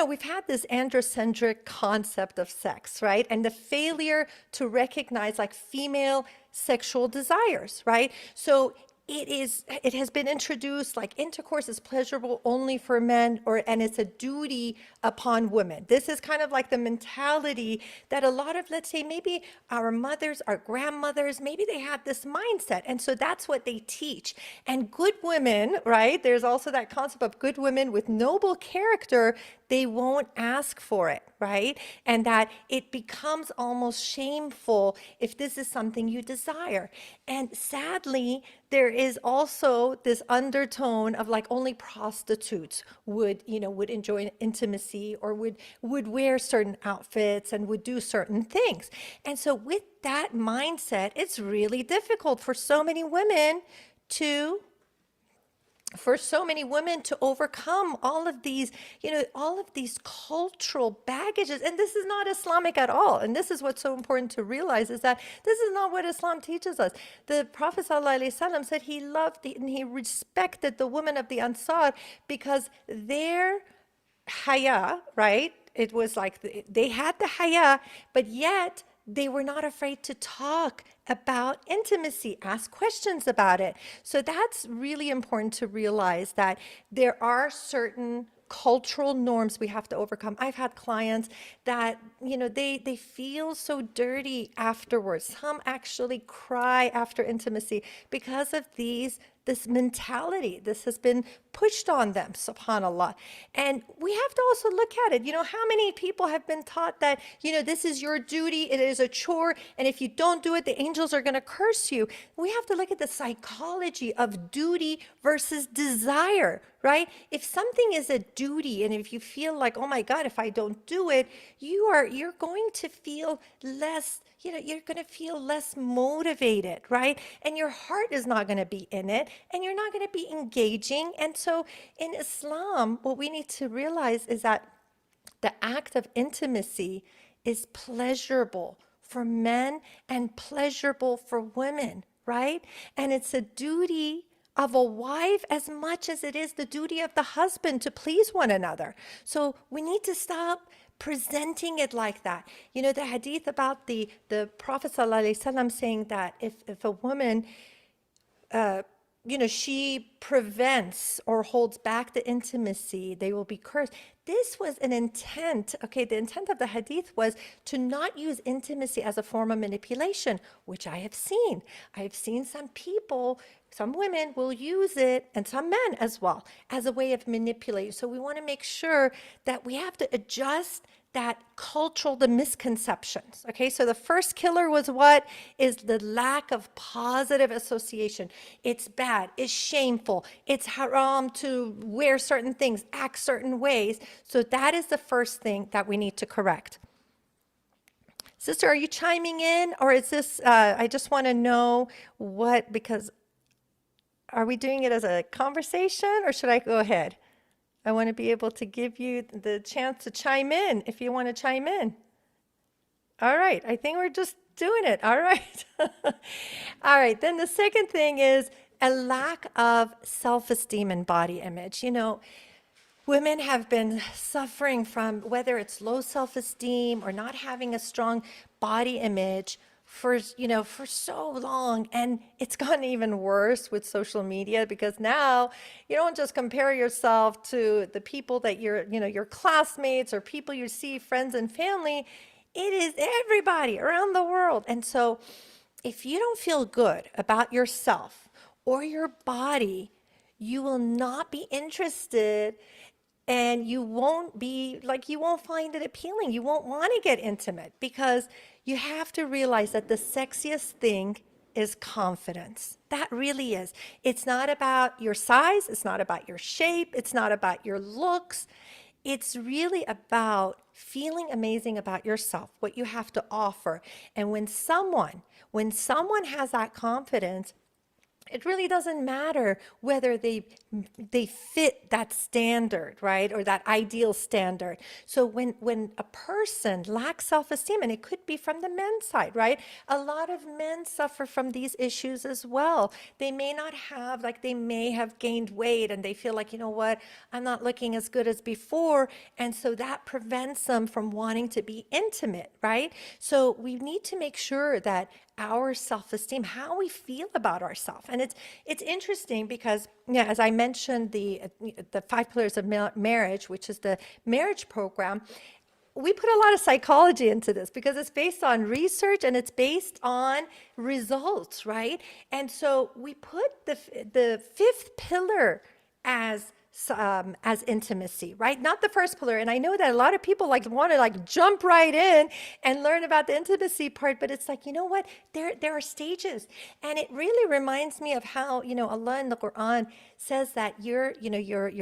we've had this androcentric concept of sex, right? And the failure to recognize like female sexual desires, right? So it has been introduced like intercourse is pleasurable only for men, and it's a duty upon women. This is kind of like the mentality that a lot of, let's say, maybe our mothers, our grandmothers, maybe they had this mindset. And so that's what they teach. And good women, right? There's also that concept of good women with noble character. They won't ask for it, right? And that it becomes almost shameful if this is something you desire. And sadly, there is also this undertone of like only prostitutes would enjoy intimacy, or would wear certain outfits and would do certain things. And so with that mindset, it's really difficult for so many women to overcome all of these, cultural baggages. And this is not Islamic at all. And this is what's so important to realize, is that this is not what Islam teaches us. The Prophet ﷺ said he loved and he respected the women of the Ansar because their haya, right? It was like they had the haya, but yet they were not afraid to talk about intimacy, ask questions about it. So that's really important to realize, that there are certain cultural norms we have to overcome. I've had clients that, they feel so dirty afterwards. Some actually cry after intimacy because of this mentality. This has been pushed on them, subhanAllah. And we have to also look at it. How many people have been taught that, this is your duty, it is a chore, and if you don't do it, the angels are going to curse you. We have to look at the psychology of duty versus desire, right? If something is a duty, and if you feel like, oh my God, if I don't do it, you're going to feel less, you're going to feel less motivated, right? And your heart is not going to be in it, and you're not going to be engaging. And so in Islam, what we need to realize is that the act of intimacy is pleasurable for men and pleasurable for women, right? And it's a duty of a wife as much as it is the duty of the husband to please one another. So we need to stop presenting it like that. The hadith about the Prophet ﷺ saying that if a woman, she prevents or holds back the intimacy, they will be cursed. This was an intent. Okay, the intent of the hadith was to not use intimacy as a form of manipulation, which I have seen. I have seen some people, some women will use it, and some men as well, as a way of manipulating. So we want to make sure that we have to adjust that the misconceptions. Okay, so the first killer was what? Is the lack of positive association. It's bad, it's shameful, it's haram to wear certain things, act certain ways. So that is the first thing that we need to correct. Sister, are you chiming in, or is this, I just want to know because are we doing it as a conversation, or should I go ahead? I want to be able to give you the chance to chime in if you want to chime in. All right, I think we're just doing it. All right. All right, then the second thing is a lack of self-esteem and body image. Women have been suffering from, whether it's low self-esteem or not having a strong body image for so long, and it's gotten even worse with social media, because now you don't just compare yourself to the people that your classmates or people you see, friends and family. It is everybody around the world. And so if you don't feel good about yourself or your body, you will not be interested, and you won't find it appealing. You won't want to get intimate, because you have to realize that the sexiest thing is confidence. That really is. It's not about your size. It's not about your shape. It's not about your looks. It's really about feeling amazing about yourself, what you have to offer. And when someone has that confidence, it really doesn't matter whether they fit that standard, right? Or that ideal standard. So when a person lacks self-esteem, and it could be from the men's side, right? A lot of men suffer from these issues as well. They may not have, they may have gained weight, and they feel like, you know what, I'm not looking as good as before. And so that prevents them from wanting to be intimate, right? So we need to make sure that our self-esteem, how we feel about ourselves. And it's interesting because, as I mentioned, the 5 pillars of marriage, which is the marriage program, we put a lot of psychology into this because it's based on research and it's based on results, right? And so we put the 5th pillar as as intimacy, right? Not the first pillar. And I know that a lot of people like want to like jump right in and learn about the intimacy part, but it's like, you know what? There are stages. And it really reminds me of how, Allah in the Quran says that your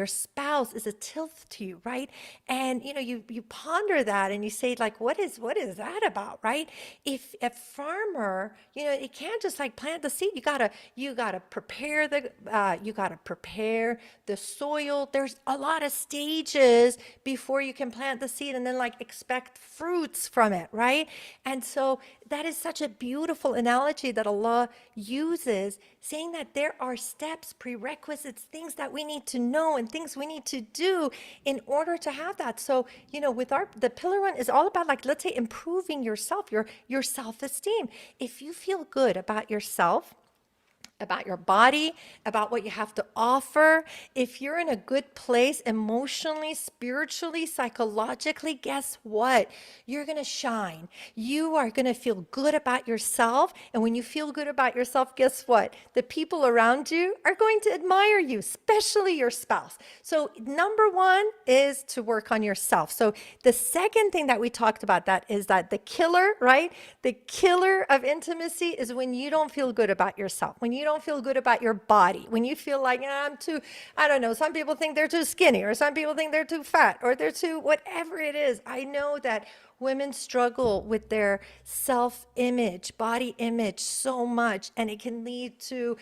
spouse is a tilth to you, right? And you ponder that and you say like, what is that about, right? If a farmer, it can't just like plant the seed. You gotta prepare the soil. There's a lot of stages before you can plant the seed and then like expect fruits from it, right? And so that is such a beautiful analogy that Allah uses, saying that there are steps, prerequisites, things that we need to know and things we need to do in order to have that. So, with the pillar one is all about like, let's say improving yourself, your self-esteem. If you feel good about yourself, about your body, about what you have to offer. If you're in a good place emotionally, spiritually, psychologically, guess what? You're going to shine. You are going to feel good about yourself. And when you feel good about yourself, guess what? The people around you are going to admire you, especially your spouse. So number one is to work on yourself. So the second thing that we talked about that is that the killer, right? The killer of intimacy is when you don't feel good about yourself, when you don't feel good about your body, when you feel like I'm too, I don't know, some people think they're too skinny or some people think they're too fat or they're too, whatever it is. I know that women struggle with their self-image, body image so much, and it can lead to,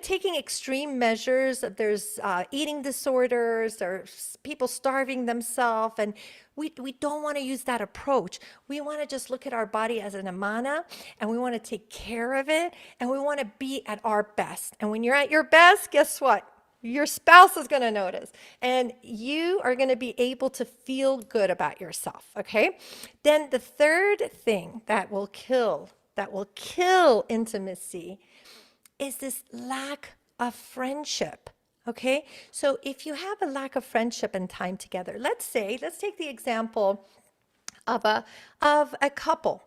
taking extreme measures. There's eating disorders, there's people starving themselves, and we don't want to use that approach. We want to just look at our body as an amana, and we want to take care of it, and we want to be at our best. And when you're at your best, guess what? Your spouse is going to notice, and you are going to be able to feel good about yourself, okay? Then the third thing that will kill intimacy is this lack of friendship. Okay, so if you have a lack of friendship and time together, let's take the example of a couple.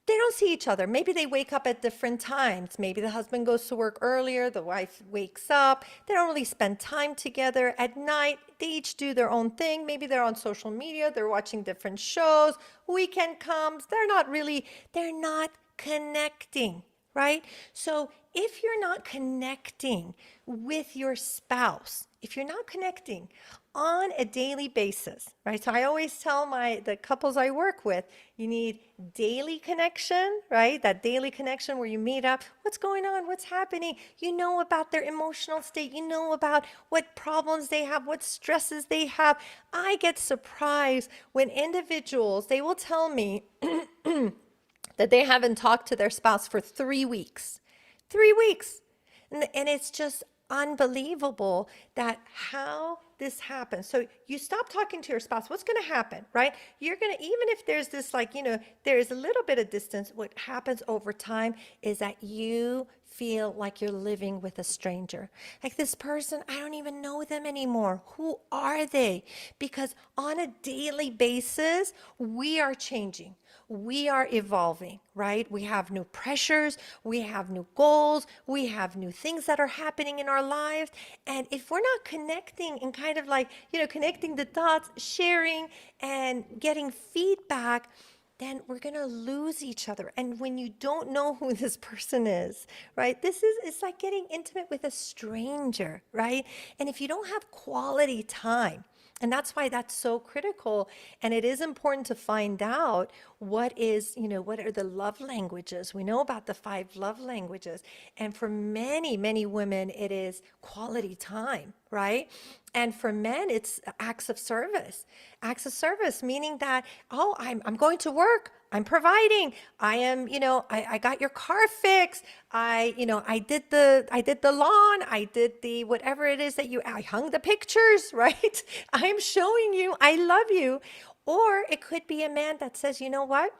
They don't see each other. Maybe they wake up at different times. Maybe the husband goes to work earlier, the wife wakes up. They don't really spend time together. At night, they each do their own thing. Maybe they're on social media, they're watching different shows. Weekend comes, they're not connecting, right? So if you're not connecting with your spouse, if you're not connecting on a daily basis, right? So I always tell the couples I work with, you need daily connection, right? That daily connection where you meet up, what's going on, what's happening? You know about their emotional state, you know about what problems they have, what stresses they have. I get surprised when individuals, they will tell me that they haven't talked to their spouse for 3 weeks. 3 weeks. And it's just unbelievable that how this happens. So you stop talking to your spouse, what's going to happen, right? You're going to, even if there's this there is a little bit of distance, what happens over time is that you feel like you're living with a stranger. Like this person, I don't even know them anymore. Who are they? Because on a daily basis, we are changing. We are evolving, right? We have new pressures, we have new goals, we have new things that are happening in our lives. And if we're not connecting and kind of connecting the dots, sharing and getting feedback, then we're going to lose each other. And when you don't know who this person is, right? It's like getting intimate with a stranger, right? And if you don't have quality time, and that's why that's so critical. And it is important to find out what are the love languages. We know about the 5 love languages. And for many, many women, it is quality time, right? And for men, it's acts of service. Acts of service, meaning that, I'm going to work. I'm providing. I am, I got your car fixed. I did the lawn. I did the whatever it is that I hung the pictures, right? I'm showing you I love you. Or it could be a man that says, you know what?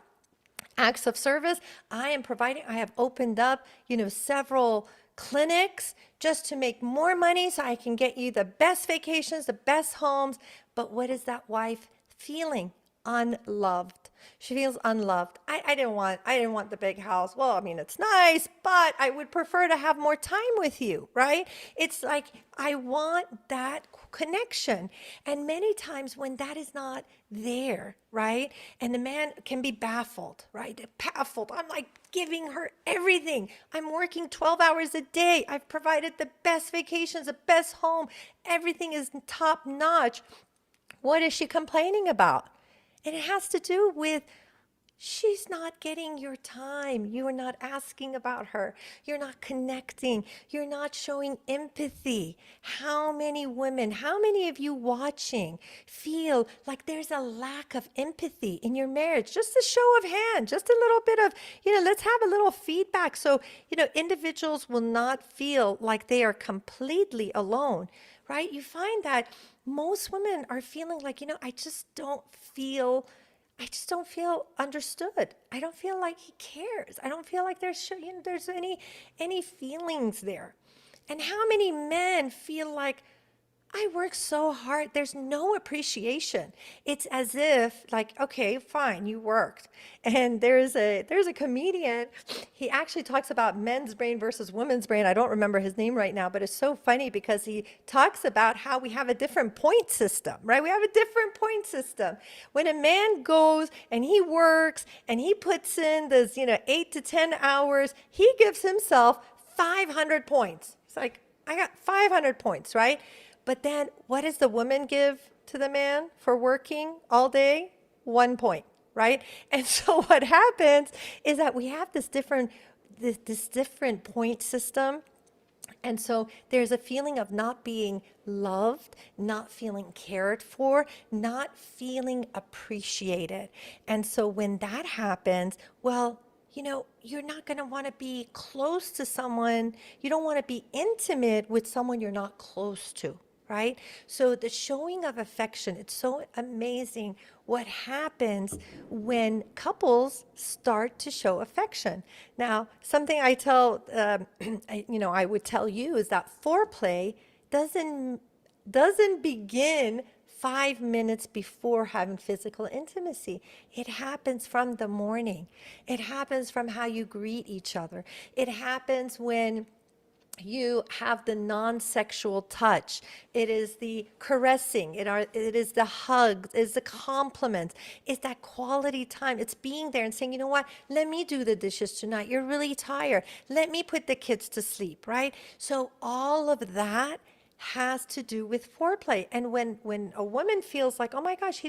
Acts of service. I am providing. I have opened up, several clinics just to make more money so I can get you the best vacations, the best homes. But what is that wife feeling? unloved. She feels unloved. I didn't want the big house. Well, I mean, it's nice, but I would prefer to have more time with you, right? It's like, I want that connection. And many times when that is not there, right? And the man can be baffled, right? Baffled. I'm like giving her everything. I'm working 12 hours a day. I've provided the best vacations, the best home. Everything is top notch. What is she complaining about? And it has to do with she's not getting your time. You are not asking about her. You're not connecting. You're not showing empathy. How many women, how many of you watching feel like there's a lack of empathy in your marriage? Just a show of hand, just a little bit of, let's have a little feedback. So, individuals will not feel like they are completely alone, right? You find that most women are feeling like, I just don't feel understood. I don't feel like he cares. I don't feel like there's any feelings there. And how many men feel like, I work so hard. There's no appreciation. It's as if like, okay, fine, you worked. And there's a comedian. He actually talks about men's brain versus women's brain. I don't remember his name right now, but it's so funny because he talks about how we have a different point system, right? We have a different point system. When a man goes and he works and he puts in this, 8 to 10 hours, he gives himself 500 points. It's like, I got 500 points, right? But then what does the woman give to the man for working all day? 1 point, right? And so what happens is that we have this different point system. And so there's a feeling of not being loved, not feeling cared for, not feeling appreciated. And so when that happens, well, you're not going to want to be close to someone. You don't want to be intimate with someone you're not close to, right? So the showing of affection, it's so amazing what happens when couples start to show affection. Now, something I tell, I would tell you is that foreplay doesn't begin 5 minutes before having physical intimacy. It happens from the morning. It happens from how you greet each other. It happens when you have the non-sexual touch. It is the caressing. It is the hugs. It's the compliments. It's that quality time. It's being there and saying, you know what? Let me do the dishes tonight. You're really tired. Let me put the kids to sleep, right? So all of that has to do with foreplay. And when a woman feels like, oh my gosh, he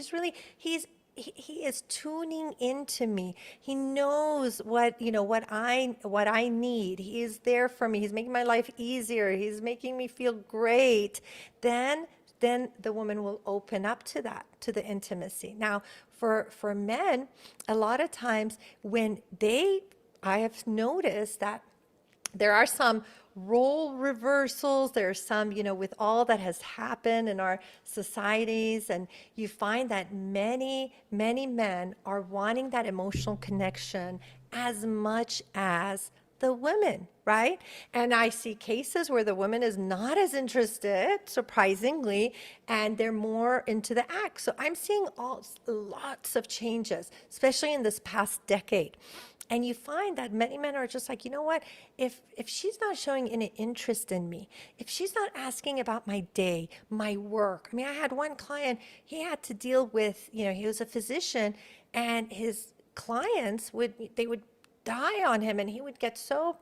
is tuning into me. He knows what I need. He is there for me. He's making my life easier. He's making me feel great. Then the woman will open up to that, to the intimacy. Now, for men, a lot of times I have noticed that there are some role reversals. There's some, with all that has happened in our societies, and you find that many, many men are wanting that emotional connection as much as the women, right? And I see cases where the woman is not as interested, surprisingly, and they're more into the act. So I'm seeing lots of changes, especially in this past decade. And you find that many men are just like, you know what, if she's not showing any interest in me, if she's not asking about my day, my work. I mean, I had one client, he had to deal with, he was a physician, and his clients would die on him, and he would get so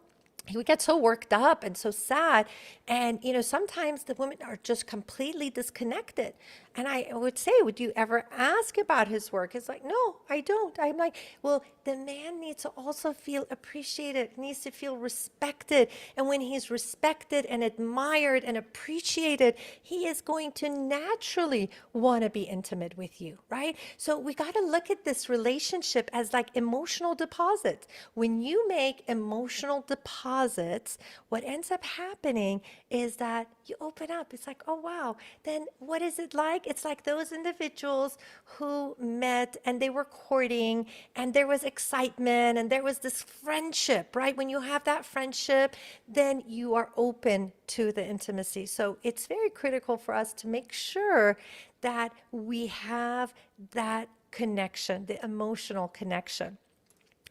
worked up and so sad. And, sometimes the women are just completely disconnected. And I would say, would you ever ask about his work? It's like, no, I don't. I'm like, well, the man needs to also feel appreciated, needs to feel respected. And when he's respected and admired and appreciated, he is going to naturally want to be intimate with you, right? So we got to look at this relationship as like emotional deposits. When you make emotional deposits, what ends up happening is that you open up. It's like, oh, wow. Then what is it like? It's like those individuals who met and they were courting, and there was excitement and there was this friendship, right? When you have that friendship, then you are open to the intimacy. So it's very critical for us to make sure that we have that connection, the emotional connection.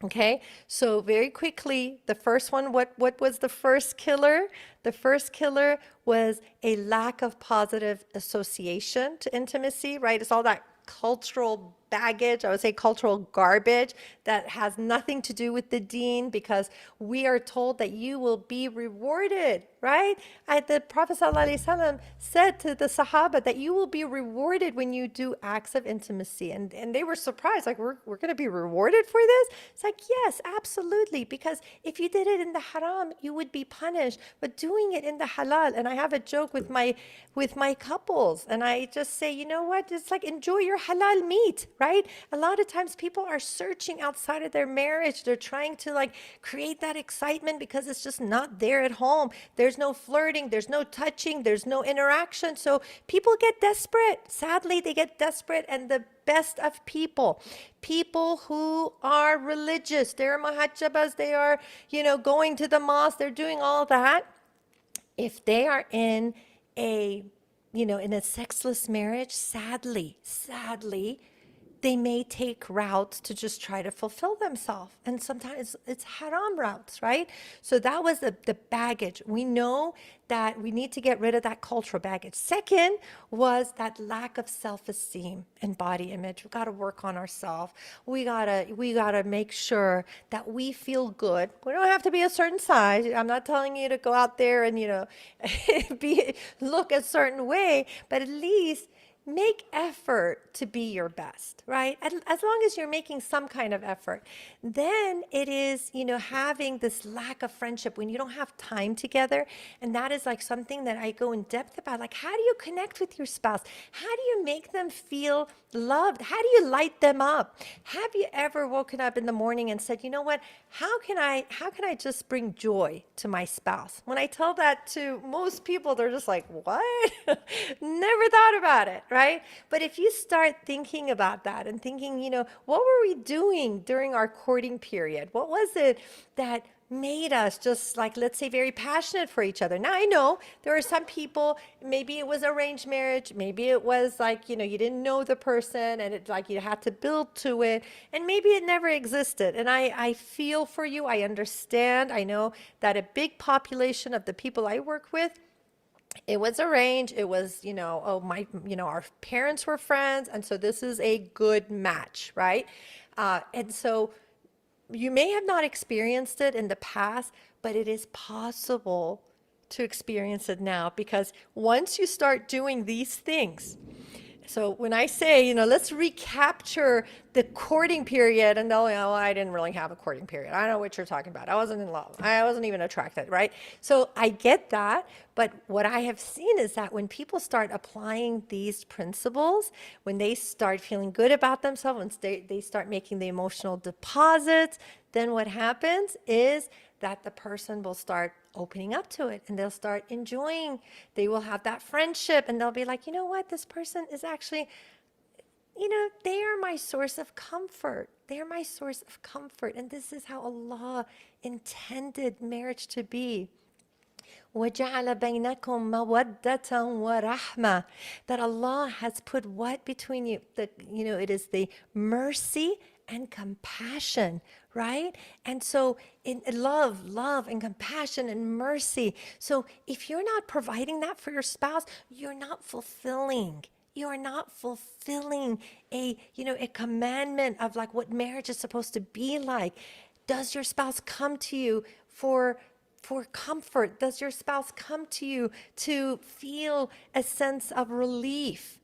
Okay, so very quickly, the first one, what was the first killer? The first killer was a lack of positive association to intimacy, right? It's all that cultural baggage, I would say cultural garbage that has nothing to do with the deen, because we are told that you will be rewarded, right? The Prophet ﷺ said to the Sahaba that you will be rewarded when you do acts of intimacy. And they were surprised, like, we're going to be rewarded for this? It's like, yes, absolutely. Because if you did it in the haram, you would be punished. But doing it in the halal, and I have a joke with my couples, and I just say, you know what? It's like, enjoy your halal meat, right? A lot of times people are searching outside of their marriage. They're trying to like create that excitement because it's just not there at home. There's no flirting, there's no touching, there's no interaction. So people get desperate. Sadly, they get desperate. And the best of people who are religious, they're muhajjabas, they are, going to the mosque, they're doing all that. If they are in a sexless marriage, sadly, they may take routes to just try to fulfill themselves. And sometimes it's haram routes, right? So that was the baggage. We know that we need to get rid of that cultural baggage. Second was that lack of self-esteem and body image. We've got to work on ourselves. We gotta make sure that we feel good. We don't have to be a certain size. I'm not telling you to go out there and, look a certain way, but at least make effort to be your best, right? As long as you're making some kind of effort. Then it is, having this lack of friendship when you don't have time together. And that is like something that I go in depth about. Like, how do you connect with your spouse? How do you make them feel loved? How do you light them up? Have you ever woken up in the morning and said, you know what? How can I just bring joy to my spouse? When I tell that to most people, they're just like, what? Never thought about it, right? But if you start thinking about that and thinking, what were we doing during our courting period? What was it that made us just like, let's say, very passionate for each other? Now, I know there are some people, maybe it was arranged marriage, maybe it was like, you didn't know the person and it's like you had to build to it, and maybe it never existed. And I feel for you, I understand. I know that a big population of the people I work with, it was arranged. It was, our parents were friends. And so this is a good match, right? And so you may have not experienced it in the past, but it is possible to experience it now, because once you start doing these things, so when I say, let's recapture the courting period, and they'll, I didn't really have a courting period. I don't know what you're talking about. I wasn't in love. I wasn't even attracted, right? So I get that. But what I have seen is that when people start applying these principles, when they start feeling good about themselves, once they start making the emotional deposits, then what happens is that the person will start opening up to it, and they'll start enjoying. They will have that friendship, and they'll be like, you know what, this person is actually, they are my source of comfort. They're my source of comfort. And this is how Allah intended marriage to be. وَجَعَلَ بَيْنَكُمْ مَوَدَّةً وَرَحْمَةً. That Allah has put what between you? It is the mercy and compassion, right? And so in love and compassion and mercy. So if you're not providing that for your spouse, you're not fulfilling. You are not fulfilling a commandment of like what marriage is supposed to be like. Does your spouse come to you for comfort? Does your spouse come to you to feel a sense of relief?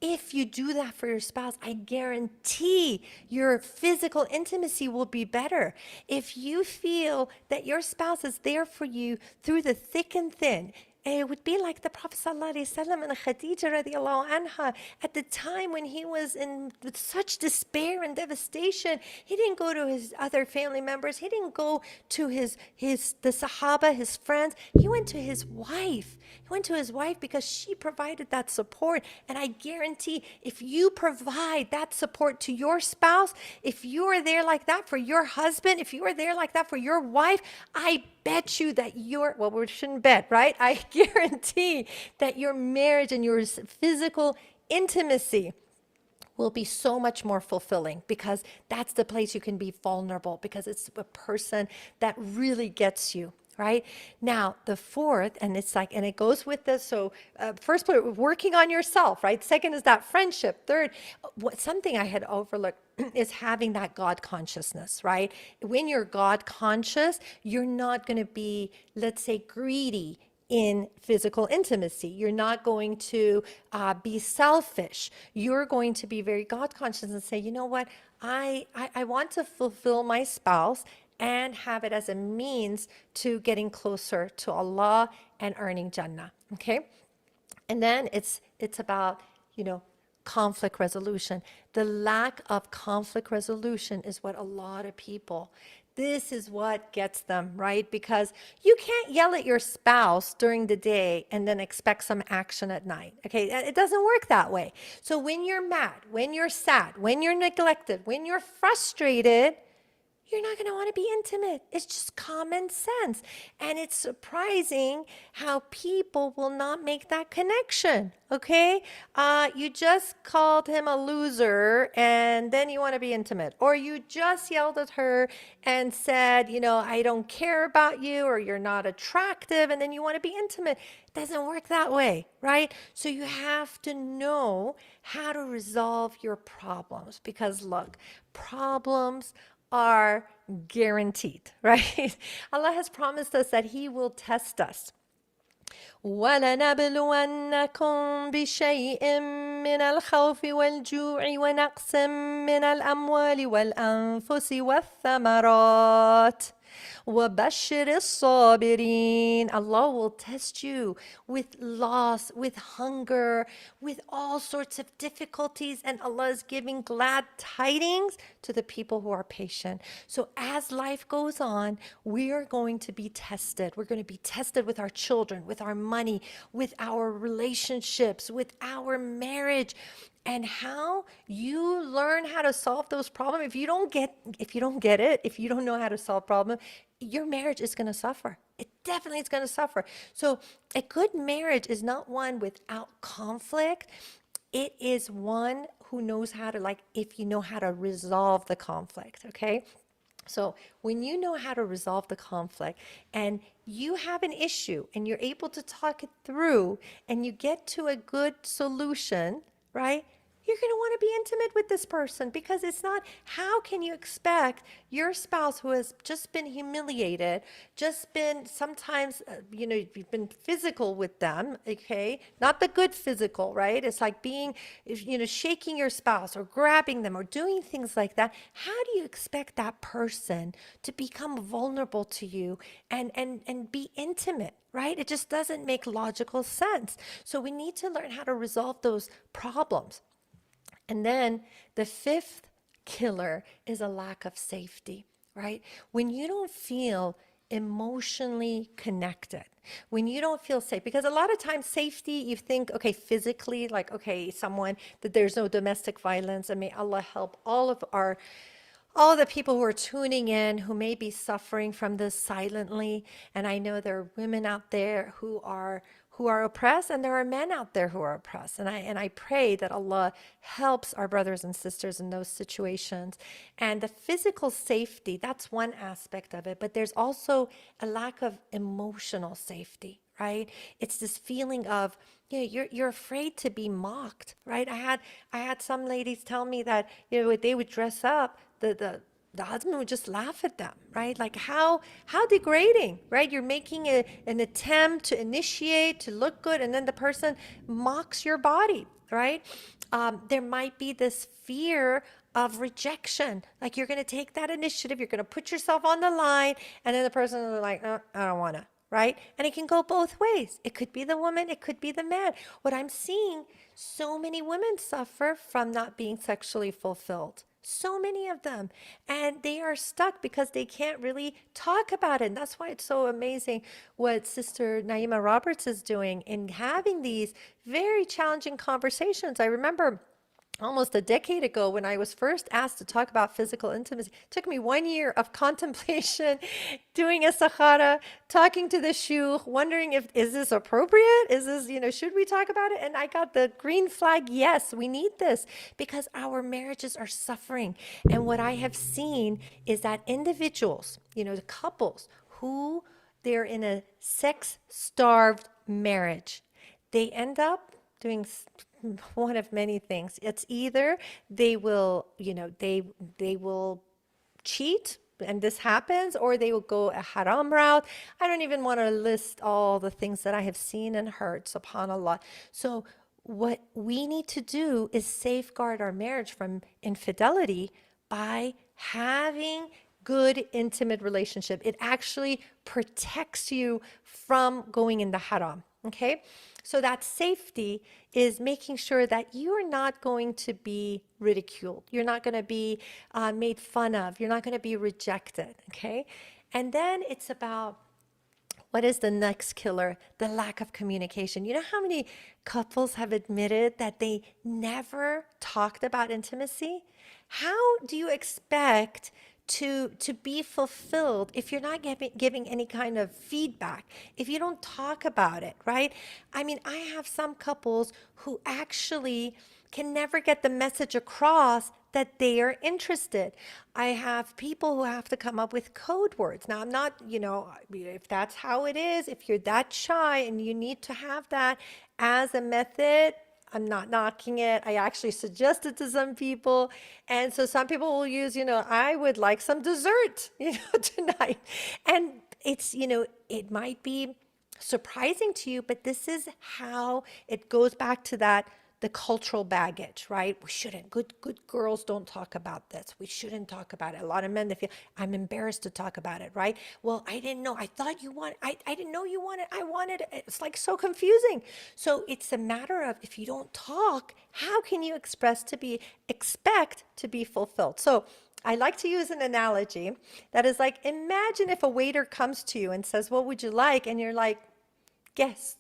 If you do that for your spouse, I guarantee your physical intimacy will be better. If you feel that your spouse is there for you through the thick and thin, it would be like the Prophet ﷺ and Khadija radiallahu anha. At the time when he was in with such despair and devastation, he didn't go to his other family members. He didn't go to the Sahaba, his friends. He went to his wife. He went to his wife because she provided that support. And I guarantee if you provide that support to your spouse, if you are there like that for your husband, if you are there like that for your wife, I bet you that we shouldn't bet, right? I guarantee that your marriage and your physical intimacy will be so much more fulfilling, because that's the place you can be vulnerable, because it's a person that really gets you. Right now, the fourth, and it's like, and it goes with this. So, first, working on yourself, right? Second is that friendship. Third, something I had overlooked is having that God consciousness, right? When you're God conscious, you're not going to be, let's say, greedy in physical intimacy. You're not going to be selfish. You're going to be very God conscious and say, you know what, I want to fulfill my spouse and have it as a means to getting closer to Allah and earning Jannah. Okay, and then it's about, conflict resolution. The lack of conflict resolution is what a lot of people, this is what gets them, right? Because you can't yell at your spouse during the day and then expect some action at night. Okay, it doesn't work that way. So when you're mad, when you're sad, when you're neglected, when you're frustrated, you're not going to want to be intimate. It's just common sense. And it's surprising how people will not make that connection. Okay? You just called him a loser and then you want to be intimate. Or you just yelled at her and said, I don't care about you, or you're not attractive, and then you want to be intimate. It doesn't work that way, right? So you have to know how to resolve your problems, because look, problems are guaranteed, right? Allah has promised us that He will test us. وَلَنَبْلُوَنَّكُمْ بِشَيْءٍ مِّنَ الْخَوْفِ وَالْجُوعِ وَنَقْصٍ مِّنَ الْأَمْوَالِ وَالْأَنفُسِ وَالثَّمَرَاتِ وَبَشِّرِ الصَّابِرِينَ. Allah will test you with loss, with hunger, with all sorts of difficulties, and Allah is giving glad tidings to the people who are patient. So as life goes on, we are going to be tested. We're going to be tested with our children, with our money, with our relationships, with our marriage. And how you learn how to solve those problems. If you don't get it, if you don't know how to solve problems, your marriage is going to suffer. It definitely is going to suffer. So a good marriage is not one without conflict. It is one who knows how to, if you know how to resolve the conflict, okay? So when you know how to resolve the conflict and you have an issue and you're able to talk it through and you get to a good solution, right? You're going to want to be intimate with this person, because it's not, how can you expect your spouse who has just been humiliated, just been sometimes, you've been physical with them, okay? Not the good physical, right? It's like being, shaking your spouse or grabbing them or doing things like that. How do you expect that person to become vulnerable to you and be intimate? Right? It just doesn't make logical sense. So we need to learn how to resolve those problems. And then the fifth killer is a lack of safety, right? When you don't feel emotionally connected, when you don't feel safe, because a lot of times safety, you think, okay, physically, someone, that there's no domestic violence, and may Allah help all the people who are tuning in who may be suffering from this silently. And I know there are women out there who are oppressed, and there are men out there who are oppressed. And I pray that Allah helps our brothers and sisters in those situations. And the physical safety, that's one aspect of it, but there's also a lack of emotional safety, right? It's this feeling of, you're afraid to be mocked, right? I had some ladies tell me that, they would dress up, the husband would just laugh at them, right? Like how degrading, right? You're making an attempt to initiate, to look good, and then the person mocks your body, right? There might be this fear of rejection. Like you're going to take that initiative, you're going to put yourself on the line, and then the person is like, no, I don't want to, right? And it can go both ways. It could be the woman, it could be the man. What I'm seeing, so many women suffer from not being sexually fulfilled. So many of them, and they are stuck because they can't really talk about it. And that's why it's so amazing what Sister Naima Roberts is doing in having these very challenging conversations. I remember almost a decade ago when I was first asked to talk about physical intimacy. It took me 1 year of contemplation, doing a sahara, talking to the sheikh, wondering if, is this appropriate? Is this, should we talk about it? And I got the green flag. Yes, we need this because our marriages are suffering. And what I have seen is that individuals, the couples who they're in a sex-starved marriage, they end up doing one of many things. It's either they will, they will cheat and this happens, or they will go a haram route. I don't even want to list all the things that I have seen and heard, subhanAllah. So what we need to do is safeguard our marriage from infidelity by having good intimate relationship. It actually protects you from going in the haram. Okay, so that safety is making sure that you're not going to be ridiculed. You're not going to be made fun of. You're not going to be rejected. Okay, and then it's about what is the next killer? The lack of communication. You know how many couples have admitted that they never talked about intimacy? How do you expect to be fulfilled if you're not giving any kind of feedback, if you don't talk about it, right? I mean, I have some couples who actually can never get the message across that they are interested. I have people who have to come up with code words. Now, I'm not, if that's how it is, if you're that shy and you need to have that as a method, I'm not knocking it. I actually suggested to some people. And so some people will use, I would like some dessert, tonight. And it's, it might be surprising to you, but this is how it goes back to that, the cultural baggage, right? We shouldn't, good girls don't talk about this. We shouldn't talk about it. A lot of men, they feel, I'm embarrassed to talk about it, right? Well, I didn't know. I thought you want, I didn't know you wanted, I wanted, it's like so confusing. So it's a matter of, if you don't talk, how can you expect to be fulfilled? So I like to use an analogy that is like, imagine if a waiter comes to you and says, what would you like? And you're like, guess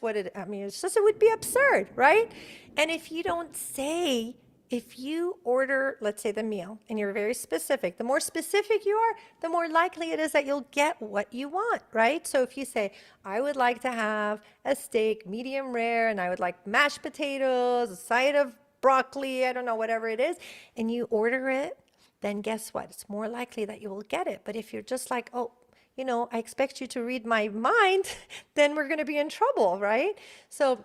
what it, it's just, it would be absurd, right? And if you don't say, if you order, let's say the meal, and you're very specific, the more specific you are, the more likely it is that you'll get what you want, right? So if you say, I would like to have a steak, medium rare, and I would like mashed potatoes, a side of broccoli, I don't know, whatever it is, and you order it, then guess what? It's more likely that you will get it. But if you're just like, oh, I expect you to read my mind, then we're going to be in trouble, right? So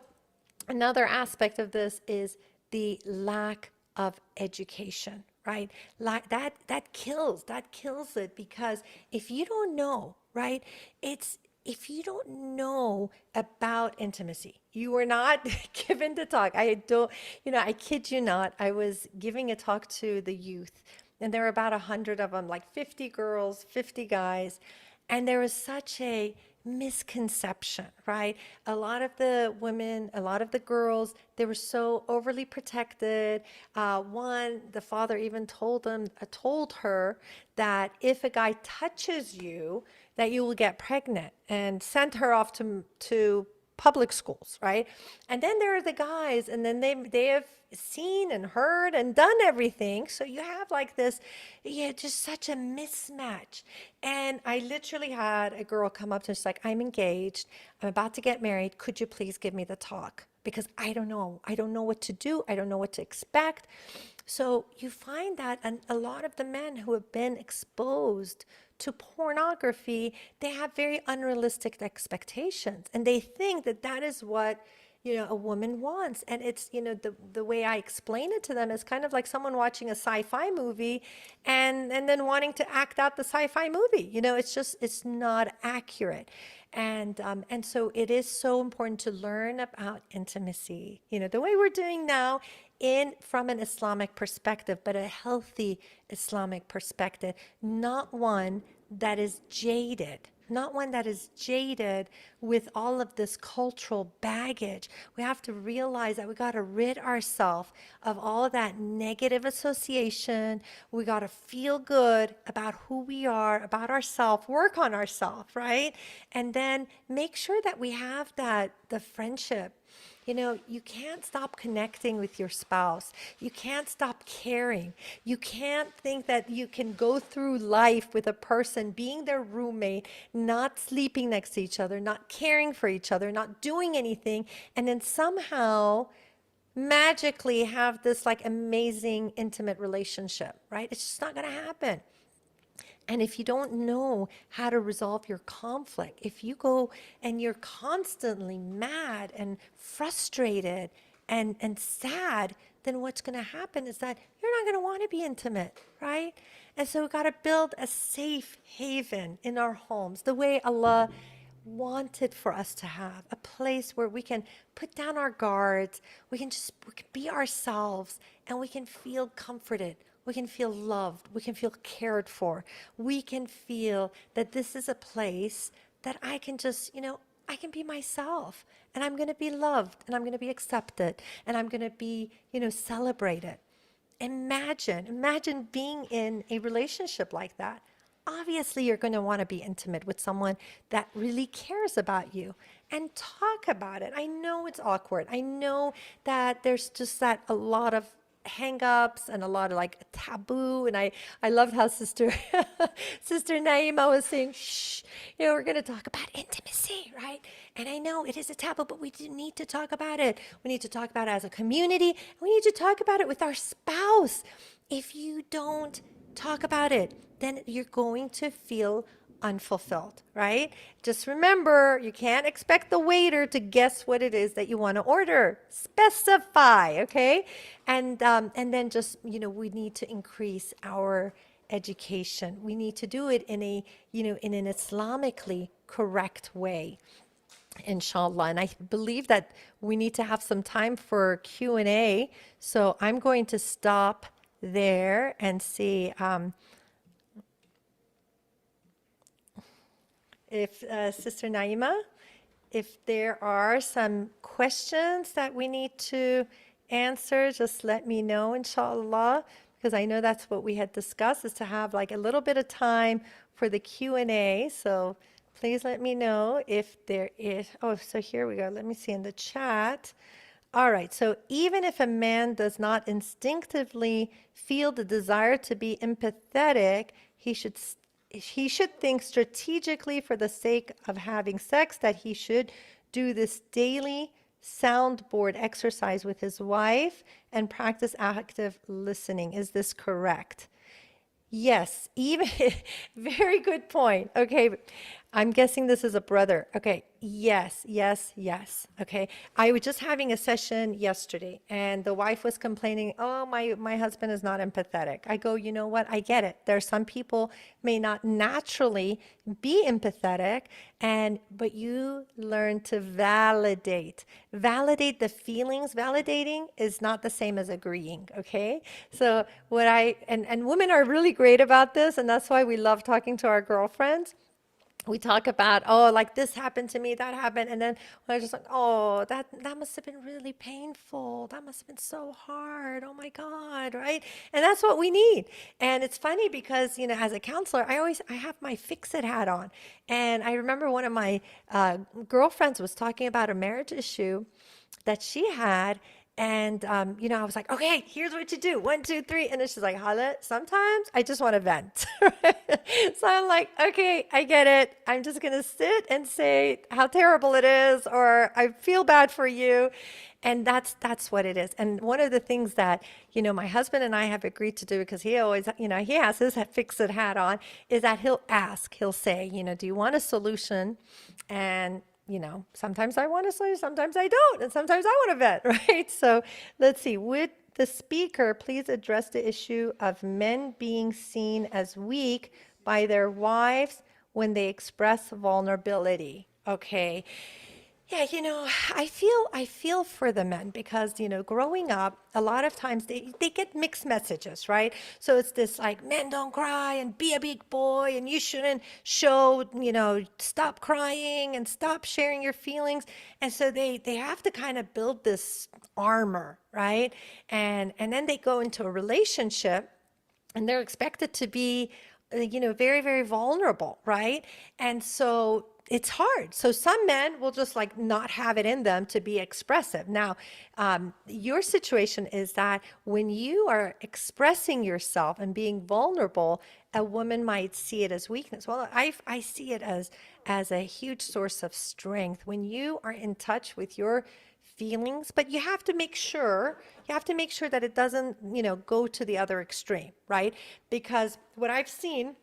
another aspect of this is the lack of education, right? That kills it, because if you don't know, right, if you don't know about intimacy, you were not given the talk. I kid you not, I was giving a talk to the youth, and there were about 100 of them, like 50 girls, 50 guys. And there was such a misconception, right? A lot of the women, a lot of the girls, they were so overly protected. The father even told her that if a guy touches you, that you will get pregnant, and sent her off to public schools, right? And then there are the guys, and then they have seen and heard and done everything. So you have like this, just such a mismatch. And I literally had a girl come up to me, she's like, I'm engaged, I'm about to get married, could you please give me the talk? Because I don't know what to do, I don't know what to expect. So you find that a lot of the men who have been exposed to pornography, they have very unrealistic expectations, and they think that is what a woman wants. And it's the way I explain it to them is kind of like someone watching a sci-fi movie and then wanting to act out the sci-fi movie. It's not accurate. And so it is so important to learn about intimacy, the way we're doing now, from an Islamic perspective, but a healthy Islamic perspective, not one that is jaded, with all of this cultural baggage. We have to realize that we got to rid ourselves of all of that negative association. We got to feel good about who we are, about ourselves, work on ourselves, right? And then make sure that we have the friendship You know, you can't stop connecting with your spouse. You can't stop caring. You can't think that you can go through life with a person, being their roommate, not sleeping next to each other, not caring for each other, not doing anything, and then somehow magically have this like amazing intimate relationship, right? It's just not going to happen. And if you don't know how to resolve your conflict, if you go and you're constantly mad and frustrated and sad, then what's going to happen is that you're not going to want to be intimate, right? And so we've got to build a safe haven in our homes, the way Allah wanted for us to have, a place where we can put down our guards, we can be ourselves, and we can feel comforted. We can feel loved. We can feel cared for. We can feel that this is a place that I can just, I can be myself, and I'm going to be loved, and I'm going to be accepted, and I'm going to be, celebrated. Imagine being in a relationship like that. Obviously, you're going to want to be intimate with someone that really cares about you and talk about it. I know it's awkward. I know that there's just a lot of hang-ups and a lot of like taboo. And I loved how Sister Naima was saying, shh, we're going to talk about intimacy, right? And I know it is a taboo, but we do need to talk about it. We need to talk about it as a community. We need to talk about it with our spouse. If you don't talk about it, then you're going to feel unfulfilled, right? Just remember, you can't expect the waiter to guess what it is that you want to order. Specify, okay? And then just, we need to increase our education. We need to do it in in an Islamically correct way, inshallah. And I believe that we need to have some time for Q&A. So I'm going to stop there and see if Sister Naima, if there are some questions that we need to answer, just let me know, inshallah, because I know that's what we had discussed, is to have like a little bit of time for the Q&A. So please let me know if there is. Oh, so here we go. Let me see in the chat. All right, so even if a man does not instinctively feel the desire to be empathetic, he should think strategically, for the sake of having sex, that he should do this daily soundboard exercise with his wife and practice active listening. Is this correct? Yes, even very good point. Okay, I'm guessing this is a brother. Okay, yes. Okay, I was just having a session yesterday, and the wife was complaining, oh, my husband is not empathetic. I go, you know what? I get it. There are some people may not naturally be empathetic, but you learn to validate the feelings. Validating is not the same as agreeing. Okay, so what and women are really great about this, and that's why we love talking to our girlfriends. We talk about, oh, like this happened to me, that happened. And then we're just like, oh, that must have been really painful. That must have been so hard. Oh my God, right? And that's what we need. And it's funny because, as a counselor, I have my fix-it hat on. And I remember one of my girlfriends was talking about a marriage issue that she had. And, I was like, okay, here's what you do. 1, 2, 3. And then she's like, Haleh, sometimes I just want to vent. So I'm like, okay, I get it. I'm just going to sit and say how terrible it is, or I feel bad for you. And that's what it is. And one of the things that, my husband and I have agreed to do, because he always, he has his fix-it hat on, is that he'll say, do you want a solution? And sometimes I want to say, sometimes I don't, and sometimes I want to vent, right? So let's see. Would the speaker please address the issue of men being seen as weak by their wives when they express vulnerability? Okay. Yeah, I feel for the men because, growing up, a lot of times they get mixed messages, right? So it's this like, men don't cry and be a big boy and you shouldn't show, stop crying and stop sharing your feelings. And so they have to kind of build this armor, right? And then they go into a relationship and they're expected to be very, very vulnerable, right? And so it's hard. So some men will just like not have it in them to be expressive. Now, your situation is that when you are expressing yourself and being vulnerable, a woman might see it as weakness. Well, I see it as a huge source of strength when you are in touch with your feelings, but you have to make sure that it doesn't, go to the other extreme, right? Because what I've seen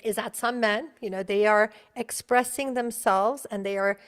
is that some men, they are expressing themselves and they are,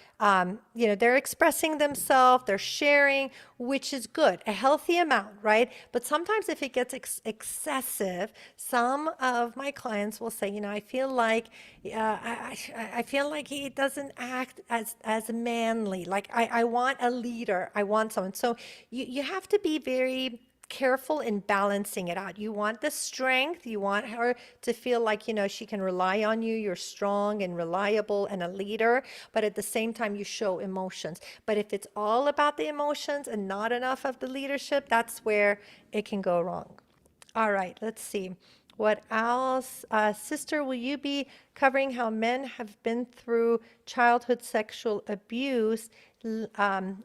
they're expressing themselves, they're sharing, which is good, a healthy amount, right? But sometimes if it gets excessive, some of my clients will say, I feel like, I feel like he doesn't act as manly. Like I want a leader, I want someone. So you have to be very careful in balancing it out. You want the strength, you want her to feel like, she can rely on you, you're strong and reliable and a leader, but at the same time you show emotions. But if it's all about the emotions and not enough of the leadership, that's where it can go wrong. All right, let's see. What else? Sister, will you be covering how men have been through childhood sexual abuse,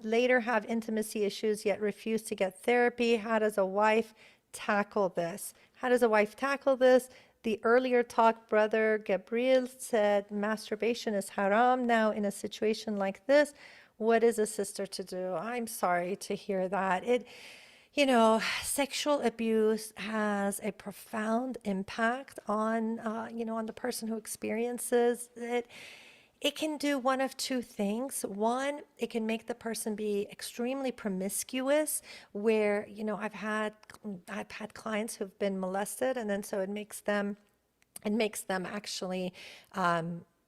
later have intimacy issues, yet refuse to get therapy? How does a wife tackle this? The earlier talk, Brother Gabriel said masturbation is haram. Now, in a situation like this, what is a sister to do? I'm sorry to hear that. Sexual abuse has a profound impact on, on the person who experiences it. It can do one of two things. One, it can make the person be extremely promiscuous, where, I've had clients who've been molested, and then so it makes them actually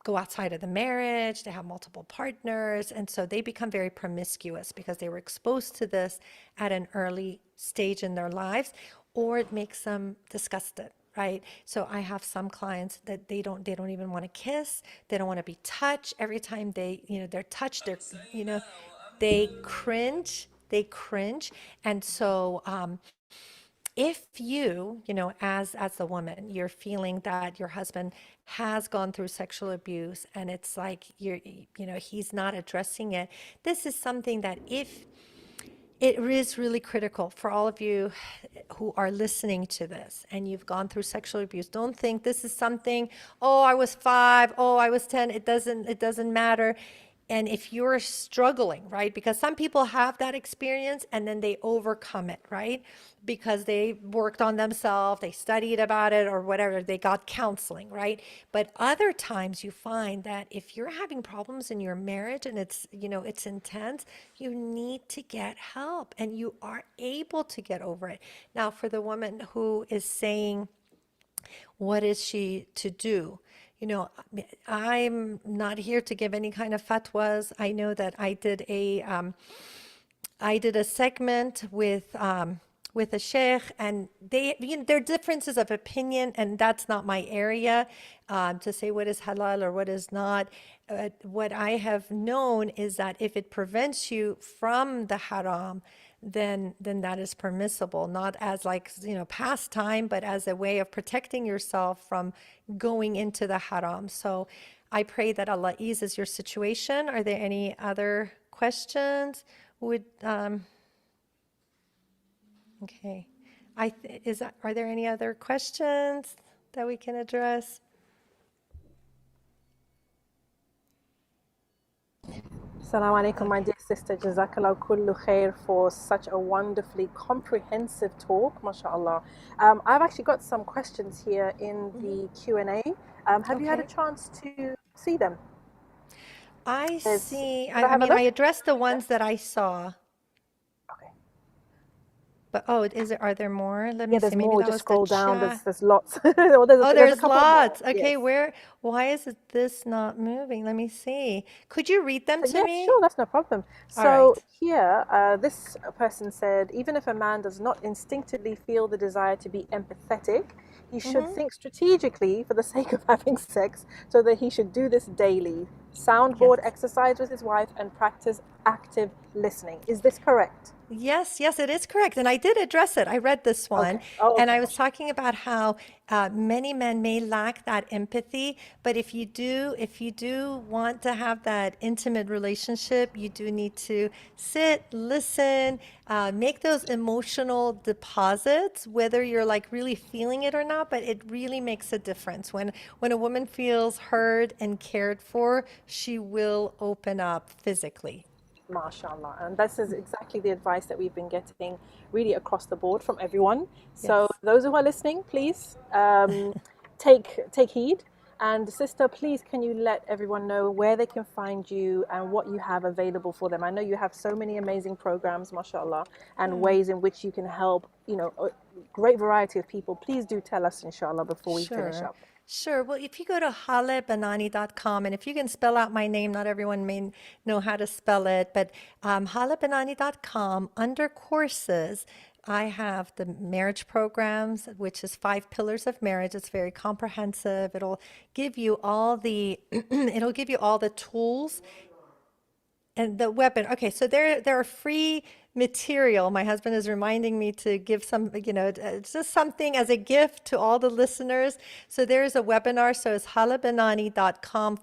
go outside of the marriage. They have multiple partners, and so they become very promiscuous because they were exposed to this at an early stage in their lives, or it makes them disgusted, right? So I have some clients that they don't even want to kiss, they don't want to be touched. Every time they're touched, they cringe, and so if you, as the woman, you're feeling that your husband has gone through sexual abuse and it's like he's not addressing it, this is something that if it is really critical for all of you who are listening to this and you've gone through sexual abuse. Don't think this is something, oh, I was 5, oh, I was 10, it doesn't matter. And if you're struggling, right, because some people have that experience and then they overcome it, right, because they worked on themselves, they studied about it or whatever, they got counseling, right? But other times you find that if you're having problems in your marriage and it's, it's intense, you need to get help and you are able to get over it. Now, for the woman who is saying, what is she to do? I'm not here to give any kind of fatwas. I know that I did a segment with a sheikh, and there are differences of opinion, and that's not my area to say what is halal or what is not. What I have known is that if it prevents you from the haram, then that is permissible, not as pastime, but as a way of protecting yourself from going into the haram. So I pray that Allah eases your situation. Are there any other questions? Okay. Are there any other questions that we can address? Assalamu alaikum, my dear sister. jazakAllahu khair for such a wonderfully comprehensive talk, mashallah. I've actually got some questions here in the Q&A. Have you had a chance to see them? I see. I addressed the ones that I saw. Okay. But are there more? Let me Yeah, there's see. Maybe more. that Just was scroll the down. chat. There's lots. There's a couple lots. more. Okay, Yes. why is this not moving? Let me see. Could you read them to me? Sure, that's no problem. All So right. here, this person said, even if a man does not instinctively feel the desire to be empathetic, he should think strategically for the sake of having sex, so that he should do this daily. soundboard Yes. exercise with his wife, and practice active listening. Is this correct? Yes, yes, it is correct. And I did address it. I read this one, Okay. Oh, and okay. I was talking about how many men may lack that empathy. But if you do want to have that intimate relationship, you do need to sit, listen, make those emotional deposits, whether you're like really feeling it or not. But it really makes a difference when a woman feels heard and cared for, she will open up physically. MashaAllah. And this is exactly the advice that we've been getting really across the board from everyone. So Yes. those who are listening, please take heed. And sister, please, can you let everyone know where they can find you and what you have available for them? I know you have so many amazing programs, mashallah, and Yeah. ways in which you can help, a great variety of people. Please do tell us, inshallah, before we finish Sure. up. Sure. Well, if you go to halehbanani.com, and if you can spell out my name, not everyone may know how to spell it, but halehbanani.com, under courses, I have the marriage programs, which is 5 pillars of marriage. It's very comprehensive. It'll give you all the it'll give you all the tools and the weapon. Okay, so there are free material. My husband is reminding me to give some, it's just something as a gift to all the listeners. So there's a webinar. So it's halehbanani.com/,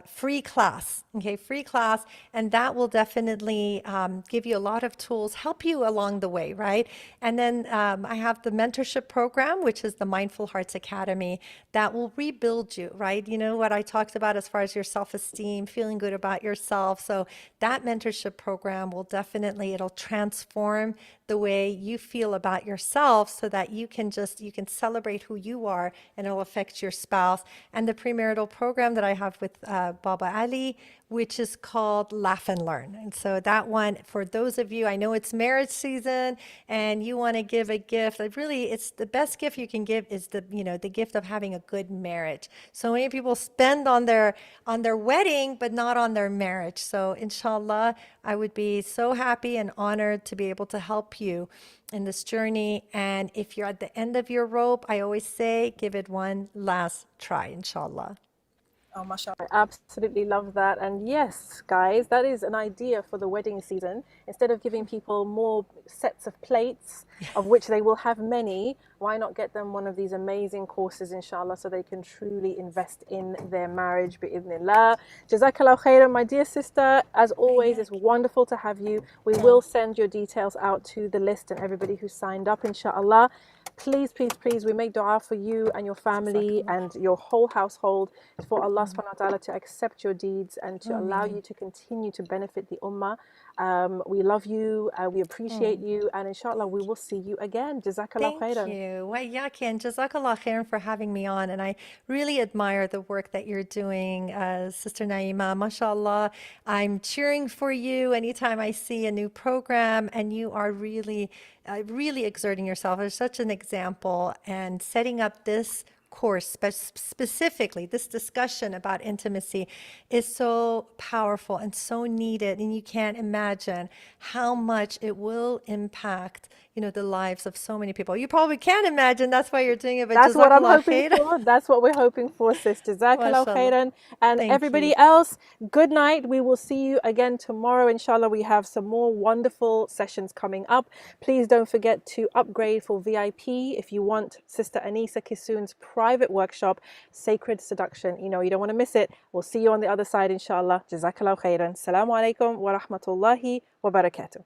free class. Okay, free class. And that will definitely give you a lot of tools, help you along the way, right? And then I have the mentorship program, which is the Mindful Hearts Academy, that will rebuild you, right? You know what I talked about as far as your self-esteem, feeling good about yourself. So that mentorship program will definitely, it'll transform the way you feel about yourself so that you can celebrate who you are, and it'll affect your spouse. And the premarital program that I have with Baba Ali, which is called Laugh and Learn. And so that one, for those of you, I know it's marriage season and you want to give a gift. It's the best gift you can give is the gift of having a good marriage. So many people spend on their wedding, but not on their marriage. So inshallah, I would be so happy and honored to be able to help you in this journey. And if you're at the end of your rope, I always say, give it one last try, inshallah. Oh, mashallah. I absolutely love that. And yes, guys, that is an idea for the wedding season. Instead of giving people more sets of plates, of which they will have many, why not get them one of these amazing courses, inshallah, so they can truly invest in their marriage, bi'idhnillah. Jazakallahu khairan, my dear sister. As always, it's wonderful to have you. We will send your details out to the list and everybody who signed up, inshallah. Please, please, please, we make dua for you and your family and your whole household, for Allah subhanahu wa ta'ala to accept your deeds and to allow you to continue to benefit the ummah. We love you, we appreciate you, and inshallah we will see you again. Jazakallah Thank khairan. you. Well, and jazakAllahu khairan for having me on. And I really admire the work that you're doing, Sister Naima. MashaAllah, I'm cheering for you anytime I see a new program, and you are really, really exerting yourself as such an example and setting up this course, specifically this discussion about intimacy, is so powerful and so needed, and you can't imagine how much it will impact the lives of so many people. You probably can't imagine, that's why you're doing it, but That's what I'm jazakallah hoping khair. for. That's what we're hoping for, sister. Jazakallah Mashallah. khairan. And Thank everybody you. else, good night. We will see you again tomorrow. Inshallah, we have some more wonderful sessions coming up. Please don't forget to upgrade for VIP if you want Sister Anisa Kisoon's private workshop, Sacred Seduction. You don't want to miss it. We'll see you on the other side, inshallah. Jazakallah khairan. Assalamu alaikum wa rahmatullahi wa barakatuh.